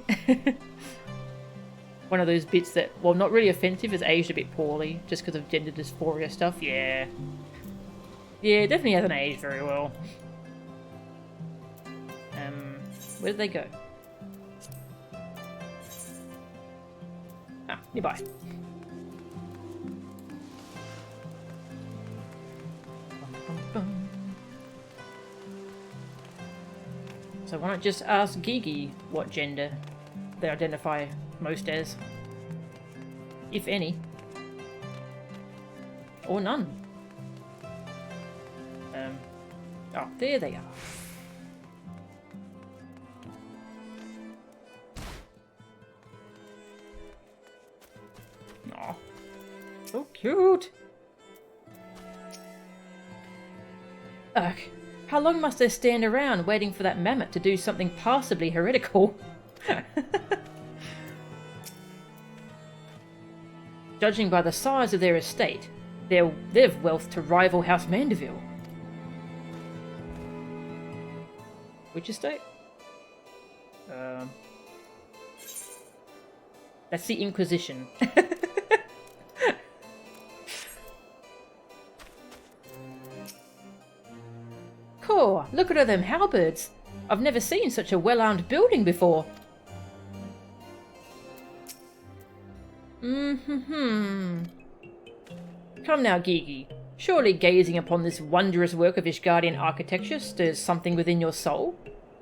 One of those bits that, while not really offensive, is aged a bit poorly, just because of gender dysphoria stuff. Yeah. Yeah, definitely hasn't aged very well. Where did they go? Ah, nearby. So why not just ask Gigi what gender they identify most as? if any. Or none. Oh, there they are. Aw. So cute! Ugh. How long must they stand around waiting for that mammoth to do something passably heretical? Judging by the size of their estate, they've wealth to rival House Mandeville. Which estate? That's the Inquisition. Cool, look at all them halberds. I've never seen such a well-armed building before. Come now, Gigi. Surely gazing upon this wondrous work of Ishgardian architecture stirs something within your soul?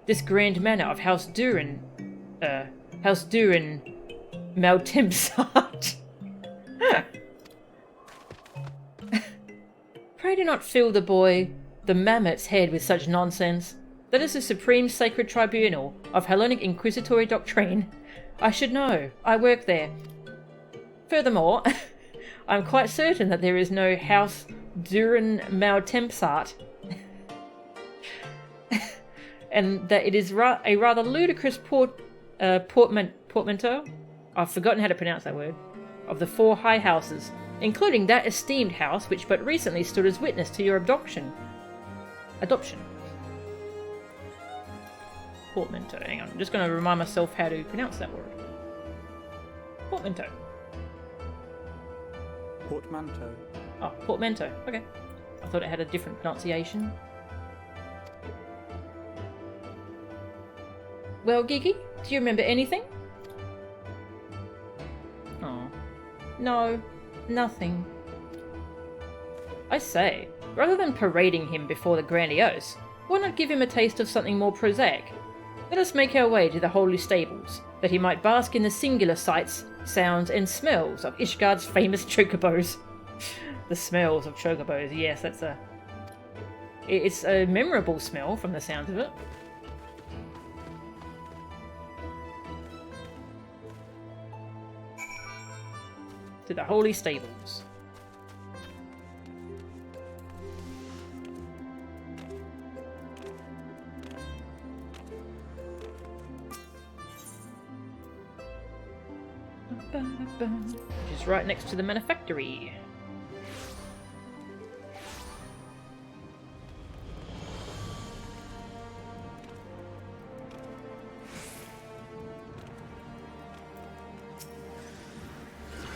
This grand manor of House Durin Maltempsart. Pray do not fill the mammoth's head with such nonsense. That is the supreme sacred tribunal of Hellenic inquisitory doctrine. I should know. I work there. Furthermore, I'm quite certain that there is no House Durin Maltempsart, and that it is a rather ludicrous portmanteau, I've forgotten how to pronounce that word, of the four high houses, including that esteemed house which but recently stood as witness to your adoption. Portmanteau. Hang on, I'm just going to remind myself how to pronounce that word. Portmanteau. Portmanteau. Oh, portmanteau. Okay. I thought it had a different pronunciation. Well, Gigi, do you remember anything? Oh. No, nothing. I say, rather than parading him before the grandiose, why not give him a taste of something more prosaic? Let us make our way to the holy stables, that he might bask in the singular sights, sounds, and smells of Ishgard's famous chocobos. The smells of chocobos, yes, it's a memorable smell from the sounds of it. To the holy stables. Which is right next to the manufactory.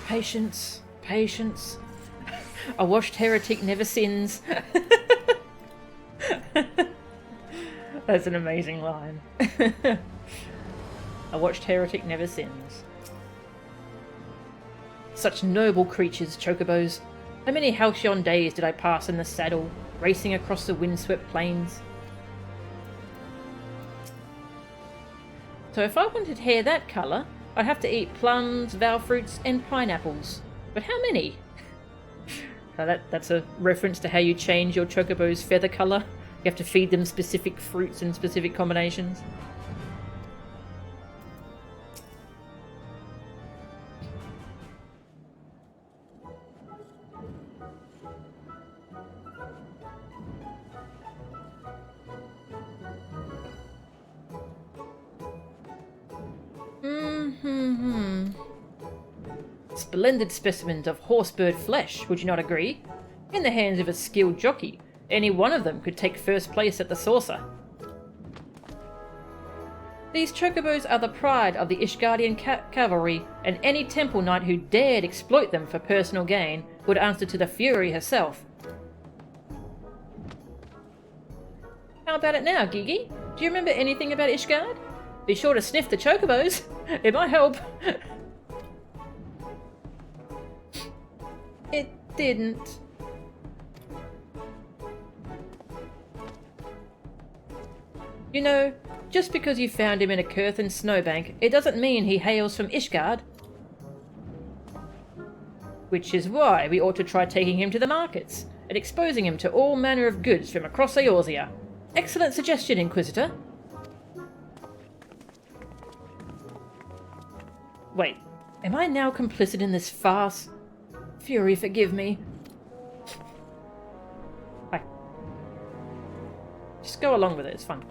Patience, patience. A washed heretic never sins. That's an amazing line. A watched heretic never sins. Such noble creatures, chocobos. How many halcyon days did I pass in the saddle, racing across the windswept plains? So if I wanted hair that colour, I'd have to eat plums, val fruits, and pineapples. But how many? So that's a reference to how you change your chocobo's feather colour. You have to feed them specific fruits and specific combinations. Splendid specimens of horsebird flesh, would you not agree? In the hands of a skilled jockey, any one of them could take first place at the saucer. These chocobos are the pride of the Ishgardian cavalry, and any temple knight who dared exploit them for personal gain would answer to the Fury herself. How about it now, Gigi? Do you remember anything about Ishgard? Be sure to sniff the chocobos. It might help. It didn't. You know, just because you found him in a Curthin snowbank, it doesn't mean he hails from Ishgard. Which is why we ought to try taking him to the markets and exposing him to all manner of goods from across Eorzea. Excellent suggestion, Inquisitor. Wait, am I now complicit in this farce? Fury, forgive me. Hi. Just go along with it, it's fun.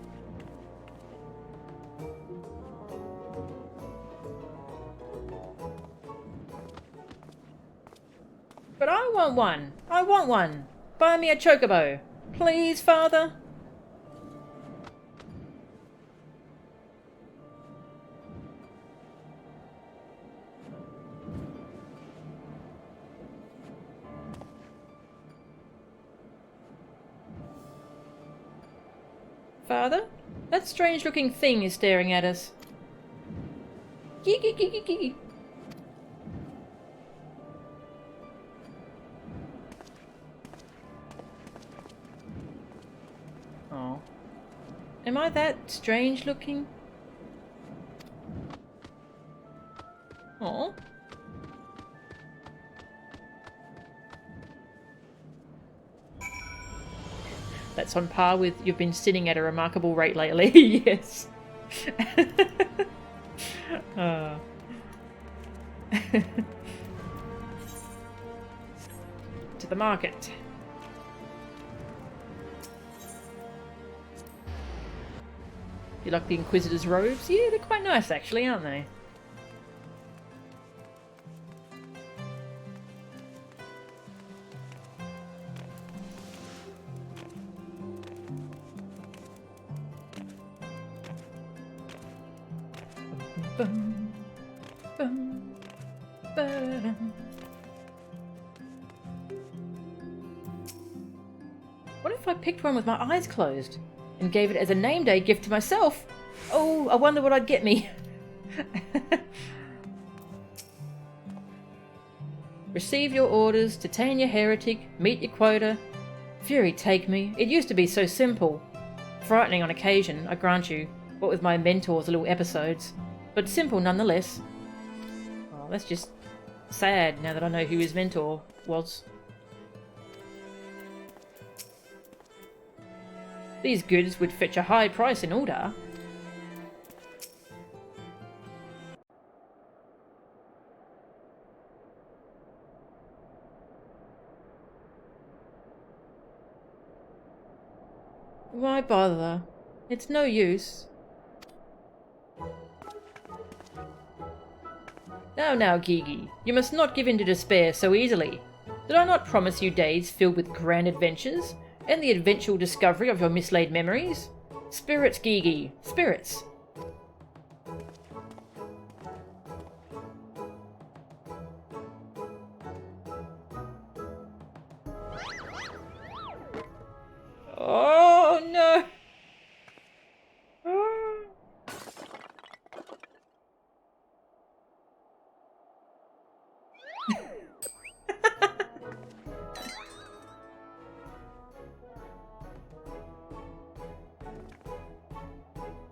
But I want one. I want one. Buy me a chocobo. Please, Father? Father? That strange-looking thing is staring at us. Gee. Oh. Am I that strange-looking? Oh. That's on par with you've been sitting at a remarkable rate lately. Yes. To the market. You like the Inquisitor's robes? Yeah, they're quite nice actually, aren't they? What if I picked one with my eyes closed and gave it as a name day gift to myself? Oh, I wonder what I'd get me. Receive your orders, detain your heretic, meet your quota. Fury take me. It used to be so simple. Frightening on occasion, I grant you, what with my mentor's little episodes, but simple nonetheless. Oh, that's just sad now that I know who his mentor was. These goods would fetch a high price in Ul'dah. Why bother? It's no use. Now, Gigi, you must not give in to despair so easily. Did I not promise you days filled with grand adventures, and the eventual discovery of your mislaid memories? Spirits, Gigi, spirits. Oh, no!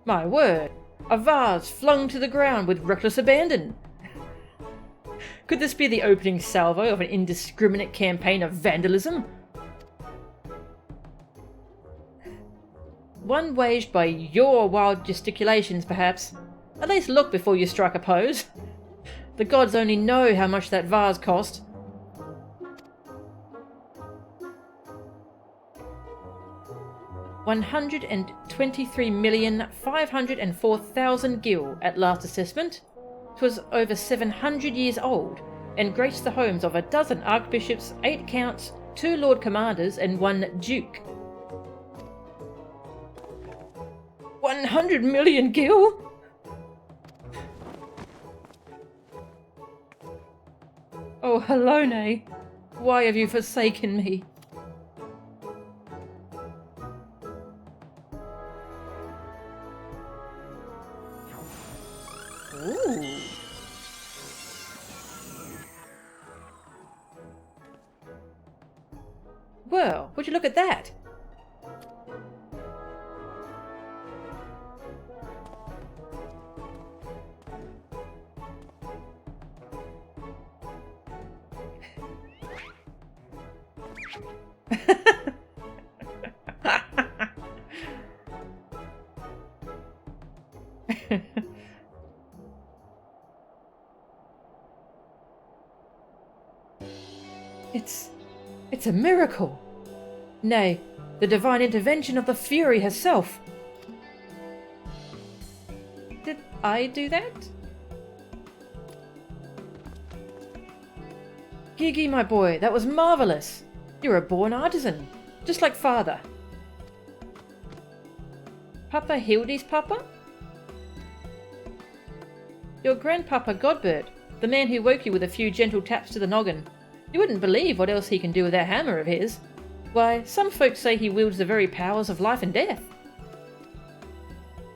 My word! A vase flung to the ground with reckless abandon! Could this be the opening salvo of an indiscriminate campaign of vandalism? One waged by your wild gesticulations, perhaps. At least look before you strike a pose. The gods only know how much that vase cost. $123,504,000 gil at last assessment. 'Twas over 700 years old, and graced the homes of a dozen archbishops, 8 counts, 2 lord commanders, and 1 duke. 100 million gil? Oh, Helone, why have you forsaken me? Ooh. Well, would you look at that? It's a miracle. Nay, the divine intervention of the Fury herself. Did I do that? Gigi, my boy, that was marvellous. You're a born artisan, just like father. Papa Hildy's papa? Your grandpapa Godbert, the man who woke you with a few gentle taps to the noggin. You wouldn't believe what else he can do with that hammer of his. Why, some folks say he wields the very powers of life and death.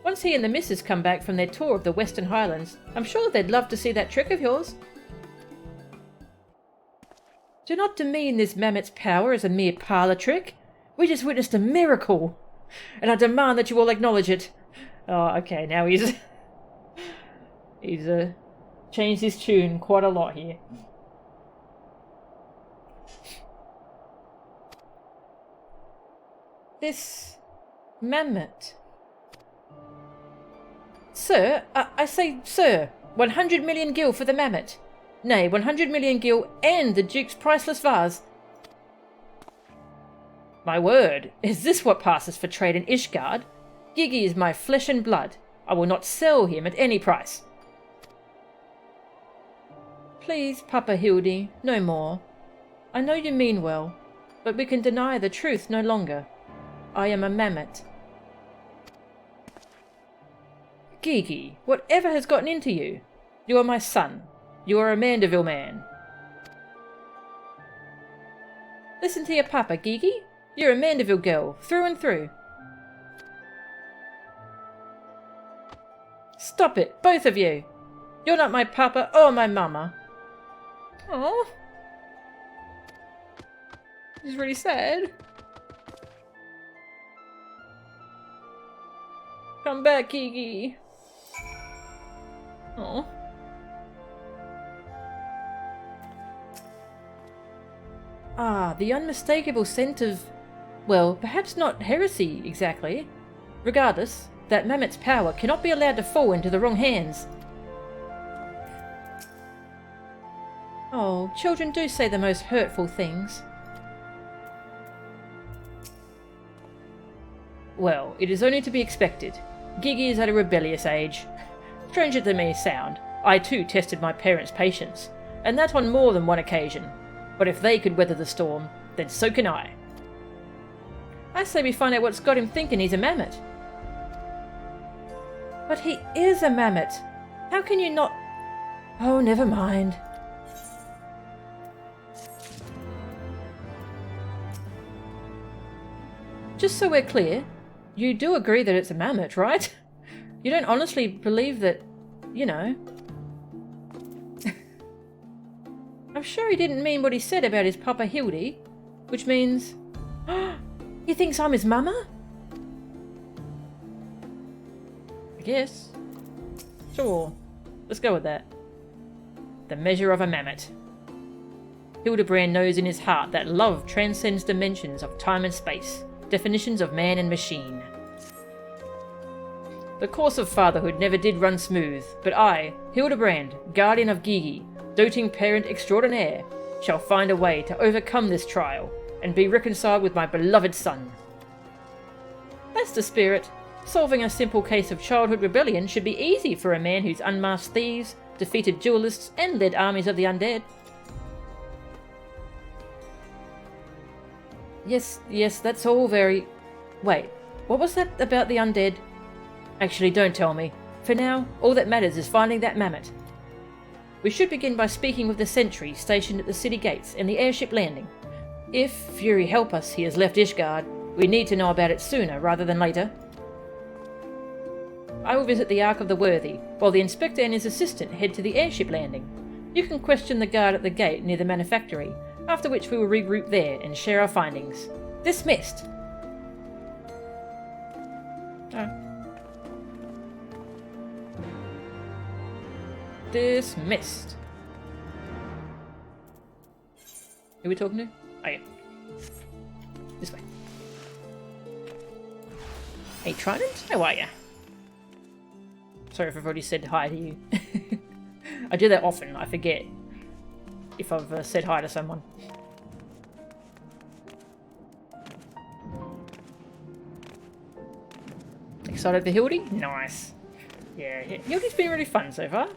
Once he and the missus come back from their tour of the Western Highlands, I'm sure they'd love to see that trick of yours. Do not demean this mammoth's power as a mere parlour trick. We just witnessed a miracle, and I demand that you all acknowledge it. Oh, okay, now he's changed his tune quite a lot here. This mammoth. Sir, I say, sir, 100 million gil for the mammoth. Nay, 100 million gil and the Duke's priceless vase. My word, is this what passes for trade in Ishgard? Gigi is my flesh and blood. I will not sell him at any price. Please, Papa Hildy, no more. I know you mean well, but we can deny the truth no longer. I am a mammoth. Gigi, whatever has gotten into you? You are my son. You are a Mandeville man. Listen to your papa, Gigi. You're a Mandeville girl, through and through. Stop it, both of you. You're not my papa or my mama. Oh, this is really sad. Come back, Gigi. Oh. Ah, the unmistakable scent of, well, perhaps not heresy exactly. Regardless, that mammoth's power cannot be allowed to fall into the wrong hands. Oh, children do say the most hurtful things. Well, it is only to be expected. Gigi is at a rebellious age. Strange as it may sound, I too tested my parents' patience, and that on more than one occasion. But if they could weather the storm, then so can I. I say we find out what's got him thinking he's a mammoth. But he is a mammoth. How can you not... Oh, never mind. Just so we're clear, you do agree that it's a mammoth, right? You don't honestly believe that, you know... I'm sure he didn't mean what he said about his Papa Hildy, which means... He thinks I'm his mama? I guess. Sure. Let's go with that. The measure of a mammoth. Hildibrand knows in his heart that love transcends dimensions of time and space, definitions of man and machine. The course of fatherhood never did run smooth, but I, Hildibrand, guardian of Gigi, doting parent extraordinaire, shall find a way to overcome this trial and be reconciled with my beloved son. That's the spirit. Solving a simple case of childhood rebellion should be easy for a man who's unmasked thieves, defeated duelists, and led armies of the undead. Yes, that's all very... Wait, what was that about the undead? Actually, don't tell me. For now, all that matters is finding that mammoth. We should begin by speaking with the sentry stationed at the city gates and the airship landing. If, Fury help us, he has left Ishgard, we need to know about it sooner rather than later. I will visit the Ark of the Worthy, while the Inspector and his assistant head to the airship landing. You can question the guard at the gate near the manufactory, after which we will regroup there and share our findings. Dismissed! Dismissed. Who are we talking to? Oh, yeah. This way. Hey, Trident, how are ya? Sorry if I've already said hi to you. I do that often. I forget if I've said hi to someone. Excited for Hildy? Nice. Yeah, Hildy's been really fun so far.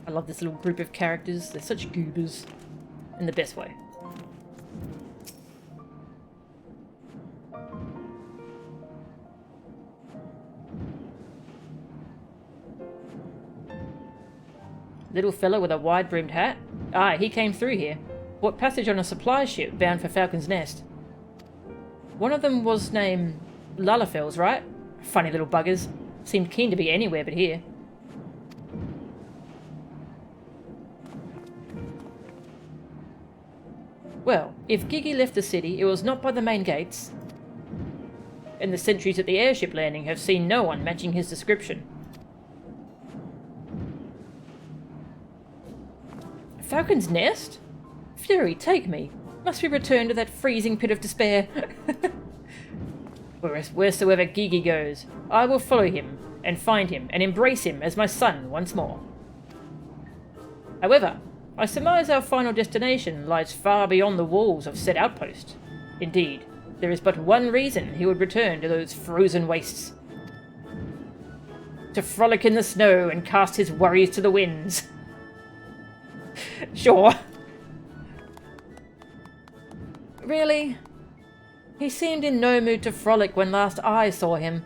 I love this little group of characters. They're such goobers. In the best way. Little fellow with a wide-brimmed hat? Ah, he came through here. Bought passage on a supply ship bound for Falcon's Nest. One of them was named Lalafels, right? Funny little buggers. Seemed keen to be anywhere but here. Well, if Gigi left the city, it was not by the main gates. And the sentries at the airship landing have seen no one matching his description. Falcon's Nest? Fury, take me. Must we return to that freezing pit of despair? Wheresoever Gigi goes, I will follow him, and find him, and embrace him as my son once more. However, I surmise our final destination lies far beyond the walls of said outpost. Indeed, there is but one reason he would return to those frozen wastes. To frolic in the snow and cast his worries to the winds. Sure. Really? He seemed in no mood to frolic when last I saw him.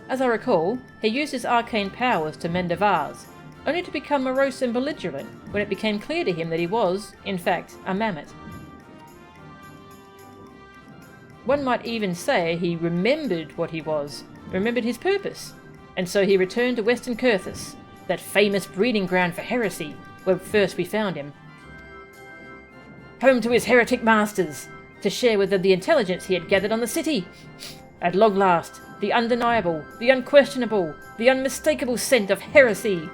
As I recall, he used his arcane powers to mend a vase, only to become morose and belligerent when it became clear to him that he was, in fact, a mammoth. One might even say he remembered what he was, remembered his purpose, and so he returned to Western Kurthus, that famous breeding ground for heresy, where first we found him. Home to his heretic masters, to share with them the intelligence he had gathered on the city. At long last, the undeniable, the unquestionable, the unmistakable scent of heresy.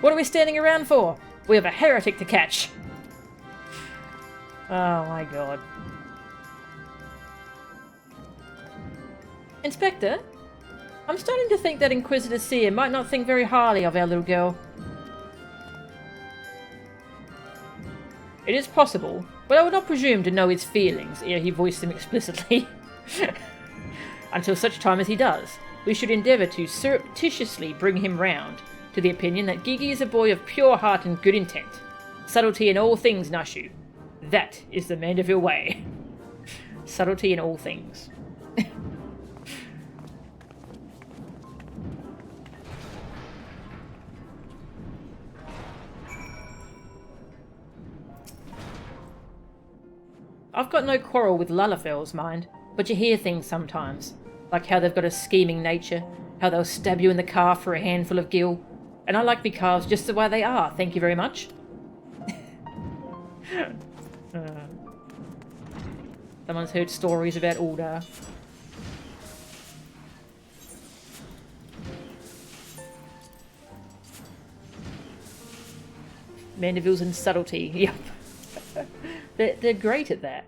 What are we standing around for? We have a heretic to catch. Oh my god. Inspector? I'm starting to think that Inquisitor Seer might not think very highly of our little girl. It is possible, but I would not presume to know his feelings ere he voiced them explicitly. Until such time as he does, we should endeavour to surreptitiously bring him round to the opinion that Gigi is a boy of pure heart and good intent. Subtlety in all things, Nashu. That is the Mandeville way. Subtlety in all things. I've got no quarrel with Lalafels, mind, but you hear things sometimes, like how they've got a scheming nature, how they'll stab you in the calf for a handful of gil, and I like me calves just the way they are, thank you very much. Someone's heard stories about Uldar. Mandevilles and subtlety, yep. They're great at that.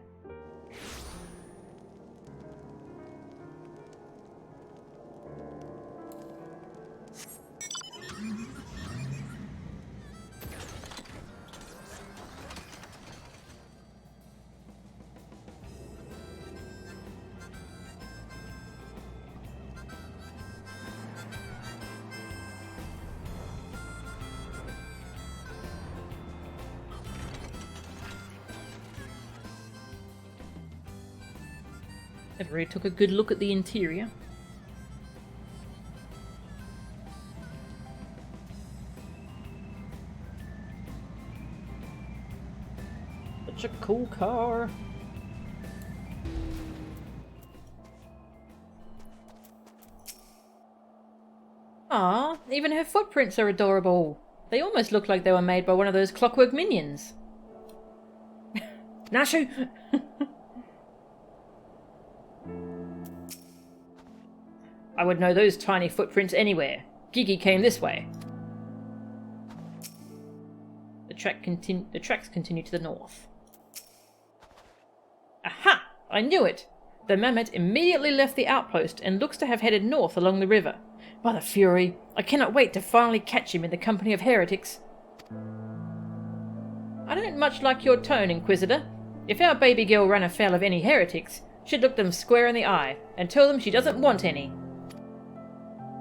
Never really took a good look at the interior. Such a cool car. Ah, even her footprints are adorable. They almost look like they were made by one of those clockwork minions. Nashu! I would know those tiny footprints anywhere. Gigi came this way. the tracks continue to the north. Aha! I knew it! The mammoth immediately left the outpost and looks to have headed north along the river. By the Fury, I cannot wait to finally catch him in the company of heretics. I don't much like your tone, Inquisitor. If our baby girl ran afoul of any heretics, she'd look them square in the eye and tell them she doesn't want any.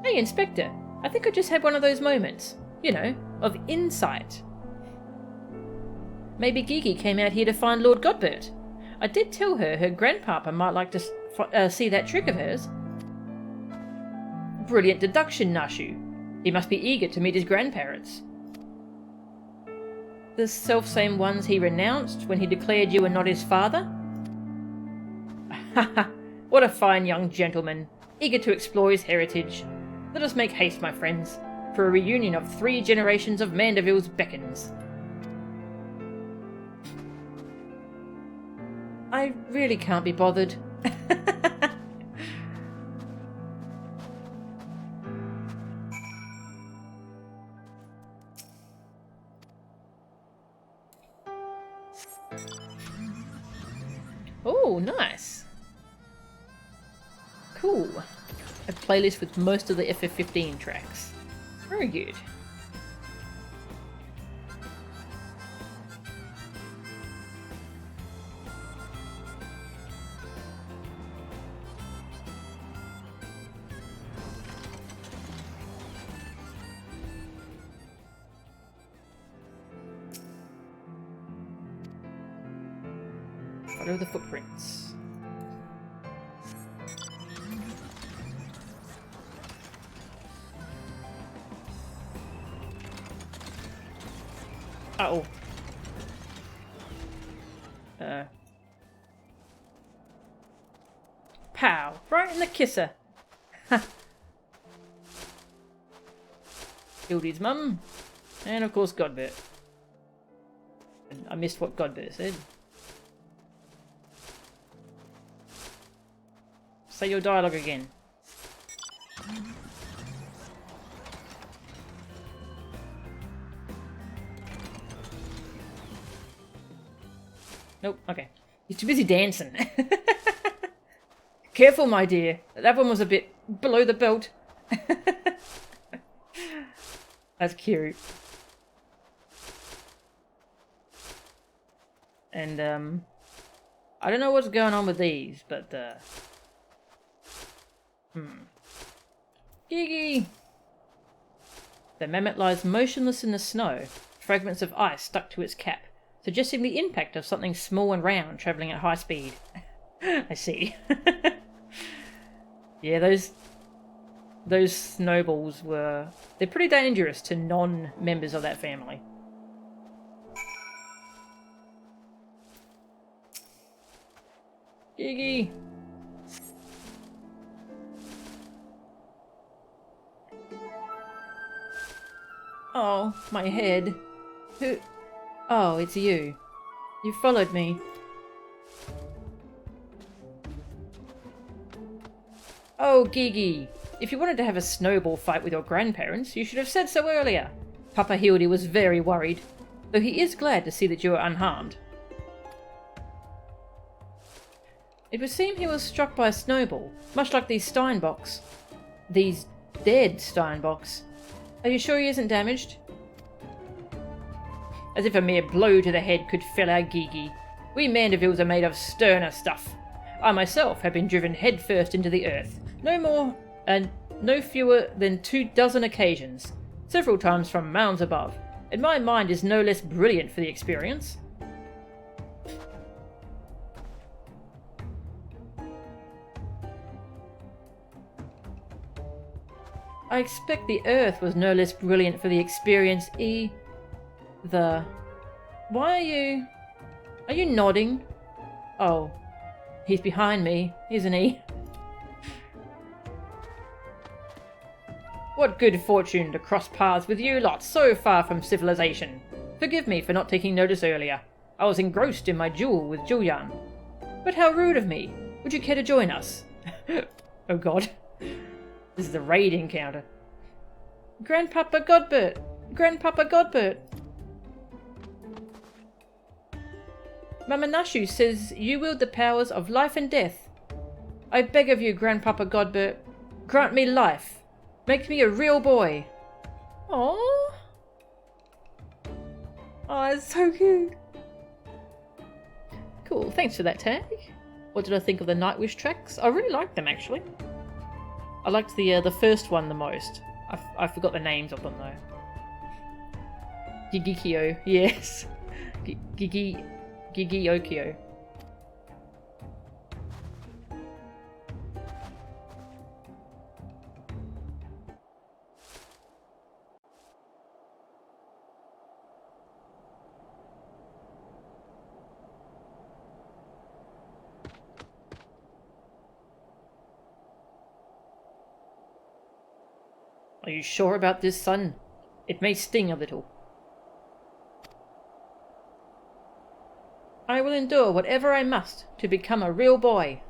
Hey, Inspector, I think I just had one of those moments, you know, of insight. Maybe Gigi came out here to find Lord Godbert. I did tell her her grandpapa might like to see that trick of hers. Brilliant deduction, Nashu. He must be eager to meet his grandparents. The self-same ones he renounced when he declared you were not his father? Ha ha! What a fine young gentleman, eager to explore his heritage. Let us make haste, my friends, for a reunion of 3 generations of Mandervilles beckons. I really can't be bothered. Oh, nice. Cool. A playlist with most of the FF15 tracks. Very good. Follow the footprints. Uh-oh. Pow! Right in the kisser! Ha! Hildy's mum. And of course Godbert. I missed what Godbert said. Say your dialogue again. Nope, okay. He's too busy dancing. Careful, my dear. That one was a bit below the belt. That's cute. And, I don't know what's going on with these, but, Gigi! The mammoth lies motionless in the snow, fragments of ice stuck to its cap, suggesting the impact of something small and round travelling at high speed. I see. Yeah, those snowballs they're pretty dangerous to non-members of that family. Gigi! Oh, my head. Who? Oh, it's you. You followed me. Oh, Gigi. If you wanted to have a snowball fight with your grandparents, you should have said so earlier. Papa Hildy was very worried, though he is glad to see that you are unharmed. It would seem he was struck by a snowball, much like these Steinbocks. These dead Steinbocks. Are you sure he isn't damaged? As if a mere blow to the head could fell our Gigi. We Mandervilles are made of sterner stuff. I myself have been driven headfirst into the earth. No fewer than 24 occasions. Several times from mounds above. And my mind is no less brilliant for the experience. I expect the Earth was no less brilliant for the experience either. Why are you nodding? Oh, he's behind me, isn't he? What good fortune to cross paths with you lot so far from civilization. Forgive me for not taking notice earlier. I was engrossed in my duel with Julian. But how rude of me. Would you care to join us? Oh god. This is a raid encounter. Grandpapa Godbert! Grandpapa Godbert! Mama Nashu says you wield the powers of life and death. I beg of you, Grandpapa Godbert, grant me life. Make me a real boy. Aww. Oh, it's so cute. Cool, thanks for that tag. What did I think of the Nightwish tracks? I really liked them, actually. I liked the first one the most. I forgot the names of them, though. Gigikyo, yes. Gigiokyo. Are you sure about this, son? It may sting a little. I will endure whatever I must to become a real boy.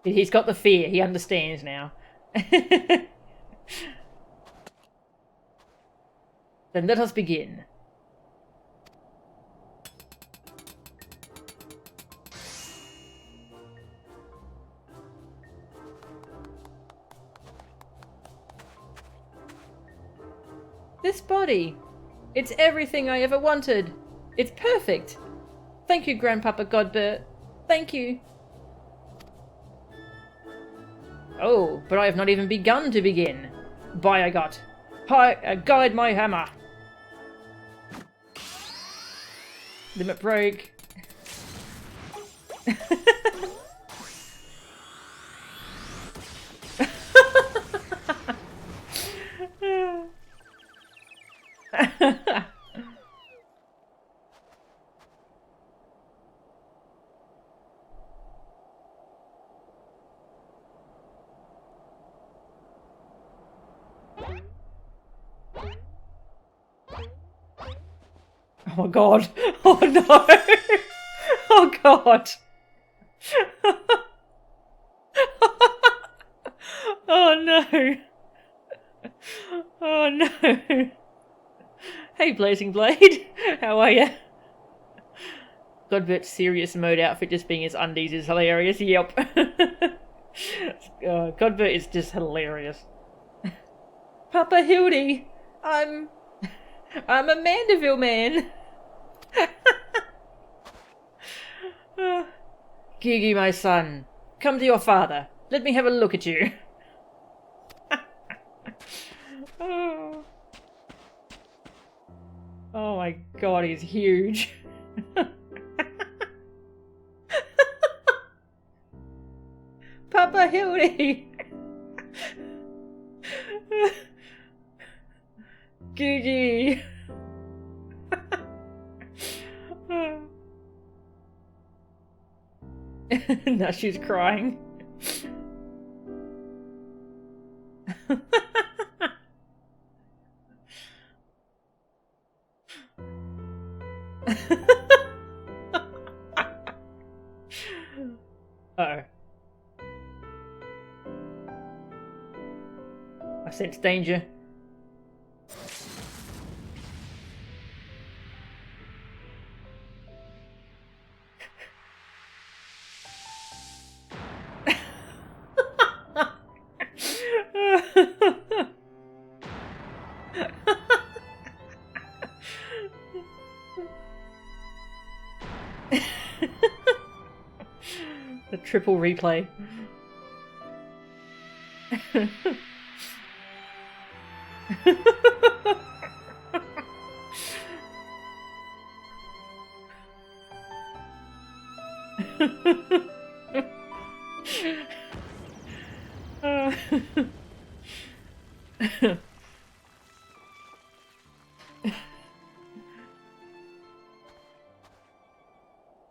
He's got the fear. He understands now. Then let us begin. This body. It's everything I ever wanted. It's perfect. Thank you, Grandpapa Godbert. Thank you. Oh, but I have not even begun to begin. Guide my hammer. Limit break. Oh my god. Oh no. Oh god. Oh no. Oh no. Hey Blazing Blade. How are ya? Godbert's serious mode outfit just being his undies is hilarious. Yep. Godbert is just hilarious. Papa Hildy, I'm a Mandeville man. Gigi, my son, come to your father. Let me have a look at you. Oh. Oh my god, he's huge. Papa Hildy. Gigi. Now she's crying. Uh-oh. I sense danger. The triple replay.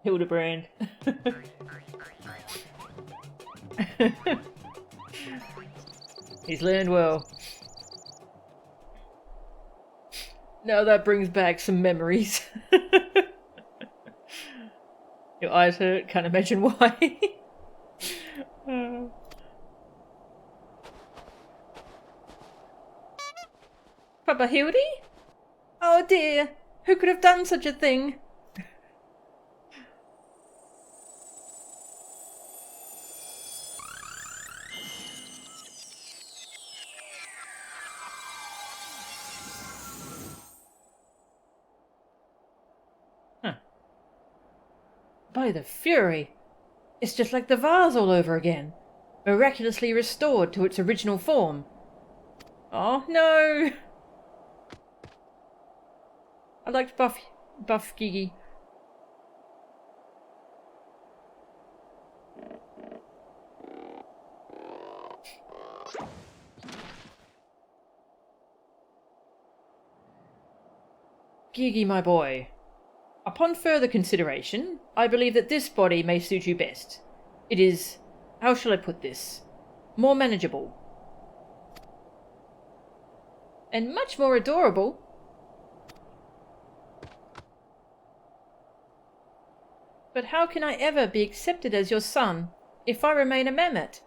Hildibrand. He's learned well. Now that brings back some memories. Your eyes hurt, can't imagine why. Grandpapa Hildy? Oh dear, who could have done such a thing? By the Fury, it's just like the vase all over again, miraculously restored to its original form. Oh no! I liked Buff Gigi. Gigi, my boy. Upon further consideration, I believe that this body may suit you best. It is, how shall I put this, more manageable. And much more adorable. But how can I ever be accepted as your son if I remain a mammoth?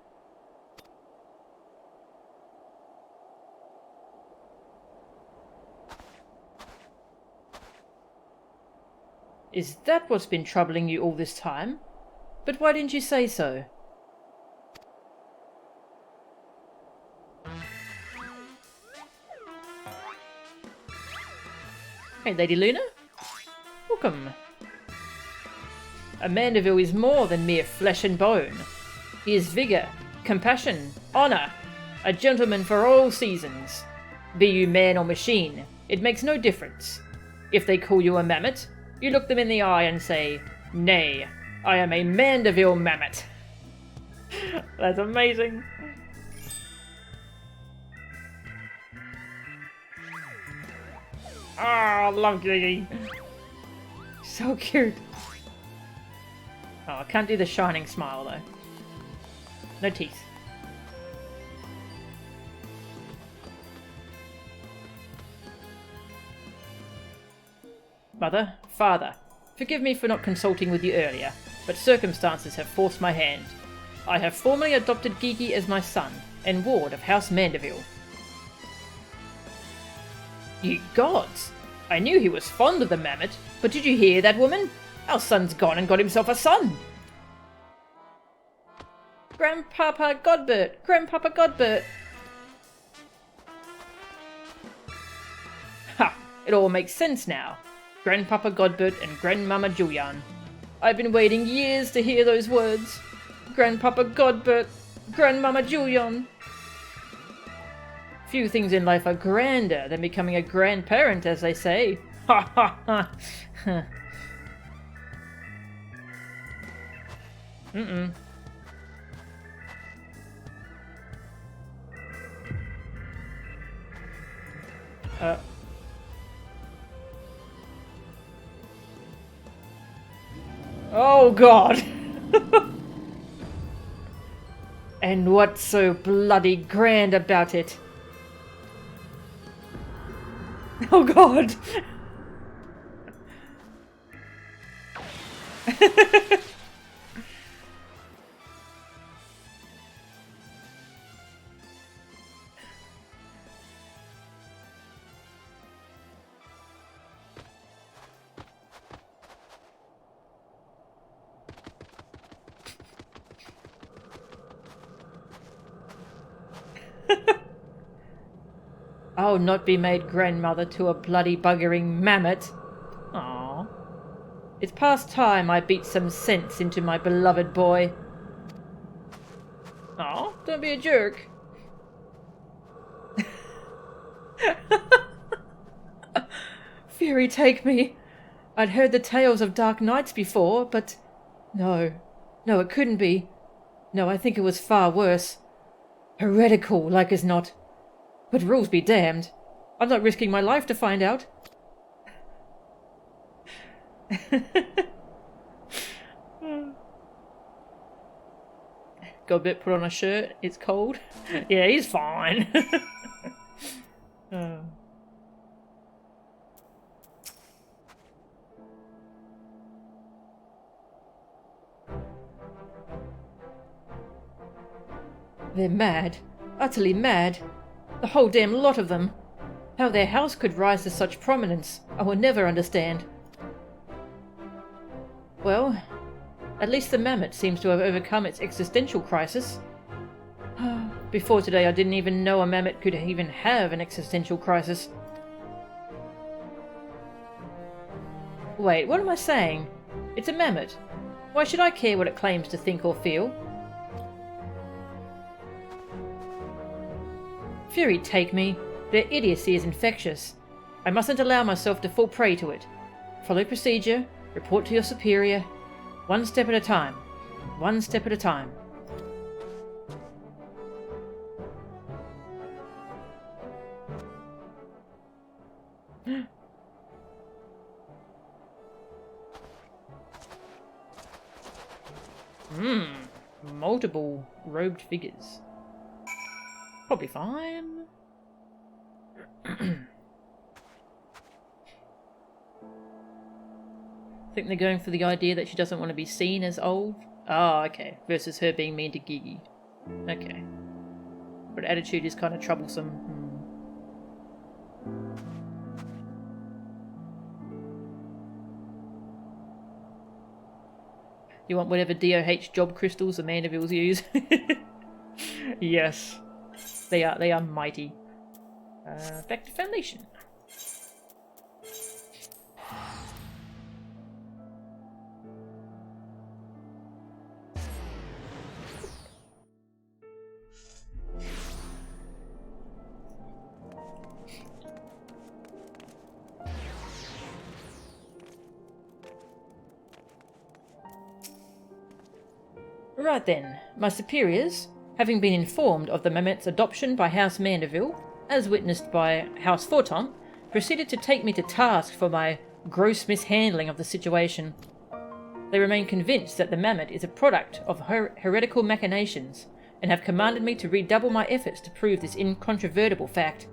Is that what's been troubling you all this time? But why didn't you say so? Hey, Lady Luna. Welcome. A Mandeville is more than mere flesh and bone. He is vigour, compassion, honour, a gentleman for all seasons. Be you man or machine, it makes no difference. If they call you a mammoth, you look them in the eye and say, "Nay, I am a Mandeville mammoth." That's amazing. Ah, I love Gigi. So cute. Oh, I can't do the shining smile though. No teeth. Mother, Father, forgive me for not consulting with you earlier, but circumstances have forced my hand. I have formally adopted Gigi as my son, and ward of House Mandeville. Ye gods! I knew he was fond of the mammoth, but did you hear that, woman? Our son's gone and got himself a son! Grandpapa Godbert! Grandpapa Godbert! Ha! It all makes sense now. Grandpapa Godbert and Grandmama Julian. I've been waiting years to hear those words. Grandpapa Godbert, Grandmama Julian. Few things in life are grander than becoming a grandparent, as they say. Ha ha ha. Mm-mm. Oh God! And what's so bloody grand about it? Oh God! I'll not be made grandmother to a bloody buggering mammoth. Aww. It's past time I beat some sense into my beloved boy. Aw, don't be a jerk. Fury take me. I'd heard the tales of dark nights before, but... No, it couldn't be. No, I think it was far worse. Heretical, like as not. But rules be damned. I'm not risking my life to find out. Got a bit put on a shirt. It's cold. Yeah, he's fine. Oh. They're mad. Utterly mad. The whole damn lot of them. How their house could rise to such prominence, I will never understand. Well, at least the mammoth seems to have overcome its existential crisis. Before today I didn't even know a mammoth could even have an existential crisis. Wait, what am I saying? It's a mammoth. Why should I care what it claims to think or feel? Fury take me. Their idiocy is infectious. I mustn't allow myself to fall prey to it. Follow procedure, report to your superior. One step at a time. One step at a time. Multiple robed figures. Probably fine. Think they're going for the idea that she doesn't want to be seen as old? Oh, okay. Versus her being mean to Gigi. Okay. But attitude is kind of troublesome. You want whatever DOH job crystals the Mandervilles use? Yes. They are mighty. Back to Foundation. Right then, my superiors, having been informed of the mammoth's adoption by House Manderville, as witnessed by House Forton, proceeded to take me to task for my gross mishandling of the situation. They remain convinced that the mammoth is a product of heretical machinations, and have commanded me to redouble my efforts to prove this incontrovertible fact.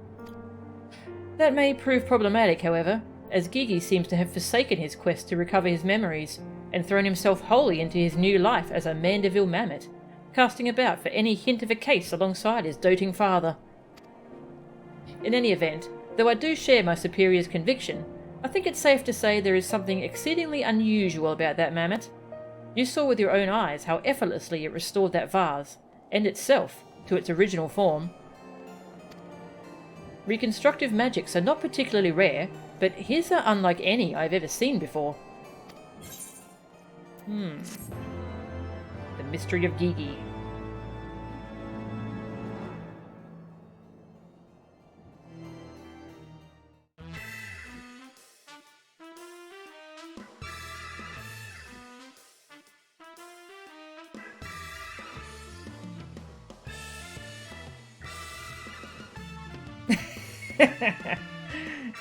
That may prove problematic, however, as Gigi seems to have forsaken his quest to recover his memories, and thrown himself wholly into his new life as a Manderville mammoth, casting about for any hint of a case alongside his doting father. In any event, though I do share my superior's conviction, I think it's safe to say there is something exceedingly unusual about that mammoth. You saw with your own eyes how effortlessly it restored that vase, and itself, to its original form. Reconstructive magics are not particularly rare, but his are unlike any I've ever seen before. The mystery of Gigi.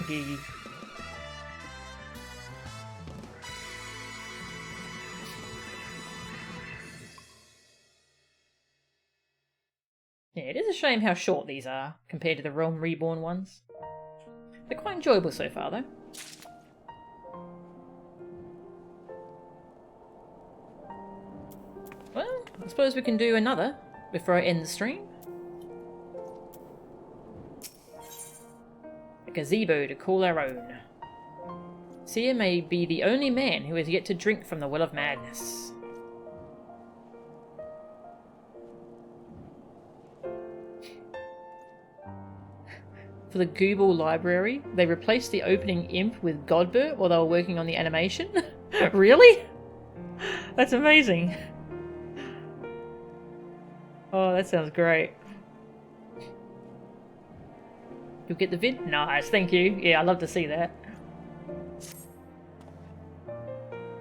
Gigi. Yeah, it is a shame how short these are compared to the Realm Reborn ones. They're quite enjoyable so far, though. Well, I suppose we can do another before I end the stream. A gazebo to call our own. Seer may be the only man who has yet to drink from the Well of Madness. For the Google library, they replaced the opening imp with Godbert while they were working on the animation? Really? That's amazing. Oh, that sounds great. You'll get the vid? Nice, thank you. Yeah, I'd love to see that.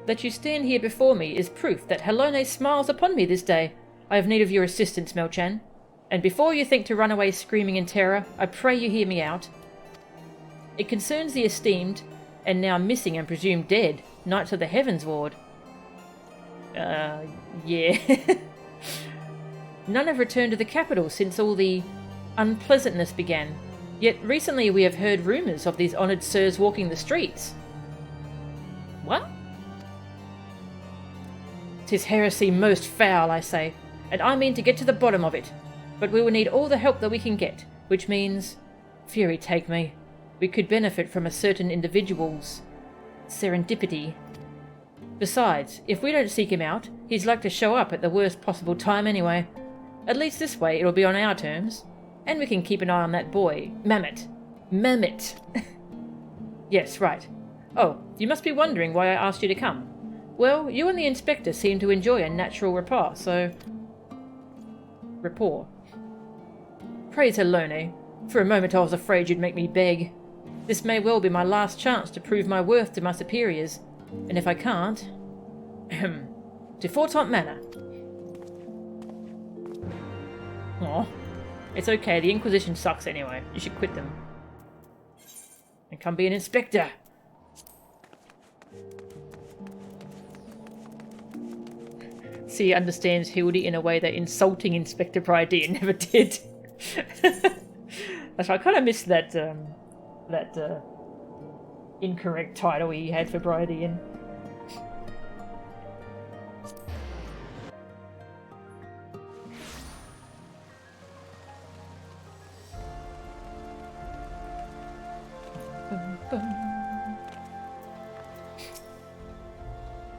That you stand here before me is proof that Helone smiles upon me this day. I have need of your assistance, Melchan. And before you think to run away screaming in terror, I pray you hear me out. It concerns the esteemed, and now missing and presumed dead, Knights of the Heavensward. Yeah. None have returned to the capital since all the unpleasantness began. Yet recently we have heard rumours of these honoured sirs walking the streets. What? 'Tis heresy most foul, I say, and I mean to get to the bottom of it. But we will need all the help that we can get, which means... Fury take me. we could benefit from a certain individual's serendipity. Besides, if we don't seek him out, he's like to show up at the worst possible time anyway. At least this way it'll be on our terms. And we can keep an eye on that boy. Mammoth. Mammoth. Yes, right. Oh, you must be wondering why I asked you to come. Well, you and the inspector seem to enjoy a natural rapport, so... Rapport. Praise Helone. For a moment I was afraid you'd make me beg. This may well be my last chance to prove my worth to my superiors. And if I can't... to Fortemps Manor. Aw. It's okay, the Inquisition sucks anyway. You should quit them. And come be an inspector! See, he understands Hildy in a way that insulting Inspector Brydean never did. That's why I kind of missed that, incorrect title he had for Brydean.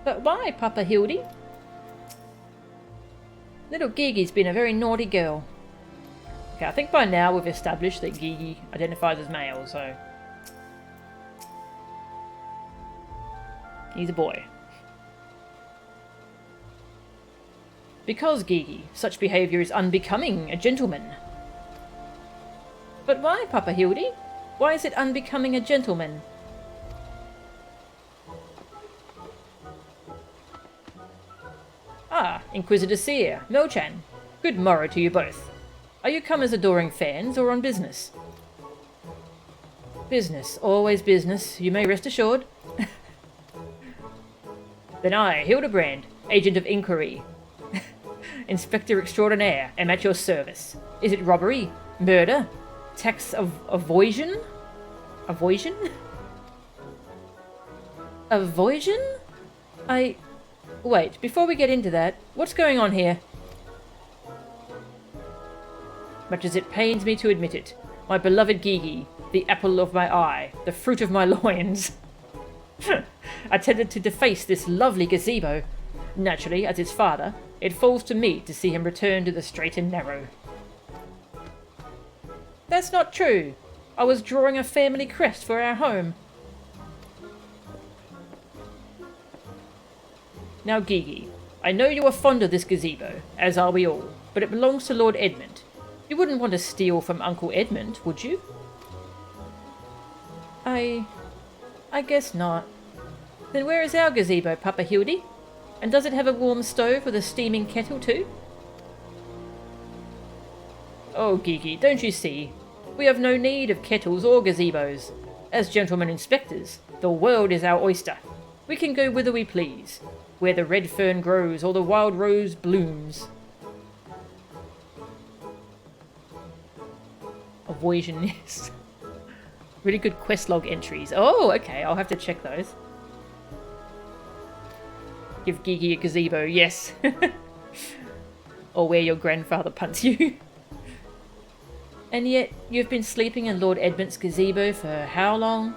But why, Papa Hildy? Little Gigi's been a very naughty girl. Okay, I think by now we've established that Gigi identifies as male, so... he's a boy. Because, Gigi, such behaviour is unbecoming a gentleman. But why, Papa Hildy? Why is it unbecoming a gentleman? Ah, Inquisitor Seer, Melchan. Good morrow to you both. Are you come as adoring fans, or on business? Business, always business, you may rest assured. Then I, Hildibrand, Agent of Inquiry, Inspector Extraordinaire, am at your service. Is it robbery? Murder? Tax of avoision? Avoision? Avoision? Wait, before we get into that, what's going on here? Much as it pains me to admit it, my beloved Gigi, the apple of my eye, the fruit of my loins, attempted to deface this lovely gazebo. Naturally, as his father, it falls to me to see him return to the straight and narrow. That's not true. I was drawing a family crest for our home. Now, Gigi, I know you are fond of this gazebo, as are we all, but it belongs to Lord Edmund. You wouldn't want to steal from Uncle Edmund, would you? I guess not. Then where is our gazebo, Papa Hildy? And does it have a warm stove with a steaming kettle too? Oh, Gigi, don't you see? We have no need of kettles or gazebos. As gentlemen inspectors, the world is our oyster. We can go whither we please, where the red fern grows or the wild rose blooms. Avoision, yes. Really good quest log entries. Oh, okay, I'll have to check those. Give Gigi a gazebo, yes. Or where your grandfather punts you. And yet, you've been sleeping in Lord Edmund's gazebo for how long?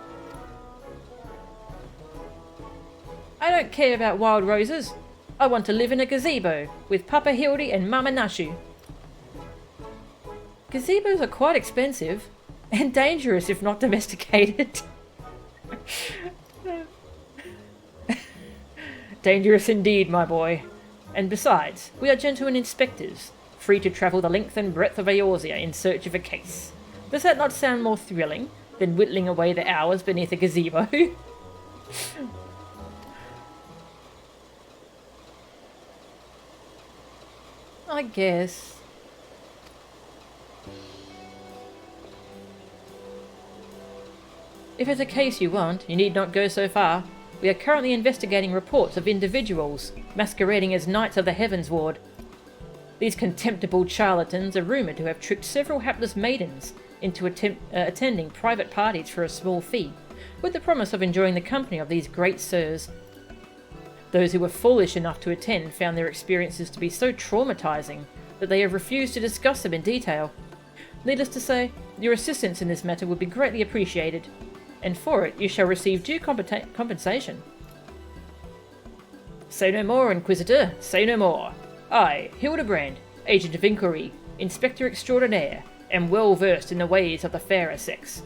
I don't care about wild roses. I want to live in a gazebo with Papa Hildy and Mama Nashu. Gazebos are quite expensive and dangerous if not domesticated. Dangerous indeed, my boy. And besides, we are gentlemen inspectors, free to travel the length and breadth of Eorzea in search of a case. Does that not sound more thrilling than whittling away the hours beneath a gazebo? I guess. If it's a case you want, you need not go so far. We are currently investigating reports of individuals masquerading as knights of the Heavensward. These contemptible charlatans are rumoured to have tricked several hapless maidens into attending private parties for a small fee, with the promise of enjoying the company of these great sirs. Those who were foolish enough to attend found their experiences to be so traumatising that they have refused to discuss them in detail. Needless to say, Your assistance in this matter would be greatly appreciated, and for it you shall receive due compensation. Say no more, Inquisitor, say no more. I, Hildibrand, Agent of Inquiry, Inspector Extraordinaire, am well versed in the ways of the fairer sex.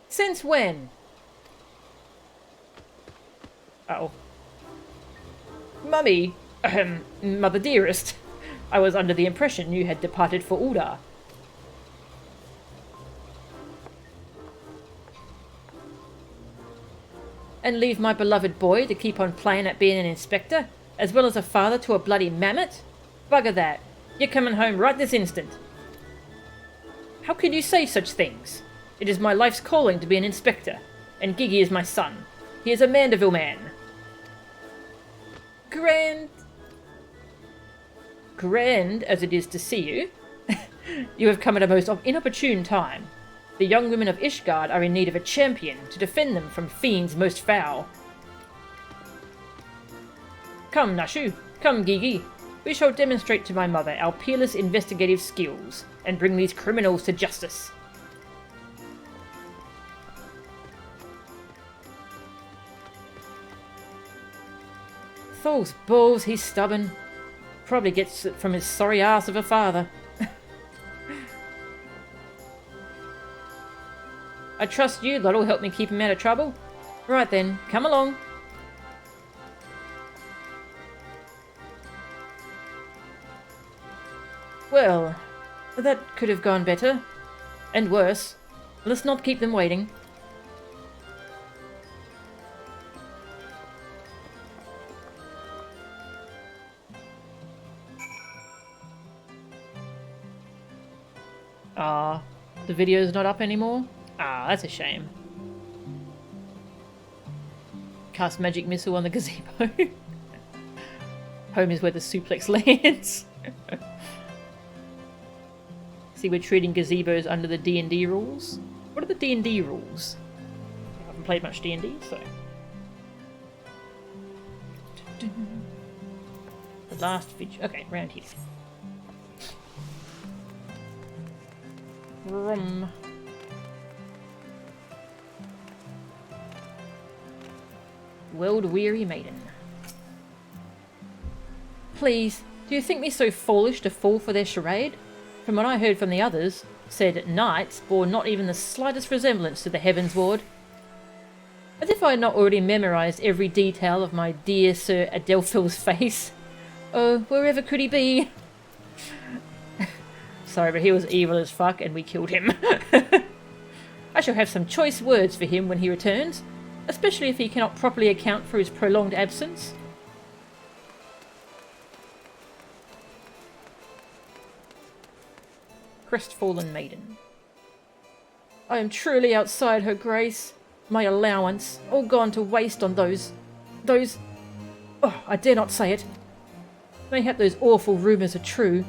Since when? Uh-oh. Mummy, Mother dearest, I was under the impression you had departed for Uldar. And leave my beloved boy to keep on playing at being an inspector, as well as a father to a bloody mammoth? Bugger that. You're coming home right this instant. How can you say such things? It is my life's calling to be an inspector, and Gigi is my son. He is a Mandeville man. Grand as it is to see you, you have come at a most inopportune time. The young women of Ishgard are in need of a champion to defend them from fiends most foul. Come, Nashu. Come, Gigi. We shall demonstrate to my mother our peerless investigative skills and bring these criminals to justice. Those balls, he's stubborn. Probably gets it from his sorry ass of a father. I trust you, that'll help me keep him out of trouble. Right then, come along. Well, that could have gone better. And worse. Let's not keep them waiting. Ah, the video's not up anymore? Ah, that's a shame. Cast magic missile on the gazebo. Home is where the suplex lands. See, we're treating gazebos under the D&D rules. What are the D&D rules? I haven't played much D&D, so... The last feature. Okay, round here. World-weary maiden. Please, do you think me so foolish to fall for their charade? From what I heard from the others, said knights bore not even the slightest resemblance to the Heavensward. As if I had not already memorised every detail of my dear Sir Adelphil's face. Oh, wherever could he be? Sorry, but he was evil as fuck and we killed him. I shall have some choice words for him when he returns, especially if he cannot properly account for his prolonged absence. Crestfallen maiden. I am truly outside her grace. My allowance, all gone to waste on those... Oh, I dare not say it. Mayhap those awful rumours are true.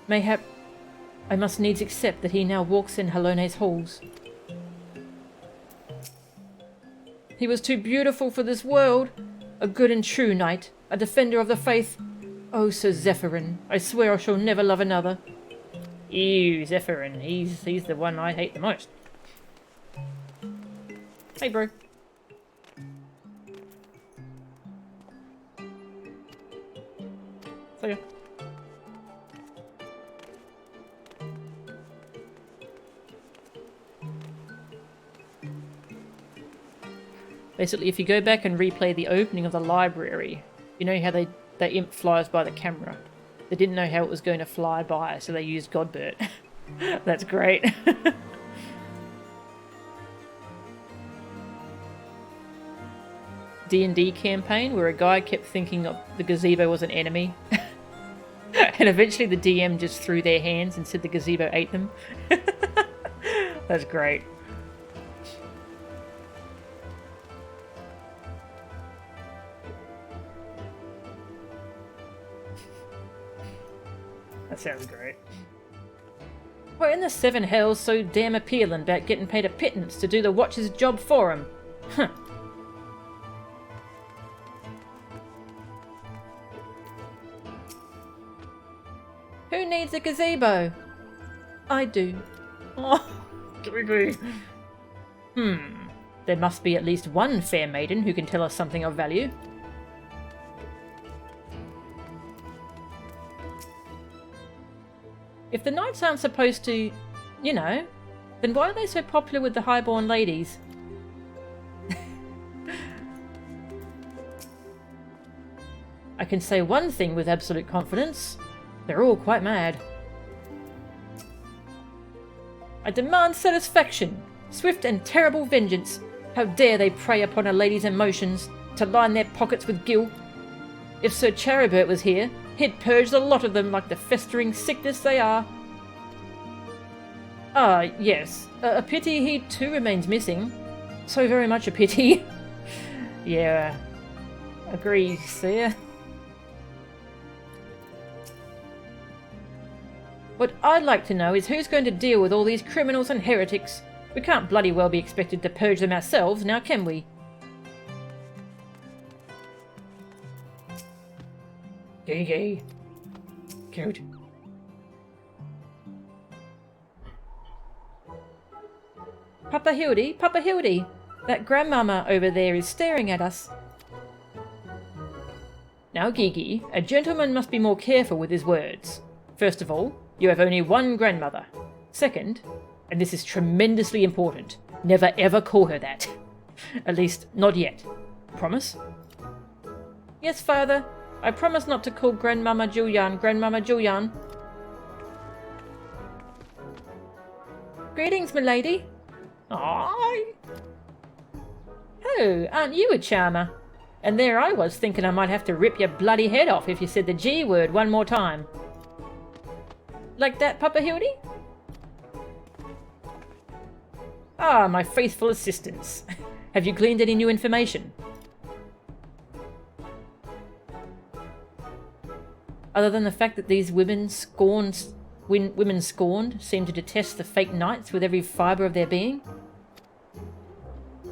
Mayhap I must needs accept that he now walks in Halone's halls. He was too beautiful for this world. A good and true knight, a defender of the faith. Oh, Sir Zephyrin, I swear I shall never love another. Ew, Zephyrin, he's the one I hate the most. Hey, bro. See ya. Basically, if you go back and replay the opening of the library, you know how the imp flies by the camera. They didn't know how it was going to fly by, so they used Godbert. That's great. D&D campaign where a guy kept thinking the gazebo was an enemy. And eventually the DM just threw their hands and said the gazebo ate them. That's great. That sounds great. What in the seven hells so damn appealing about getting paid a pittance to do the Watcher's job for him? Huh. Who needs a gazebo? I do. Oh, creepy. There must be at least one fair maiden who can tell us something of value. If the knights aren't supposed to, you know, then why are they so popular with the highborn ladies? I can say one thing with absolute confidence. They're all quite mad. I demand satisfaction, swift and terrible vengeance. How dare they prey upon a lady's emotions, to line their pockets with gil? If Sir Charibert was here, he'd purge the lot of them like the festering sickness they are. Ah, yes. A pity he too remains missing. So very much a pity. Yeah. Agree, sir. What I'd like to know is who's going to deal with all these criminals and heretics. We can't bloody well be expected to purge them ourselves, now can we? Gee. Cute. Papa Hildy, that grandmama over there is staring at us. Now, Gigi, a gentleman must be more careful with his words. First of all, you have only one grandmother. Second, and this is tremendously important, never ever call her that. At least, not yet. Promise? Yes, father. I promise not to call Grandmama Julian Grandmama Julian. Greetings, milady. Aww. Oh, aren't you a charmer? And there I was thinking I might have to rip your bloody head off if you said the G word one more time. Like that, Papa Hildy? Ah, my faithful assistants. Have you gleaned any new information? Other than the fact that these women scorned seem to detest the fake knights with every fibre of their being?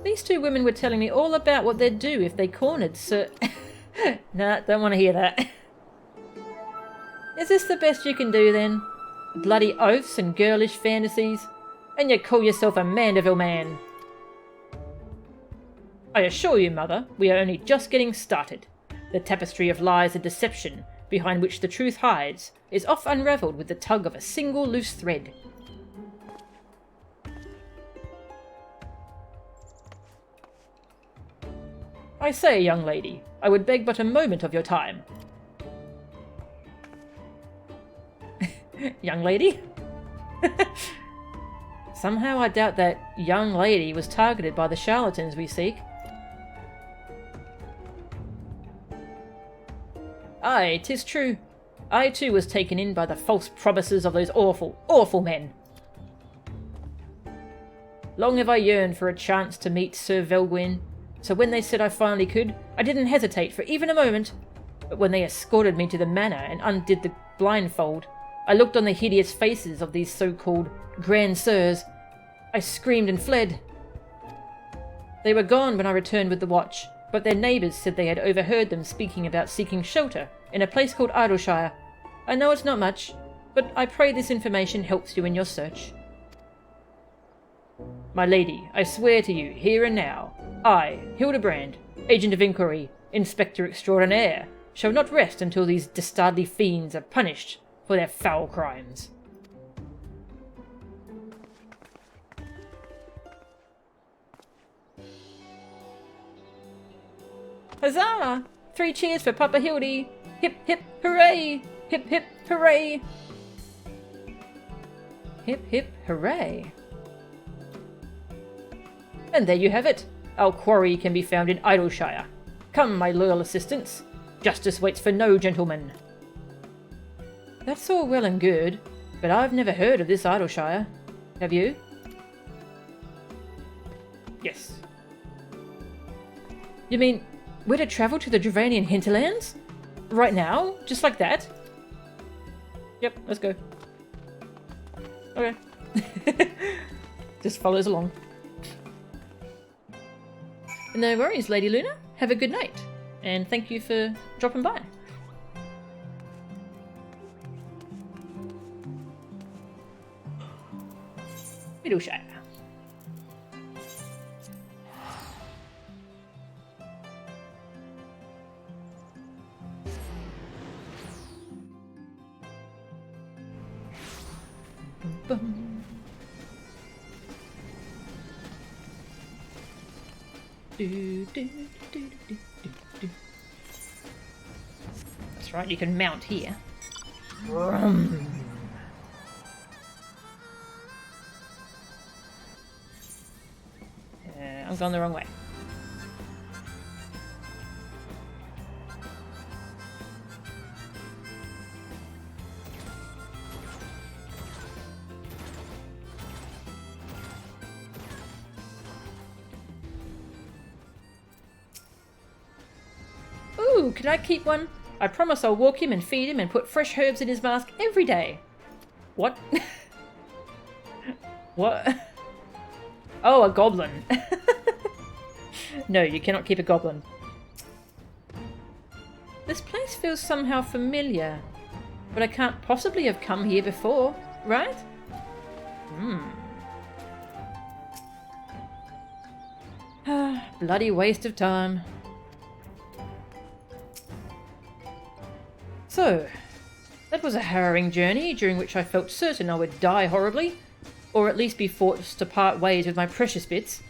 These two women were telling me all about what they'd do if they cornered Sir... Nah, don't want to hear that. Is this the best you can do then? Bloody oaths and girlish fantasies? And you call yourself a Mandeville man? I assure you, Mother, we are only just getting started. The tapestry of lies and deception, behind which the truth hides, is oft unravelled with the tug of a single loose thread. I say, young lady, I would beg but a moment of your time. Young lady? Somehow I doubt that young lady was targeted by the charlatans we seek. Aye, 'tis true. I too was taken in by the false promises of those awful, awful men. Long have I yearned for a chance to meet Sir Velguin, so when they said I finally could, I didn't hesitate for even a moment. But when they escorted me to the manor and undid the blindfold, I looked on the hideous faces of these so-called Grand Sirs. I screamed and fled. They were gone when I returned with the watch, but their neighbours said they had overheard them speaking about seeking shelter in a place called Idleshire. I know it's not much, but I pray this information helps you in your search. My lady, I swear to you, here and now, I, Hildibrand, Agent of Inquiry, Inspector Extraordinaire, shall not rest until these dastardly fiends are punished for their foul crimes. Huzzah! 3 cheers for Papa Hildy! Hip hip hooray! Hip hip hooray! Hip hip hooray! And there you have it. Our quarry can be found in Idleshire. Come, my loyal assistants. Justice waits for no gentleman. That's all well and good, but I've never heard of this Idleshire. Have you? Yes. You mean we're to travel to the Dravanian hinterlands? Right now? Just like that? Yep, let's go. Okay. Just follows along. No worries, Lady Luna. Have a good night. And thank you for dropping by. Idleshire. That's right, you can mount here. I'm going the wrong way. Ooh, can I keep one? I promise I'll walk him and feed him and put fresh herbs in his mask every day. What? What? Oh, a goblin. No, you cannot keep a goblin. This place feels somehow familiar, but I can't possibly have come here before, right? Bloody waste of time. So, that was a harrowing journey during which I felt certain I would die horribly, or at least be forced to part ways with my precious bits.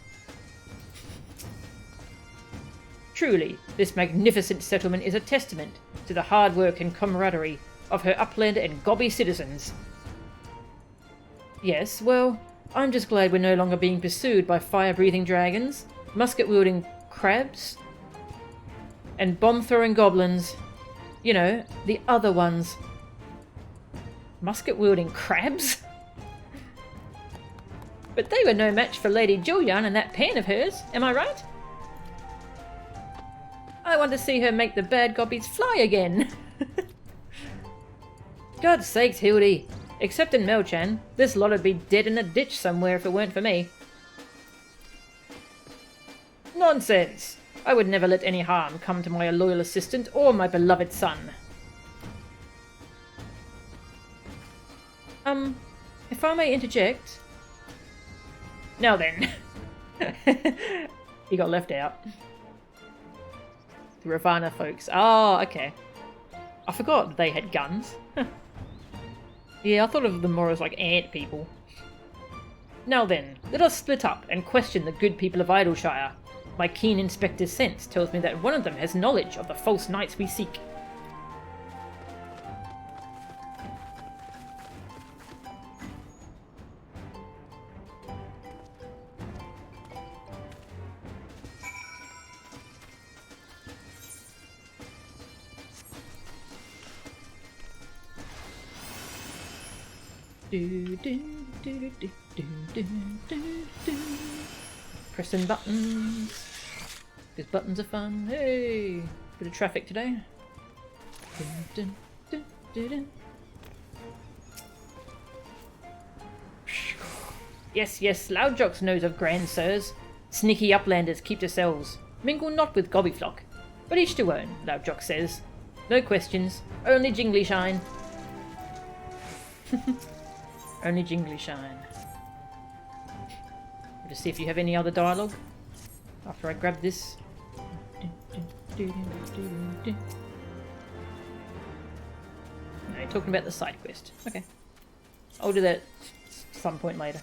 Truly, this magnificent settlement is a testament to the hard work and camaraderie of her upland and gobby citizens. Yes, well, I'm just glad we're no longer being pursued by fire-breathing dragons, musket-wielding crabs, and bomb-throwing goblins. You know, the other ones. Musket-wielding crabs? But they were no match for Lady Julian and that pen of hers, am I right? I want to see her make the bad gobbies fly again. God's sakes, Hildy. Except in Melchan, this lot would be dead in a ditch somewhere if it weren't for me. Nonsense! I would never let any harm come to my loyal assistant or my beloved son. If I may interject... Now then. He got left out. The Ravana folks. Oh, okay. I forgot that they had guns. Yeah, I thought of them more as like ant people. Now then, let us split up and question the good people of Idleshire. My keen inspector's sense tells me that one of them has knowledge of the false knights we seek. Pressing buttons. Because buttons are fun. Hey! Bit of traffic today. Yes, yes, Loudjocks knows of grand sirs. Sneaky uplanders keep to selves. Mingle not with gobbyflock. But each to own, Loudjock says. No questions, only jingly shine. Only jingly shine. Just see if you have any other dialogue after I grab this. No, you're talking about the side quest. Okay. I'll do that at some point later.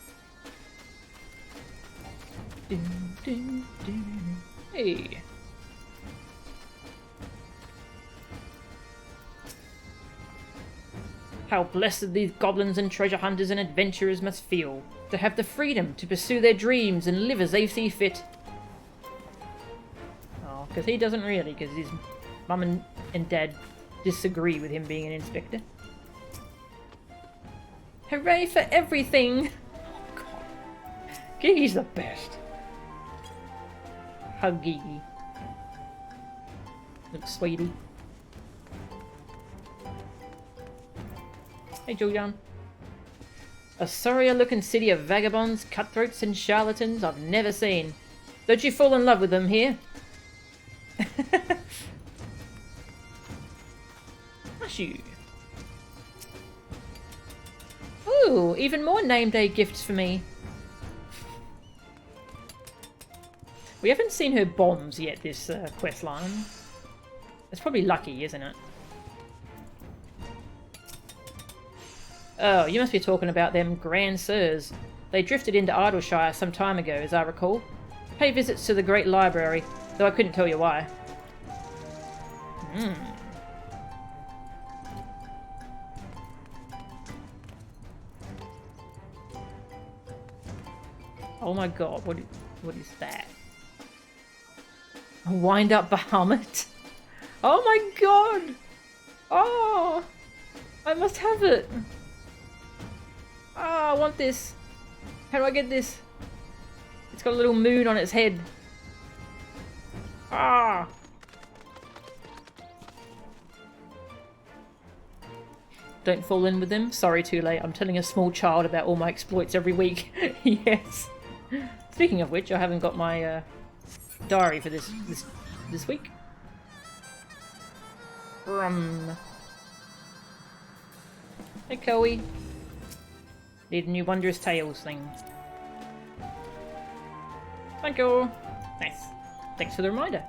Hey. How blessed these goblins and treasure hunters and adventurers must feel to have the freedom to pursue their dreams and live as they see fit. Oh, because he doesn't really, because his mum and dad disagree with him being an inspector. Hooray for everything! Oh god. Gigi's the best. Hug Gigi. Look, sweetie. Hey, Julian. A sorrier-looking city of vagabonds, cutthroats, and charlatans I've never seen. Don't you fall in love with them here? Hush you. Ooh, even more name day gifts for me. We haven't seen her bombs yet, this quest line. It's probably lucky, isn't it? Oh, you must be talking about them Grand Sirs. They drifted into Idleshire some time ago, as I recall. Pay visits to the Great Library, though I couldn't tell you why. Oh my god, what is that? A wind-up Bahamut? Oh my god! Oh! I must have it! Ah, I want this. How do I get this? It's got a little moon on its head. Ah! Don't fall in with them. Sorry, too late. I'm telling a small child about all my exploits every week. Yes. Speaking of which, I haven't got my diary for this week. Hey, Chloe. Need a new Wondrous Tales thing. Thank you. Nice. Thanks for the reminder.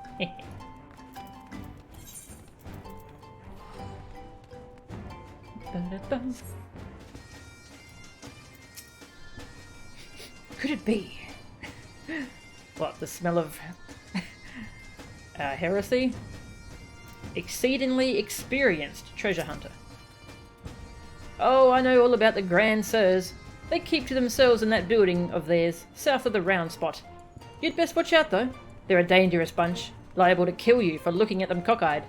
Could it be? What, the smell of heresy? Exceedingly experienced treasure hunter. Oh, I know all about the Grand Sirs. They keep to themselves in that building of theirs, south of the round spot. You'd best watch out, though. They're a dangerous bunch, liable to kill you for looking at them cockeyed.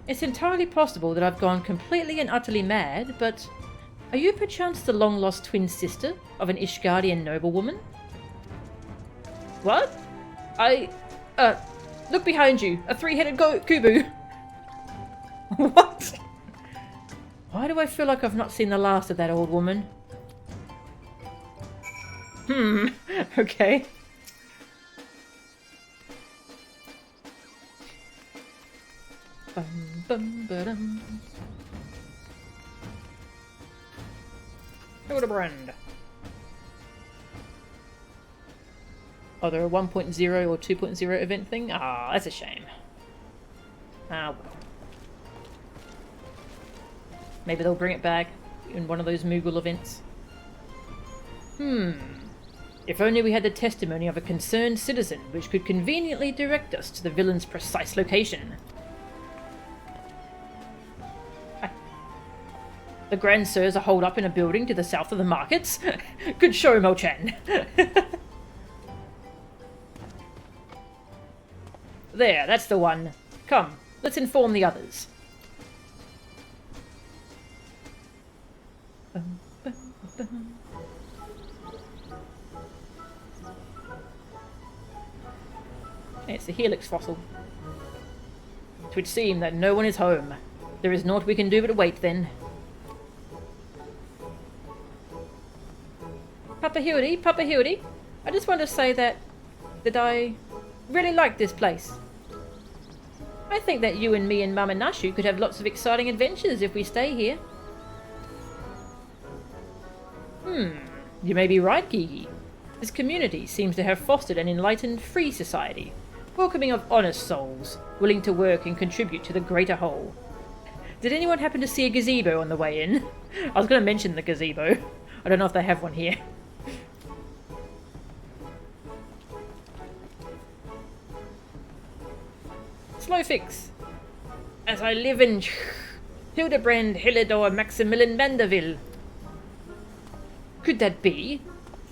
It's entirely possible that I've gone completely and utterly mad, but are you perchance the long-lost twin sister of an Ishgardian noblewoman? What? Look behind you, a three-headed kubu. What? Why do I feel like I've not seen the last of that old woman? Okay. Hildibrand. Oh, there a 1.0 or 2.0 event thing? Ah, that's a shame. Ah, well. Maybe they'll bring it back in one of those Moogle events. If only we had the testimony of a concerned citizen which could conveniently direct us to the villain's precise location. The Grand Sirs are holed up in a building to the south of the markets? Good show, Mo-chan. There, that's the one. Come, let's inform the others. It's a helix fossil. It would seem that no one is home. There is naught we can do but wait, then. Papa Hildy, I just want to say that I really like this place. I think that you and me and Mama Nashu could have lots of exciting adventures if we stay here. You may be right, Gigi. This community seems to have fostered an enlightened, free society, welcoming of honest souls, willing to work and contribute to the greater whole. Did anyone happen to see a gazebo on the way in? I was going to mention the gazebo. I don't know if they have one here. Slow fix. As I live in Hildibrand, Hillidor, Maximilian Mandeville. Could that be?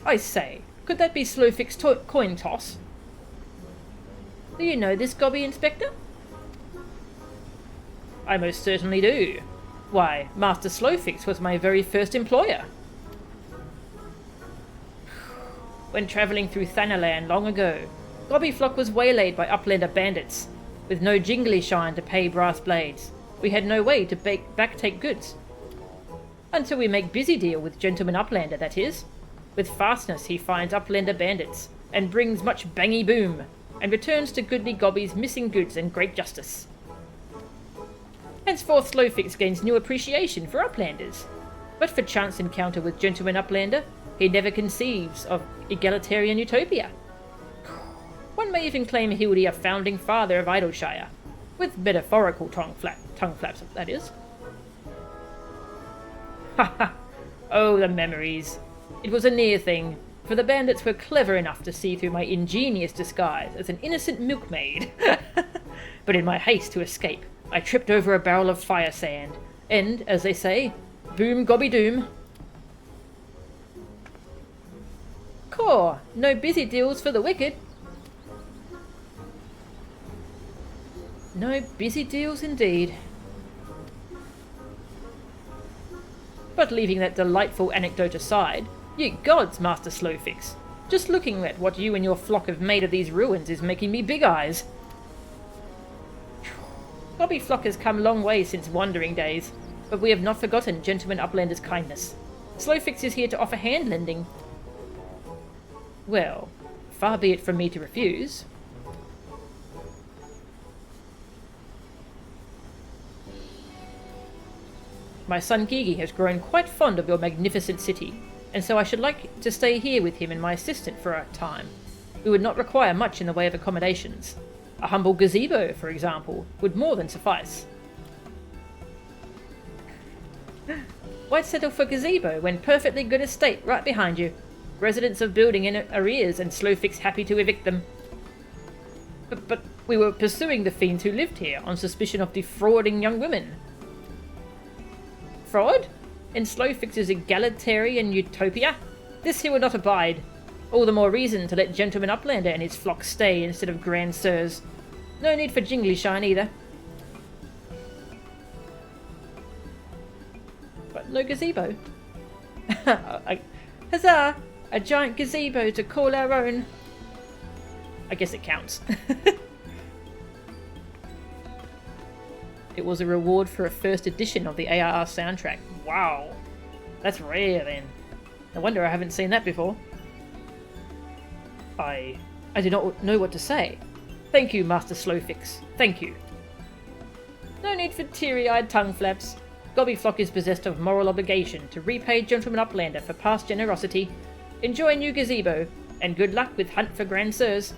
I say, could that be Slowfix coin toss? Do you know this Gobby Inspector? I most certainly do. Why, Master Slowfix was my very first employer. When travelling through Thanalan long ago, Gobbyflock was waylaid by Uplander bandits. With no jingly shine to pay brass blades, we had no way to backtake goods. Until we make busy deal with Gentleman Uplander, that is. With fastness he finds Uplander bandits, and brings much bangy boom, and returns to goodly Gobby's missing goods and great justice. Henceforth Slowfix gains new appreciation for Uplanders, but for chance encounter with Gentleman Uplander, he never conceives of egalitarian utopia. One may even claim Hildy a founding father of Idleshire. With metaphorical tongue flaps, that is. Ha ha! Oh, the memories. It was a near thing, for the bandits were clever enough to see through my ingenious disguise as an innocent milkmaid. But in my haste to escape, I tripped over a barrel of fire sand, and, as they say, boom gobby doom. Core, no busy deals for the wicked. No busy deals indeed. But leaving that delightful anecdote aside, ye gods, Master Slowfix, just looking at what you and your flock have made of these ruins is making me big eyes. Bobby flock has come a long way since wandering days, but we have not forgotten Gentleman Uplander's kindness. Slowfix is here to offer hand lending. Well, far be it from me to refuse. My son Gigi has grown quite fond of your magnificent city, and so I should like to stay here with him and my assistant for a time. We would not require much in the way of accommodations. A humble gazebo, for example, would more than suffice. Why settle for gazebo when perfectly good estate right behind you? Residents of building in arrears and Slowfix happy to evict them. But we were pursuing the fiends who lived here on suspicion of defrauding young women. Fraud? In Slowfix's egalitarian utopia? This he would not abide. All the more reason to let Gentleman Uplander and his flock stay instead of Grand Sirs. No need for jingly shine either. But no gazebo. Huzzah! A giant gazebo to call our own. I guess it counts. It was a reward for a first edition of the ARR soundtrack. Wow. That's rare then. No wonder I haven't seen that before. I do not know what to say. Thank you, Master Slowfix. Thank you. No need for teary-eyed tongue flaps. Gobbyflock is possessed of moral obligation to repay Gentleman Uplander for past generosity. Enjoy new gazebo, and good luck with hunt for Grand Sirs.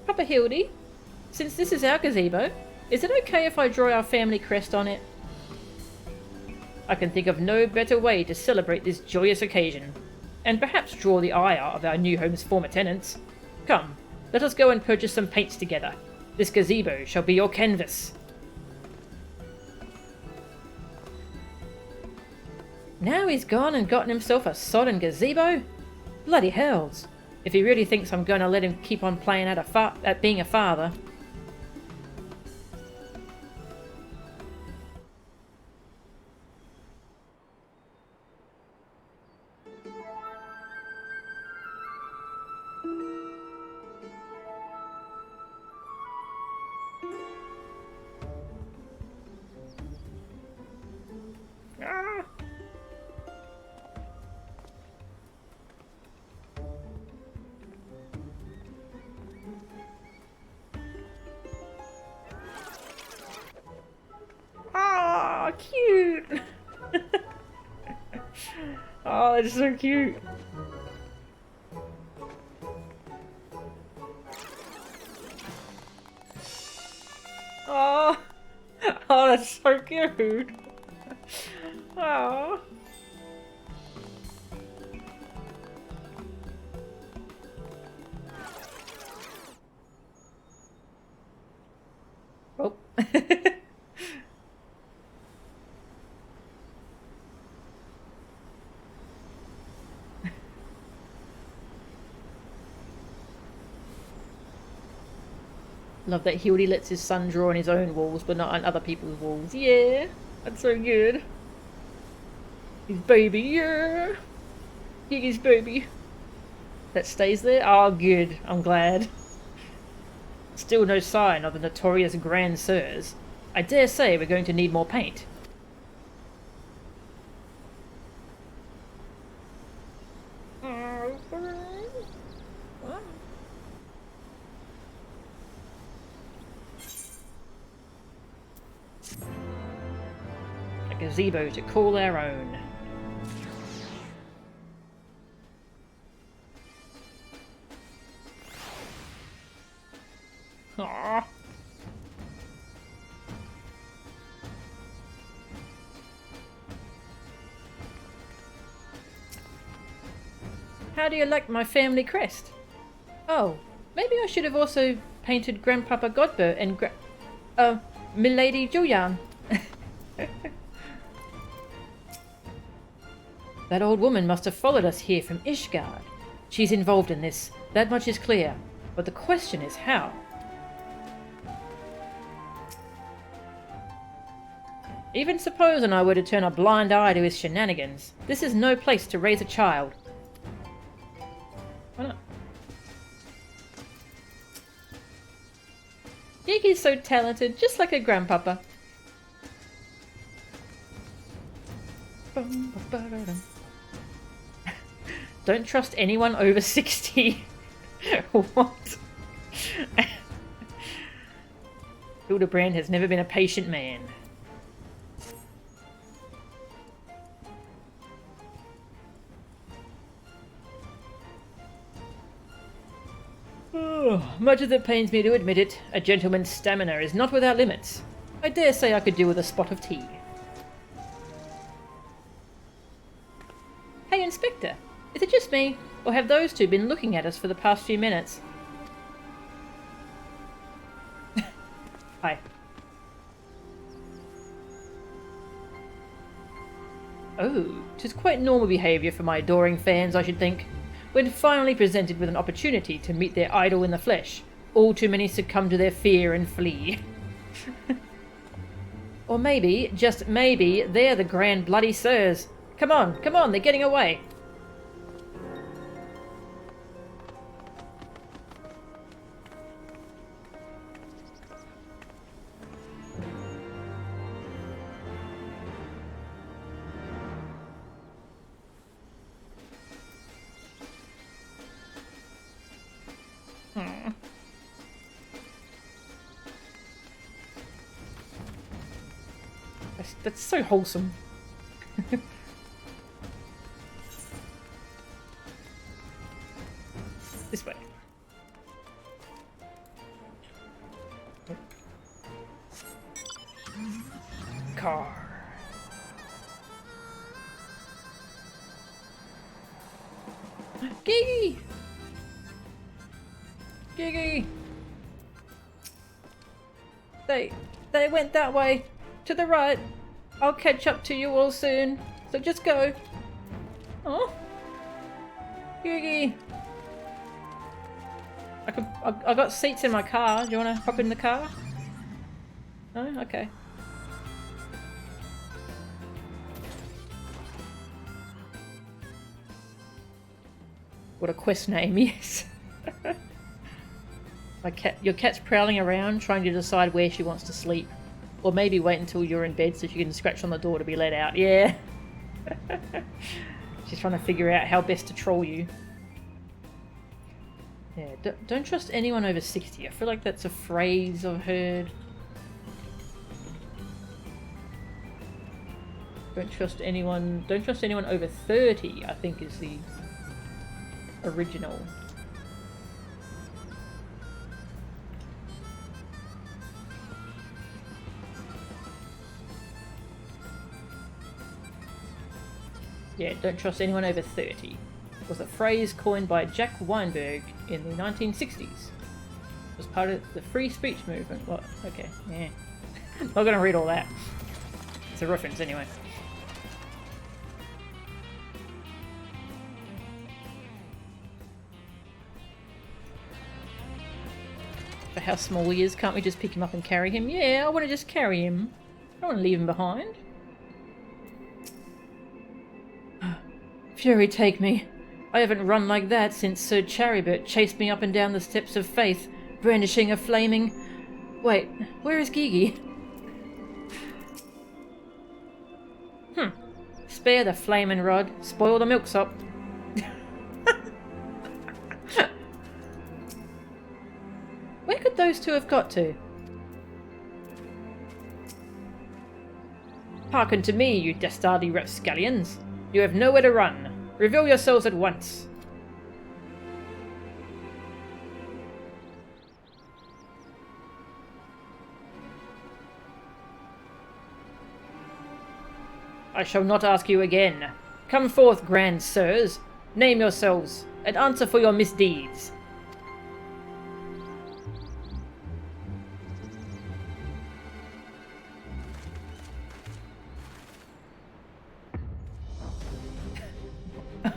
Papa Hildy, since this is our gazebo, is it okay if I draw our family crest on it? I can think of no better way to celebrate this joyous occasion, and perhaps draw the ire of our new home's former tenants. Come, let us go and purchase some paints together. This gazebo shall be your canvas. Now he's gone and gotten himself a sodden gazebo? Bloody hells. If he really thinks I'm going to let him keep on playing at being a father. Ah. Oh, cute! Oh, that's so cute. Oh, oh, that's so cute. Oh. Oh. Love that Hildy lets his son draw on his own walls, but not on other people's walls. Yeah, that's so good. His baby, yeah. His baby. That stays there? Oh, good. I'm glad. Still no sign of the notorious Grand Sirs. I dare say we're going to need more paint. A gazebo to call our own. Aww. How do you like my family crest? Oh, maybe I should have also painted Grandpapa Godber and Milady Julian. That old woman must have followed us here from Ishgard. She's involved in this, that much is clear. But the question is how? Even supposing I were to turn a blind eye to his shenanigans, this is no place to raise a child. Why not? Gigi's so talented, just like her grandpapa. Don't trust anyone over 60. What? Hildibrand has never been a patient man. Much as it pains me to admit it, a gentleman's stamina is not without limits. I dare say I could do with a spot of tea. Hey, Inspector. Is it just me, or have those two been looking at us for the past few minutes? Hi. Oh, 'tis quite normal behaviour for my adoring fans, I should think. When finally presented with an opportunity to meet their idol in the flesh, all too many succumb to their fear and flee. Or maybe, just maybe, they're the grand bloody sirs. Come on, they're getting away. That's so wholesome. This way. Car. Gigi! Gigi! They went that way. To the right. I'll catch up to you all soon. So just go. Oh. Gigi. I got seats in my car. Do you want to hop in the car? No? Okay. What a quest name, yes. Your cat's prowling around trying to decide where she wants to sleep. Or maybe wait until you're in bed so she can scratch on the door to be let out. Yeah. She's trying to figure out how best to troll you. Yeah, don't trust anyone over 60. I feel like that's a phrase I've heard. Don't trust anyone over 30, I think is the original. Yeah, don't trust anyone over 30 was a phrase coined by Jack Weinberg in the 1960s. It was part of the free speech movement. What? Okay, yeah. Not gonna read all that. It's a reference anyway. For how small he is, can't we just pick him up and carry him? Yeah, I want to just carry him. I don't want to leave him behind. Fury take me. I haven't run like that since Sir Charibert chased me up and down the steps of faith, brandishing a flaming... Wait, where is Gigi? Spare the flaming rod, spoil the milksop. Where could those two have got to? Hearken to me, you dastardly rapscallions. You have nowhere to run. Reveal yourselves at once. . I shall not ask you again. Come forth, grand sirs. Name yourselves, and answer for your misdeeds.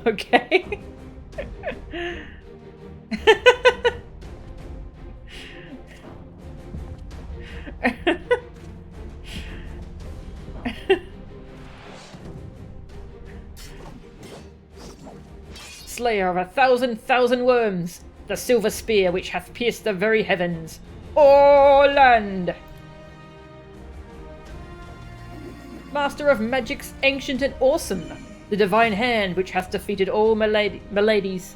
Okay. Slayer of 1,000,000 worms, the silver spear which hath pierced the very heavens. Orland! Master of magics ancient and awesome, the divine hand which hath defeated all maladies,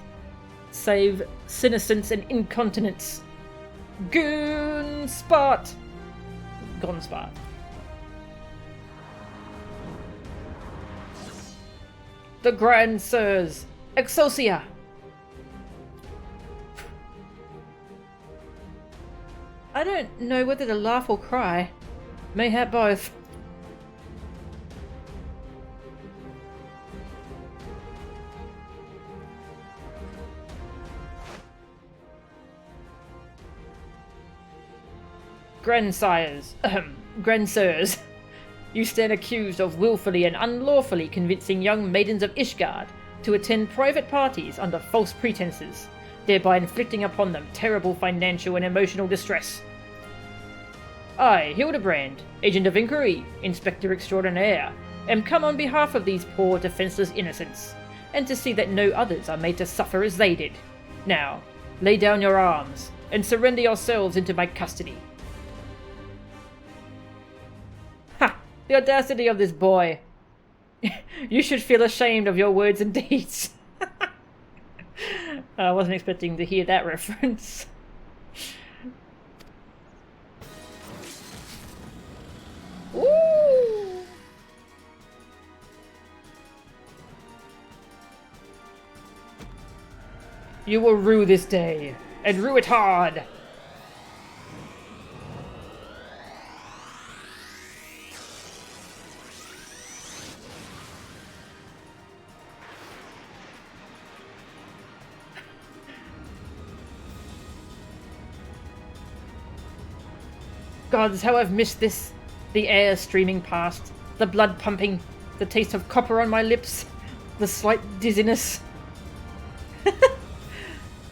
save senescence and incontinence. Gonspart! The Grand Sirs, Excelsior! I don't know whether to laugh or cry. Mayhap both. Grandsirs, you stand accused of willfully and unlawfully convincing young maidens of Ishgard to attend private parties under false pretenses, thereby inflicting upon them terrible financial and emotional distress. I, Hildibrand, Agent of Inquiry, Inspector Extraordinaire, am come on behalf of these poor defenceless innocents, and to see that no others are made to suffer as they did. Now, lay down your arms, and surrender yourselves into my custody. Ha! The audacity of this boy! You should feel ashamed of your words and deeds. I wasn't expecting to hear that reference. Ooh! You will rue this day, and rue it hard! Gods, how I've missed this! The air streaming past, the blood pumping, the taste of copper on my lips, the slight dizziness.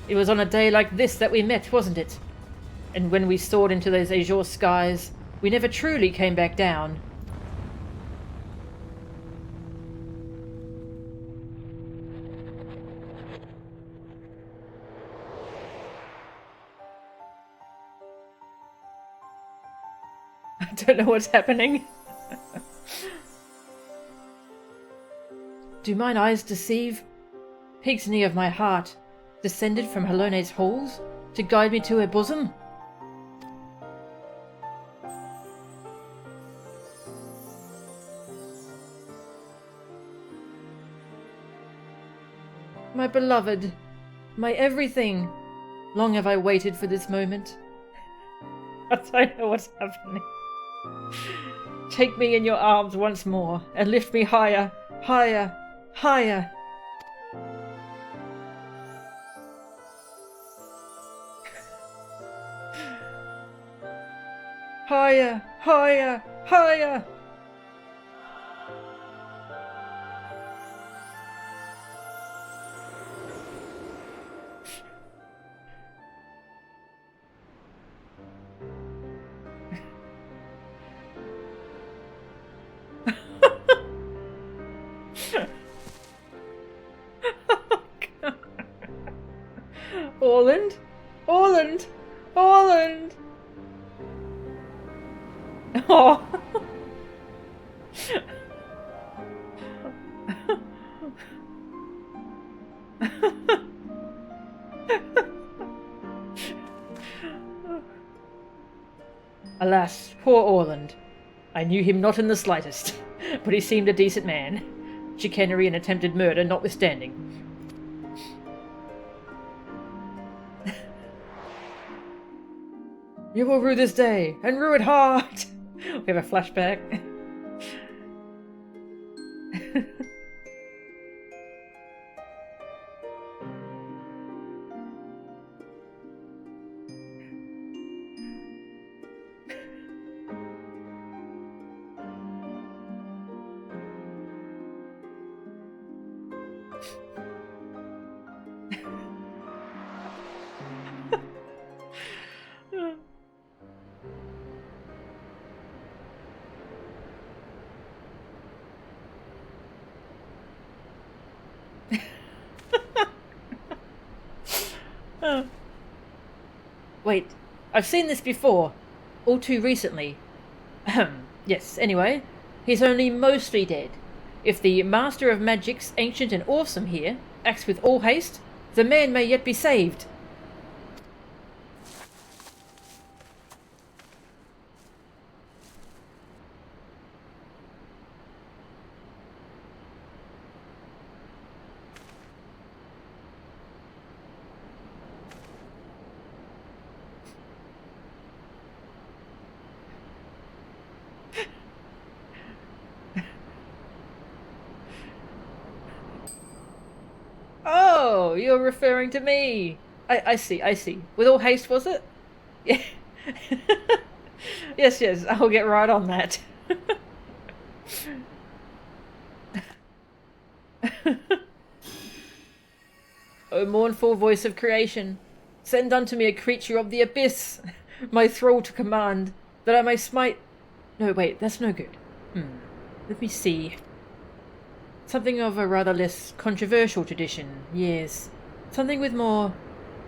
It was on a day like this that we met, wasn't it? And when we soared into those azure skies, we never truly came back down. I don't know what's happening. Do mine eyes deceive? Pig's knee of my heart, descended from Halone's halls, to guide me to her bosom? My beloved, my everything, long have I waited for this moment. I don't know what's happening. Take me in your arms once more, and lift me higher, higher, higher. Higher, higher, higher! Orland? Orland? Orland! Oh! Alas, poor Orland. I knew him not in the slightest, but he seemed a decent man, chicanery and attempted murder notwithstanding. You will rue this day, and rue it hard! We have a flashback. Wait, I've seen this before. All too recently. Yes, anyway, he's only mostly dead. If the Master of Magic's ancient and awesome here acts with all haste, the man may yet be saved. Oh, you're referring to me. I see, I see. With all haste, was it? Yeah. Yes, yes, I'll get right on that. O mournful voice of creation, send unto me a creature of the abyss, my thrall to command, that I may smite... No, wait, that's no good. Let me see. Something of a rather less controversial tradition, yes. Something with more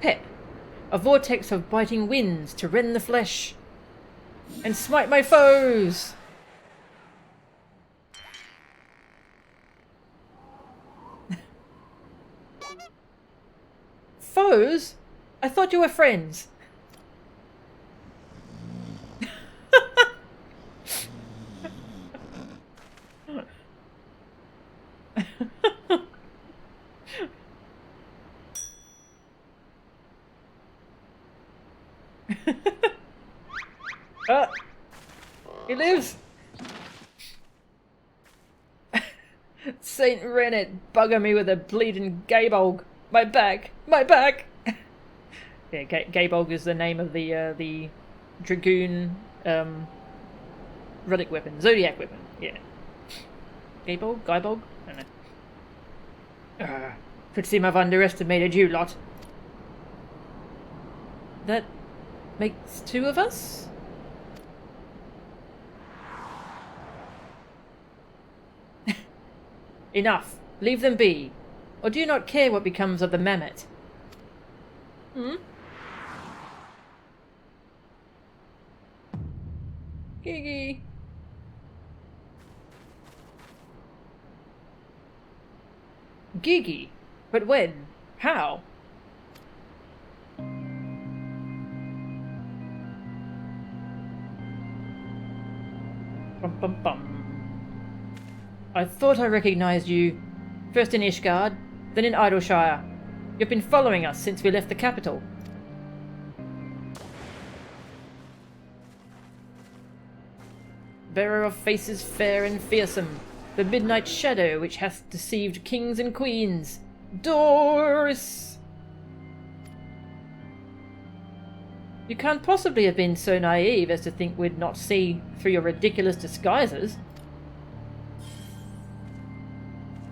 pep. A vortex of biting winds to rend the flesh. And smite my foes! Foes? I thought you were friends. He lives! Saint Rennet, bugger me with a bleeding gabolg. My back! My back! Yeah, gabolg is the name of the dragoon relic weapon, zodiac weapon. Yeah. Gabolg? Guybolg? I don't know. Could seem I've underestimated you lot. That makes two of us? Enough. Leave them be. Or do you not care what becomes of the mammoth? Gigi. Gigi? But when? How? Bum bum bum. I thought I recognized you. First in Ishgard, then in Idleshire. You've been following us since we left the capital. Bearer of faces fair and fearsome, the midnight shadow which hath deceived kings and queens. Doris! You can't possibly have been so naive as to think we'd not see through your ridiculous disguises.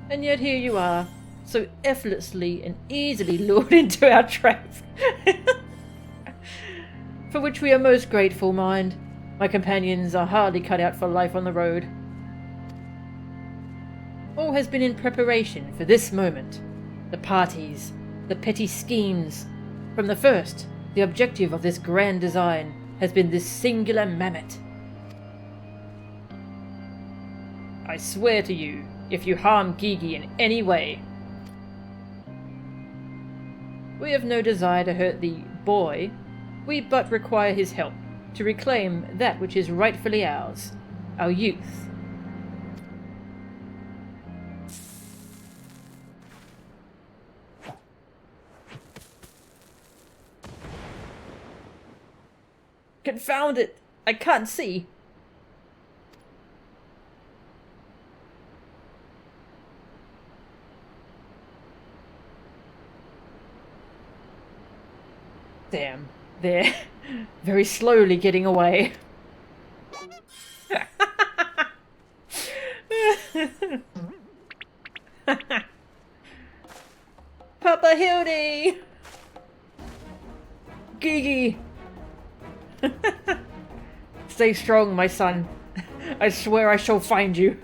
And yet here you are, so effortlessly and easily lured into our traps. For which we are most grateful, mind. My companions are hardly cut out for life on the road. All has been in preparation for this moment. The parties, the petty schemes. From the first, the objective of this grand design has been this singular mammoth. I swear to you, if you harm Gigi in any way. We have no desire to hurt the boy. We but require his help to reclaim that which is rightfully ours, our youth. Confound it! I can't see. Damn. They're very slowly getting away. Papa Hildy! Gigi! Stay strong, my son. I swear I shall find you.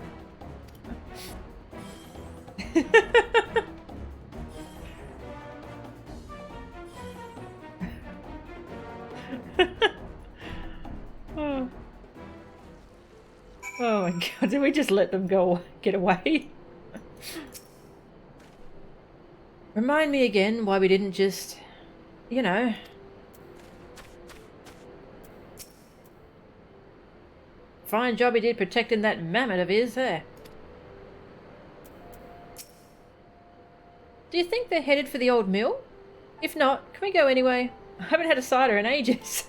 Oh. Oh my god, did we just let them go get away? Remind me again why we didn't just, you know... Fine job he did protecting that mammoth of his there. Do you think they're headed for the old mill? If not, can we go anyway? I haven't had a cider in ages.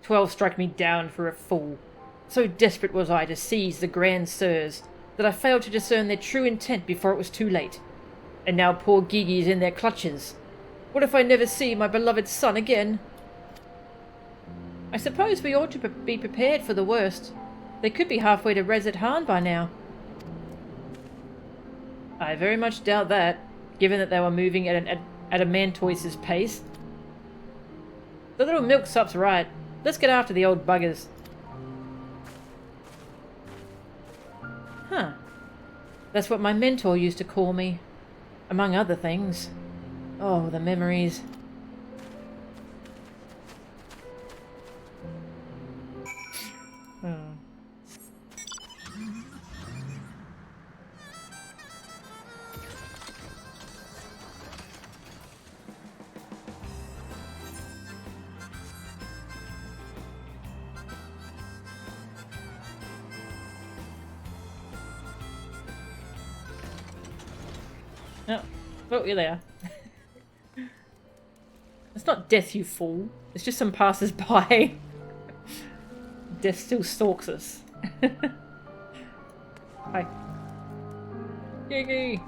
12 struck me down for a fool. So desperate was I to seize the Grand Sirs that I failed to discern their true intent before it was too late. And now poor Gigi is in their clutches. What if I never see my beloved son again? I suppose we ought to be prepared for the worst. They could be halfway to Reset Han by now. I very much doubt that, given that they were moving at a Mantoise's pace. The little milksop's right. Let's get after the old buggers. Huh. That's what my mentor used to call me. Among other things. Oh, the memories. Oh. Oh, you're there. It's not death, you fool. It's just some passers-by. Death still stalks us. Hi. Gigi!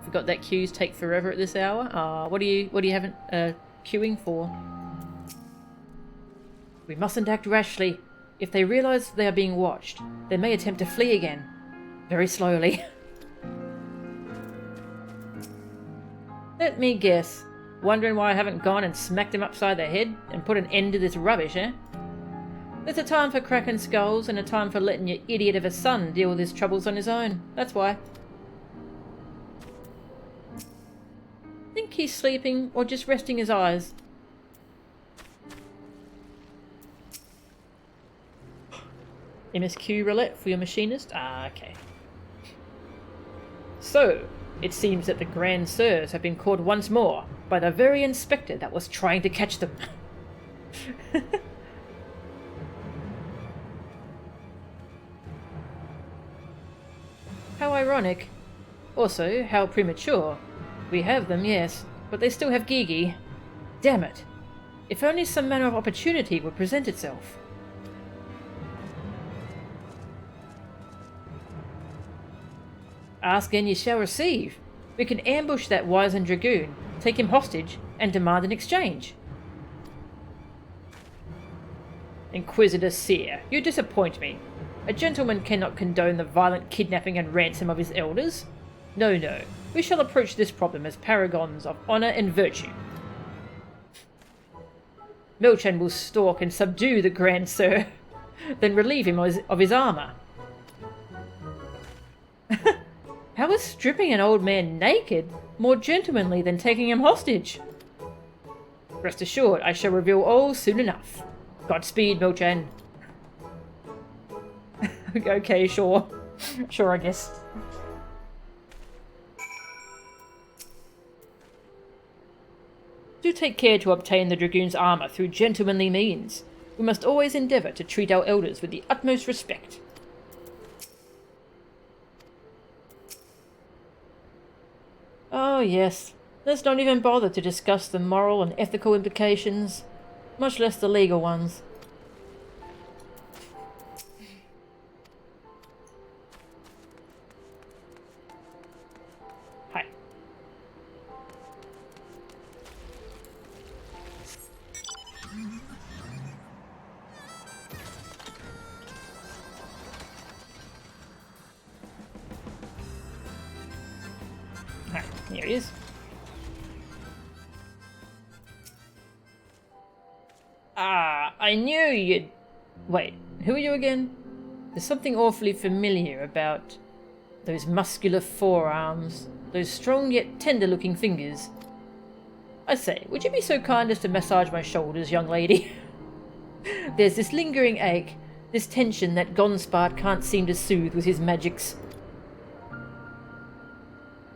Forgot that queues take forever at this hour. What do you have queuing for? We mustn't act rashly. If they realise they are being watched, they may attempt to flee again. Very slowly. Let me guess. Wondering why I haven't gone and smacked him upside the head and put an end to this rubbish, eh? There's a time for cracking skulls and a time for letting your idiot of a son deal with his troubles on his own. That's why. Think he's sleeping or just resting his eyes? MSQ roulette for your machinist? Ah, okay. So, it seems that the Grand Sirs have been caught once more by the very inspector that was trying to catch them. How ironic. Also, how premature. We have them, yes, but they still have Gigi. Damn it. If only some manner of opportunity would present itself. Ask and ye shall receive. We can ambush that wizened dragoon, take him hostage, and demand an exchange. Inquisitor Seer, you disappoint me. A gentleman cannot condone the violent kidnapping and ransom of his elders. No, no. We shall approach this problem as paragons of honour and virtue. Milchan will stalk and subdue the Grand Sir, then relieve him of his armour. How is stripping an old man naked more gentlemanly than taking him hostage? Rest assured, I shall reveal all soon enough. Godspeed, Milchan. Okay, sure. Sure, I guess. Do take care to obtain the dragoon's armour through gentlemanly means. We must always endeavour to treat our elders with the utmost respect. Oh yes, let's not even bother to discuss the moral and ethical implications, much less the legal ones. Here he is. Ah, I knew you'd... Wait, who are you again? There's something awfully familiar about those muscular forearms, those strong yet tender-looking fingers. I say, would you be so kind as to massage my shoulders, young lady? There's this lingering ache, this tension that Gonspart can't seem to soothe with his magics.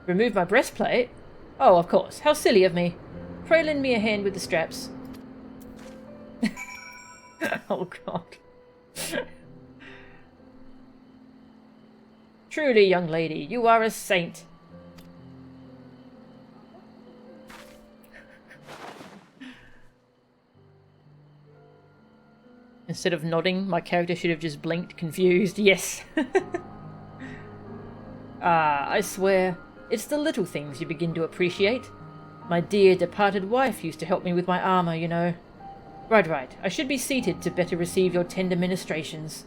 Remove my breastplate? Oh, of course. How silly of me. Pray lend me a hand with the straps. Oh, God. Truly, young lady, you are a saint. Instead of nodding, my character should have just blinked, confused. Yes. Ah, I swear, it's the little things you begin to appreciate. My dear departed wife used to help me with my armour, you know. Right. I should be seated to better receive your tender ministrations.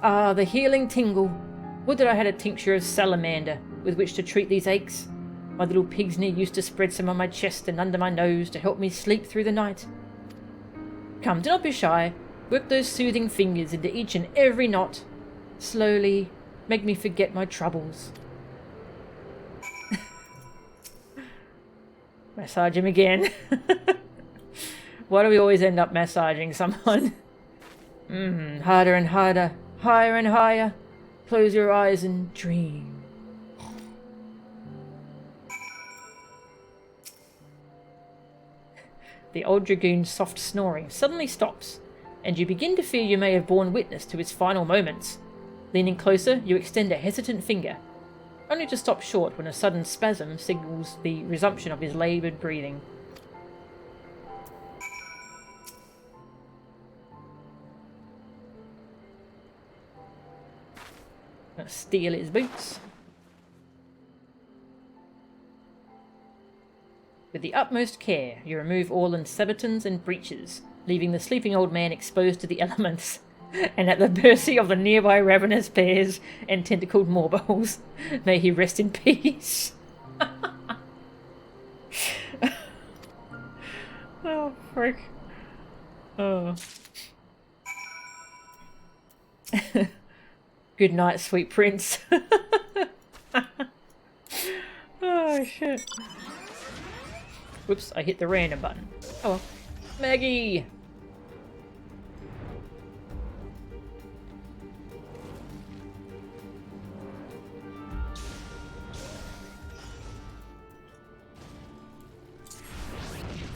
Ah, the healing tingle. Would that I had a tincture of salamander with which to treat these aches. My little pigsney used to spread some on my chest and under my nose to help me sleep through the night. Come, do not be shy. Work those soothing fingers into each and every knot. Slowly, make me forget my troubles. Massage him again. Why do we always end up massaging someone? Harder and harder, higher and higher. Close your eyes and dream. The old dragoon's soft snoring suddenly stops, and you begin to fear you may have borne witness to his final moments. Leaning closer, you extend a hesitant finger, only to stop short when a sudden spasm signals the resumption of his laboured breathing. Steal his boots. With the utmost care, you remove Orland's sabatons and breeches, leaving the sleeping old man exposed to the elements, and at the mercy of the nearby ravenous bears and tentacled morbos. May he rest in peace. Oh, frick. Oh. Good night, sweet prince. Oh, shit. Whoops, I hit the random button. Oh well. Maggie!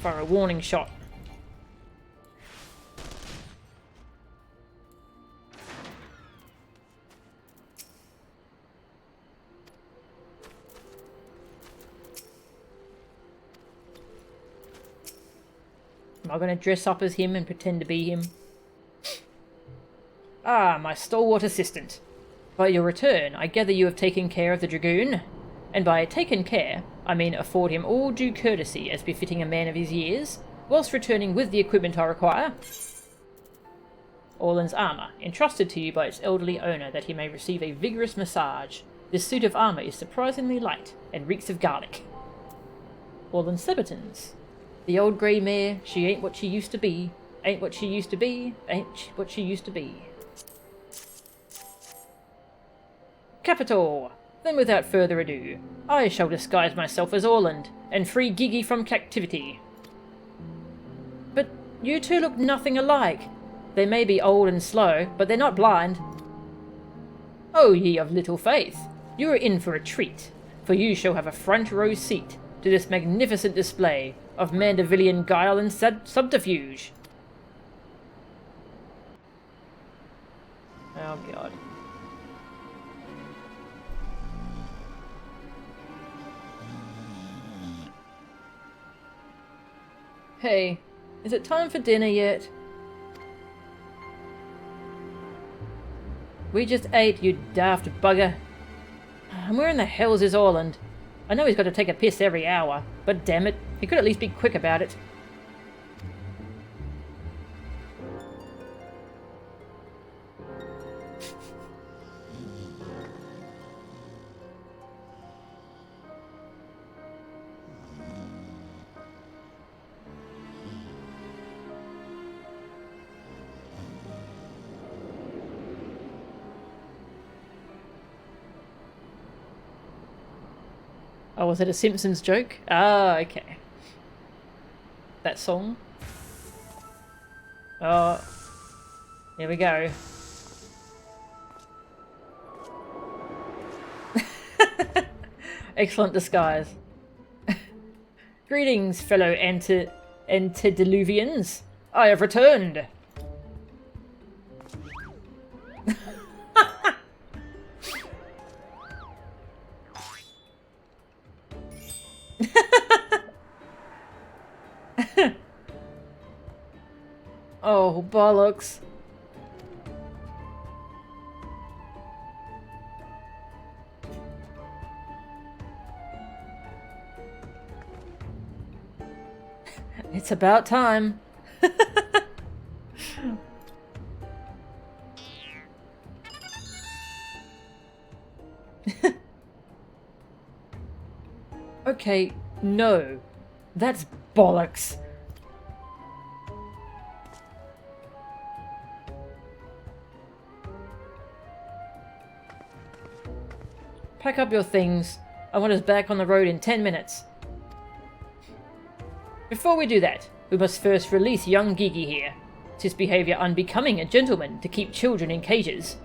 Fire a warning shot. Am I going to dress up as him and pretend to be him? Ah, my stalwart assistant. By your return, I gather you have taken care of the dragoon. And by taken care, I mean afford him all due courtesy as befitting a man of his years, whilst returning with the equipment I require. Orland's armour, entrusted to you by its elderly owner that he may receive a vigorous massage. This suit of armour is surprisingly light, and reeks of garlic. Orland's sabatons. The old grey mare, she ain't what she used to be, ain't what she used to be, ain't what she used to be. Capital! Then without further ado, I shall disguise myself as Orland, and free Gigi from captivity. But you two look nothing alike. They may be old and slow, but they're not blind. O ye of little faith, you are in for a treat, for you shall have a front row seat to this magnificent display of Mandevillian guile and subterfuge. Oh god. Hey, is it time for dinner yet? We just ate, you daft bugger. And where in the hell's is Orland? I know he's got to take a piss every hour, but damn it, He could at least be quick about it. Oh, was it a Simpsons joke? Ah, okay. That song. Oh, here we go. Excellent disguise. Greetings, fellow antediluvians. I have returned. Oh, bollocks. It's about time. Okay, no. That's bollocks. Pack up your things. I want us back on the road in 10 minutes. Before we do that, we must first release young Gigi here. It's his behaviour unbecoming a gentleman to keep children in cages.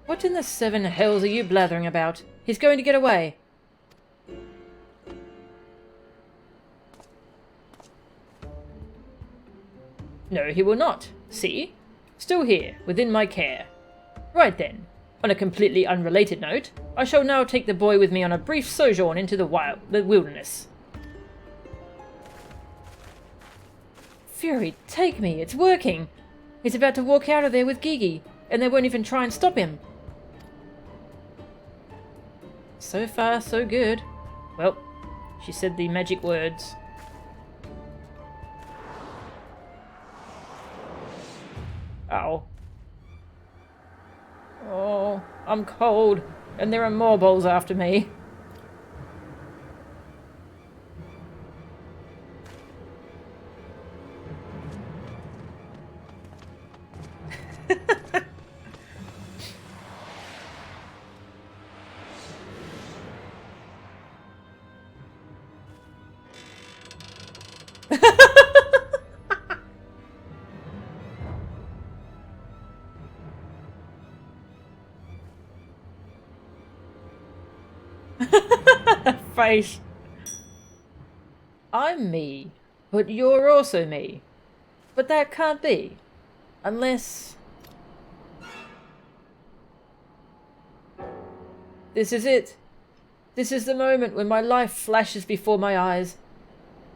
What in the seven hells are you blathering about? He's going to get away. No, he will not. See? Still here, within my care. Right then. On a completely unrelated note, I shall now take the boy with me on a brief sojourn into the wilderness. Fury, take me, it's working! He's about to walk out of there with Gigi, and they won't even try and stop him. So far, so good. Well, she said the magic words. Ow. Oh, I'm cold, and there are more balls after me. Face. I'm me, but you're also me. But that can't be. Unless... This is it. This is the moment when my life flashes before my eyes.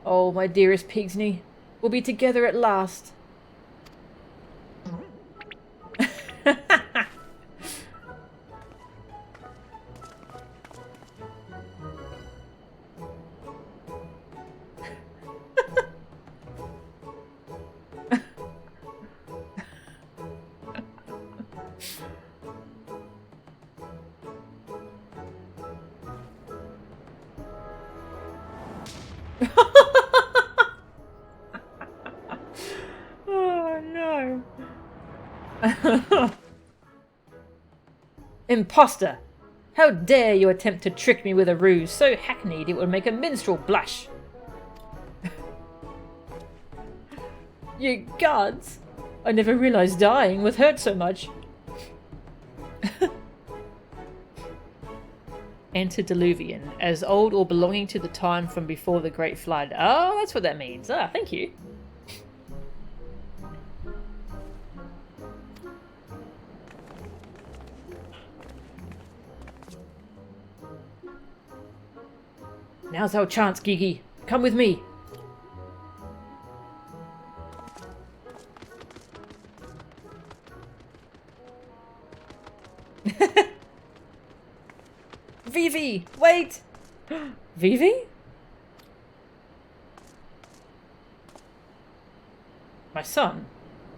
Oh, my dearest Pigsney, we'll be together at last. Oh no. Imposter! How dare you attempt to trick me with a ruse so hackneyed it would make a minstrel blush? You gods! I never realized dying would hurt so much. Antediluvian, as old or belonging to the time from before the Great Flood. Oh, that's what that means. Ah, thank you. Now's our chance, Gigi. Come with me. Vivi, wait! Vivi? My son?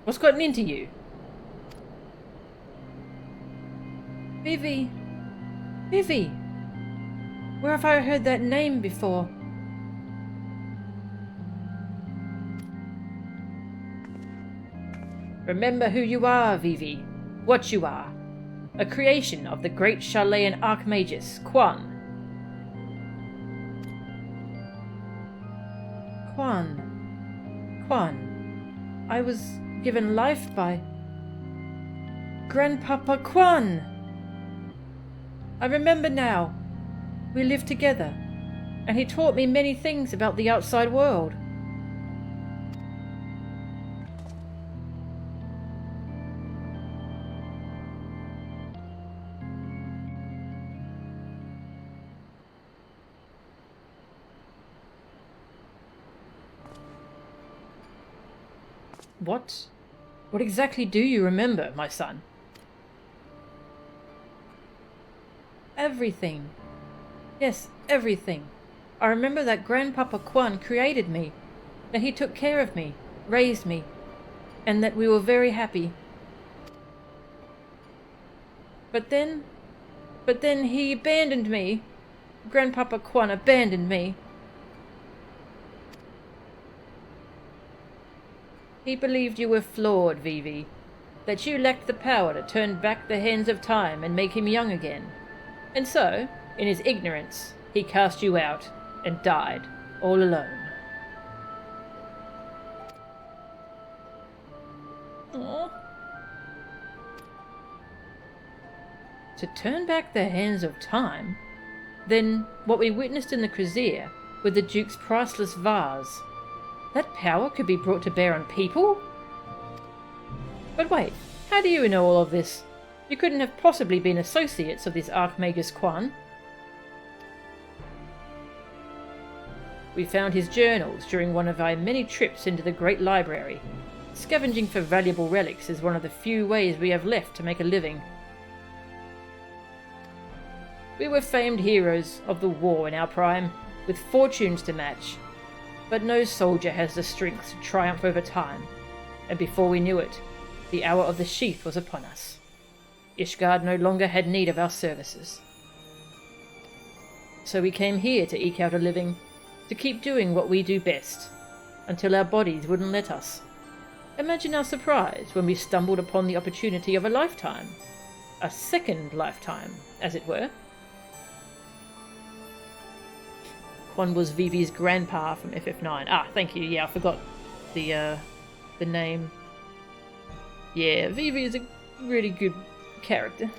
What's gotten into you? Vivi. Vivi. Where have I heard that name before? Remember who you are, Vivi. What you are. A creation of the great Sharlayan Archmagus, Quan. Quan. I was given life by Grandpapa Quan. I remember now. We lived together, and he taught me many things about the outside world. What exactly do you remember, my son? Everything. Yes, everything. I remember that Grandpapa Quan created me, that he took care of me, raised me, and that we were very happy. But then he abandoned me. Grandpapa Quan abandoned me. He believed you were flawed, Vivi, that you lacked the power to turn back the hands of time and make him young again. And so, in his ignorance, he cast you out and died all alone. Aww. To turn back the hands of time? Then what we witnessed in the Crosier with the Duke's priceless vase, that power could be brought to bear on people? But wait, how do you know all of this? You couldn't have possibly been associates of this Archmagus Quan. We found his journals during one of our many trips into the Great Library. Scavenging for valuable relics is one of the few ways we have left to make a living. We were famed heroes of the war in our prime, with fortunes to match. But no soldier has the strength to triumph over time, and before we knew it, the hour of the sheath was upon us. Ishgard no longer had need of our services. So we came here to eke out a living, to keep doing what we do best, until our bodies wouldn't let us. Imagine our surprise when we stumbled upon the opportunity of a lifetime. A second lifetime, as it were. Quan was Vivi's grandpa from FF9. Ah, thank you. Yeah, I forgot the name. Yeah, Vivi is a really good character.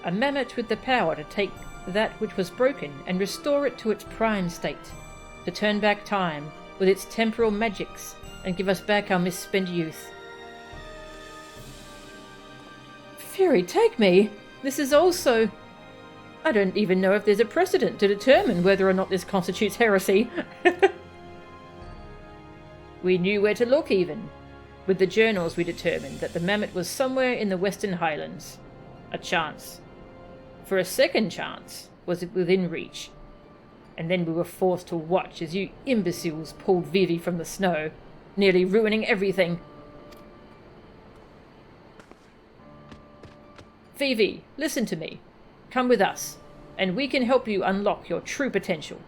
A mammoth with the power to take that which was broken and restore it to its prime state, to turn back time with its temporal magics and give us back our misspent youth. Fury, take me! This is also... I don't even know if there's a precedent to determine whether or not this constitutes heresy. We knew where to look even. With the journals we determined that the mammoth was somewhere in the Western Highlands. A chance. For a second chance was within reach. And then we were forced to watch as you imbeciles pulled Vivi from the snow, nearly ruining everything. Vivi, listen to me. Come with us, and we can help you unlock your true potential.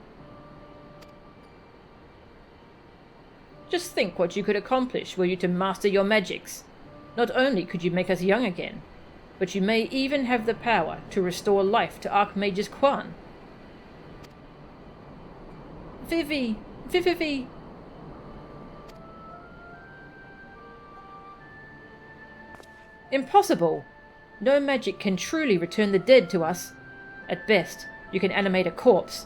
Just think what you could accomplish were you to master your magics. Not only could you make us young again, but you may even have the power to restore life to Archmagus Quan. Vivi! Vivi! Impossible! No magic can truly return the dead to us. At best, you can animate a corpse,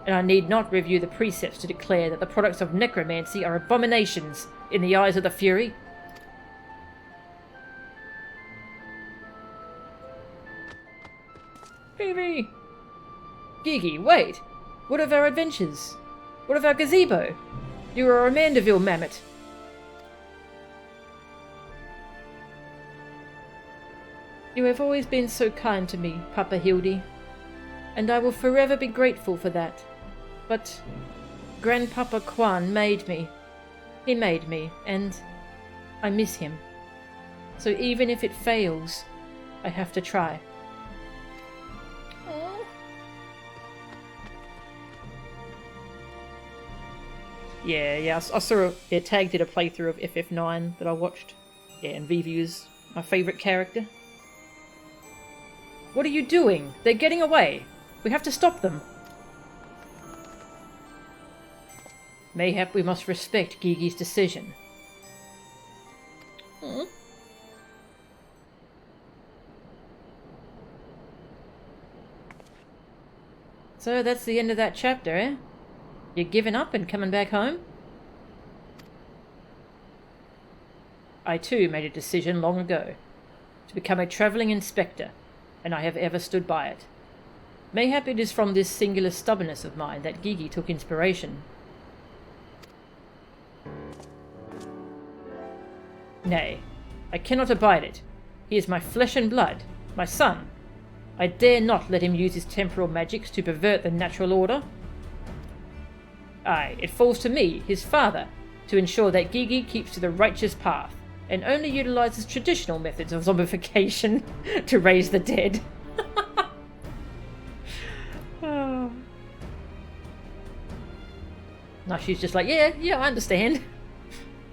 and I need not review the precepts to declare that the products of necromancy are abominations in the eyes of the Fury. Vivi! Gigi, wait! What of our adventures? What of our gazebo? You are a Mandeville mammoth. You have always been so kind to me, Papa Hildy. and I will forever be grateful for that. But Grandpapa Quan made me. He made me, and I miss him. So even if it fails, I have to try. Aww. Yeah, I saw Tag did a playthrough of FF9 that I watched. Yeah, and Vivi is my favourite character. What are you doing? They're getting away. We have to stop them. Mayhap we must respect Gigi's decision. So that's the end of that chapter, eh? You're giving up and coming back home? I too made a decision long ago to become a travelling inspector, and I have ever stood by it. Mayhap it is from this singular stubbornness of mine that Gigi took inspiration. Nay, I cannot abide it. He is my flesh and blood, my son. I dare not let him use his temporal magics to pervert the natural order. Aye, it falls to me, his father, to ensure that Gigi keeps to the righteous path, and only utilises traditional methods of zombification to raise the dead. Oh. Now she's just like, yeah, I understand.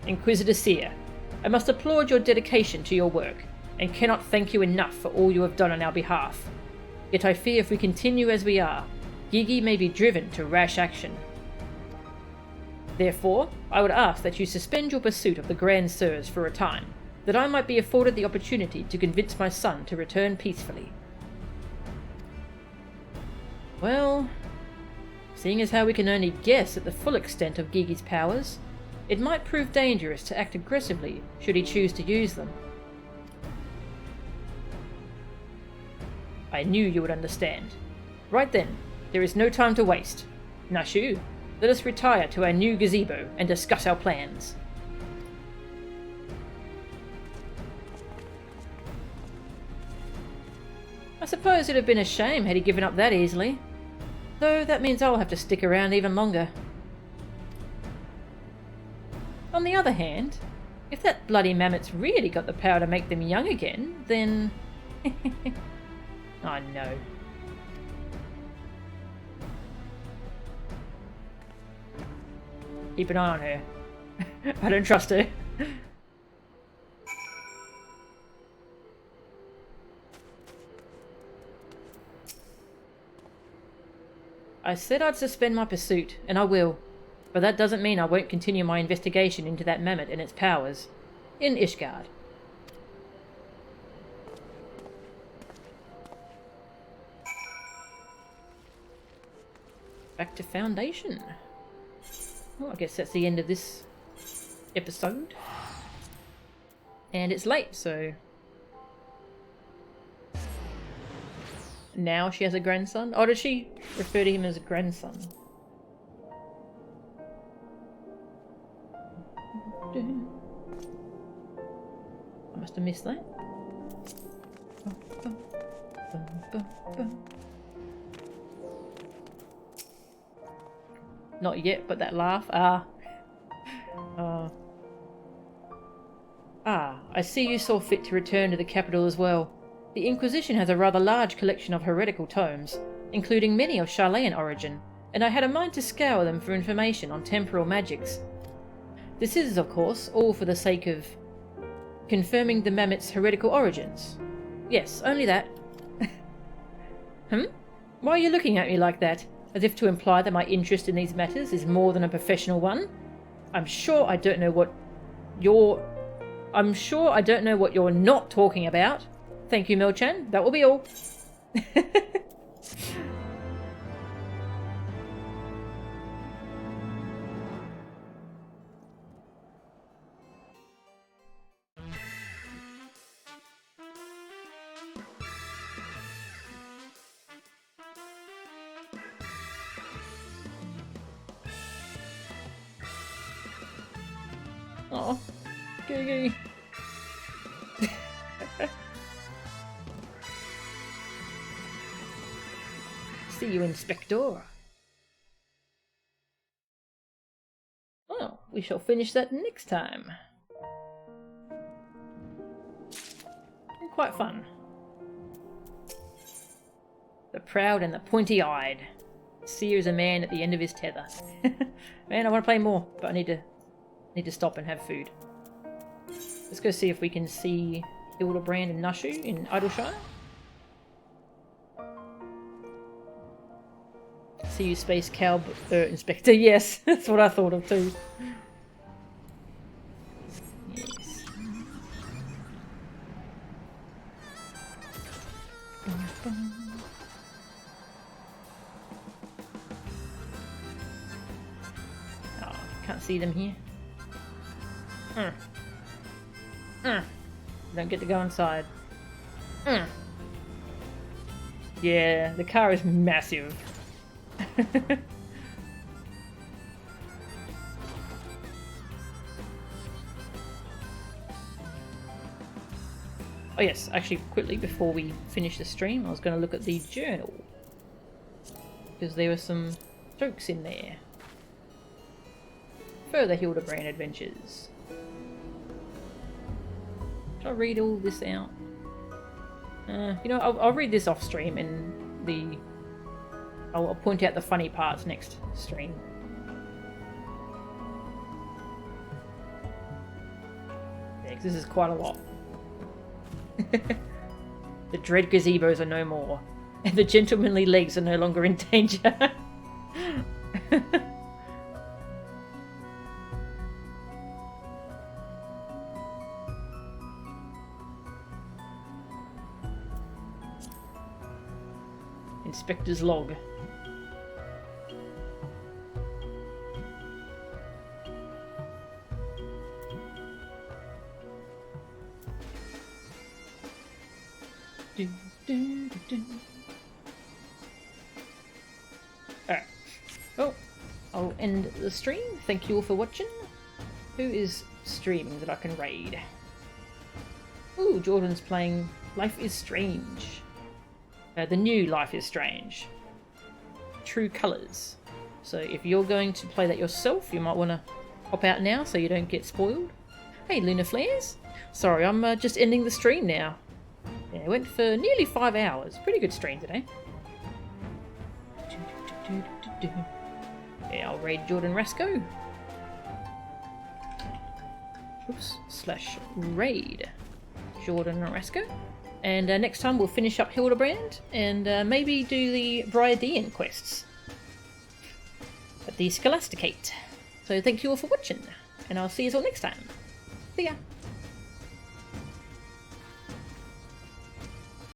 Inquisitor Seer, I must applaud your dedication to your work, and cannot thank you enough for all you have done on our behalf. Yet I fear if we continue as we are, Gigi may be driven to rash action. Therefore, I would ask that you suspend your pursuit of the Grand Sirs for a time, that I might be afforded the opportunity to convince my son to return peacefully. Well, seeing as how we can only guess at the full extent of Gigi's powers, it might prove dangerous to act aggressively should he choose to use them. I knew you would understand. Right then, there is no time to waste. Nashu, let us retire to our new gazebo and discuss our plans. I suppose it'd have been a shame had he given up that easily. Though that means I'll have to stick around even longer. On the other hand, if that bloody mammoth's really got the power to make them young again, then... I know. Keep an eye on her. I don't trust her. I said I'd suspend my pursuit, and I will. But that doesn't mean I won't continue my investigation into that mammoth and its powers. In Ishgard. Back to Foundation. Well, I guess that's the end of this episode. And it's late, so... Now she has a grandson? Or did she refer to him as a grandson? I must have missed that. Not yet, but that laugh. I see you saw fit to return to the capital as well. The Inquisition has a rather large collection of heretical tomes, including many of Charlayan origin, and I had a mind to scour them for information on temporal magics. This is, of course, all for the sake of confirming the mammoth's heretical origins. Yes, only that. Why are you looking at me like that? As if to imply that my interest in these matters is more than a professional one? I'm sure I don't know what you're not talking about. Thank you, Mel-chan. That will be all. Oh, Gigi. See you, Inspector. Well, we shall finish that next time. Quite fun. The proud and the pointy-eyed. Seer is a man at the end of his tether. Man, I want to play more, but I need to stop and have food. Let's go see if we can see Hildibrand and Nushu in Idleshire. See you, Space Cow Inspector. Yes, that's what I thought of too. Yes. Oh, can't see them here. Don't get to go inside. Yeah, the car is massive. Oh yes, actually quickly before we finish the stream I was going to look at the journal because there were some jokes in there. Further Hildibrand adventures. Should I read all this out? You know, I'll read this off stream and I'll point out the funny parts next stream. Yeah, 'cause this is quite a lot. The dread gazebos are no more, and the gentlemanly legs are no longer in danger. Inspector's log. Alright. Well, I'll end the stream. Thank you all for watching. Who is streaming that I can raid? Ooh, Jordan's playing Life is Strange. The new Life is Strange. True Colours. So if you're going to play that yourself, you might want to hop out now so you don't get spoiled. Hey, Lunar Flares. Sorry, I'm just ending the stream now. Yeah, it went for nearly 5 hours. Pretty good stream today. Yeah, I'll raid Jordan Rasco. Oops, /raid Jordan Rasco. And next time we'll finish up Hildibrand and maybe do the Briadean quests at the Scholasticate. So thank you all for watching, and I'll see you all next time. See ya!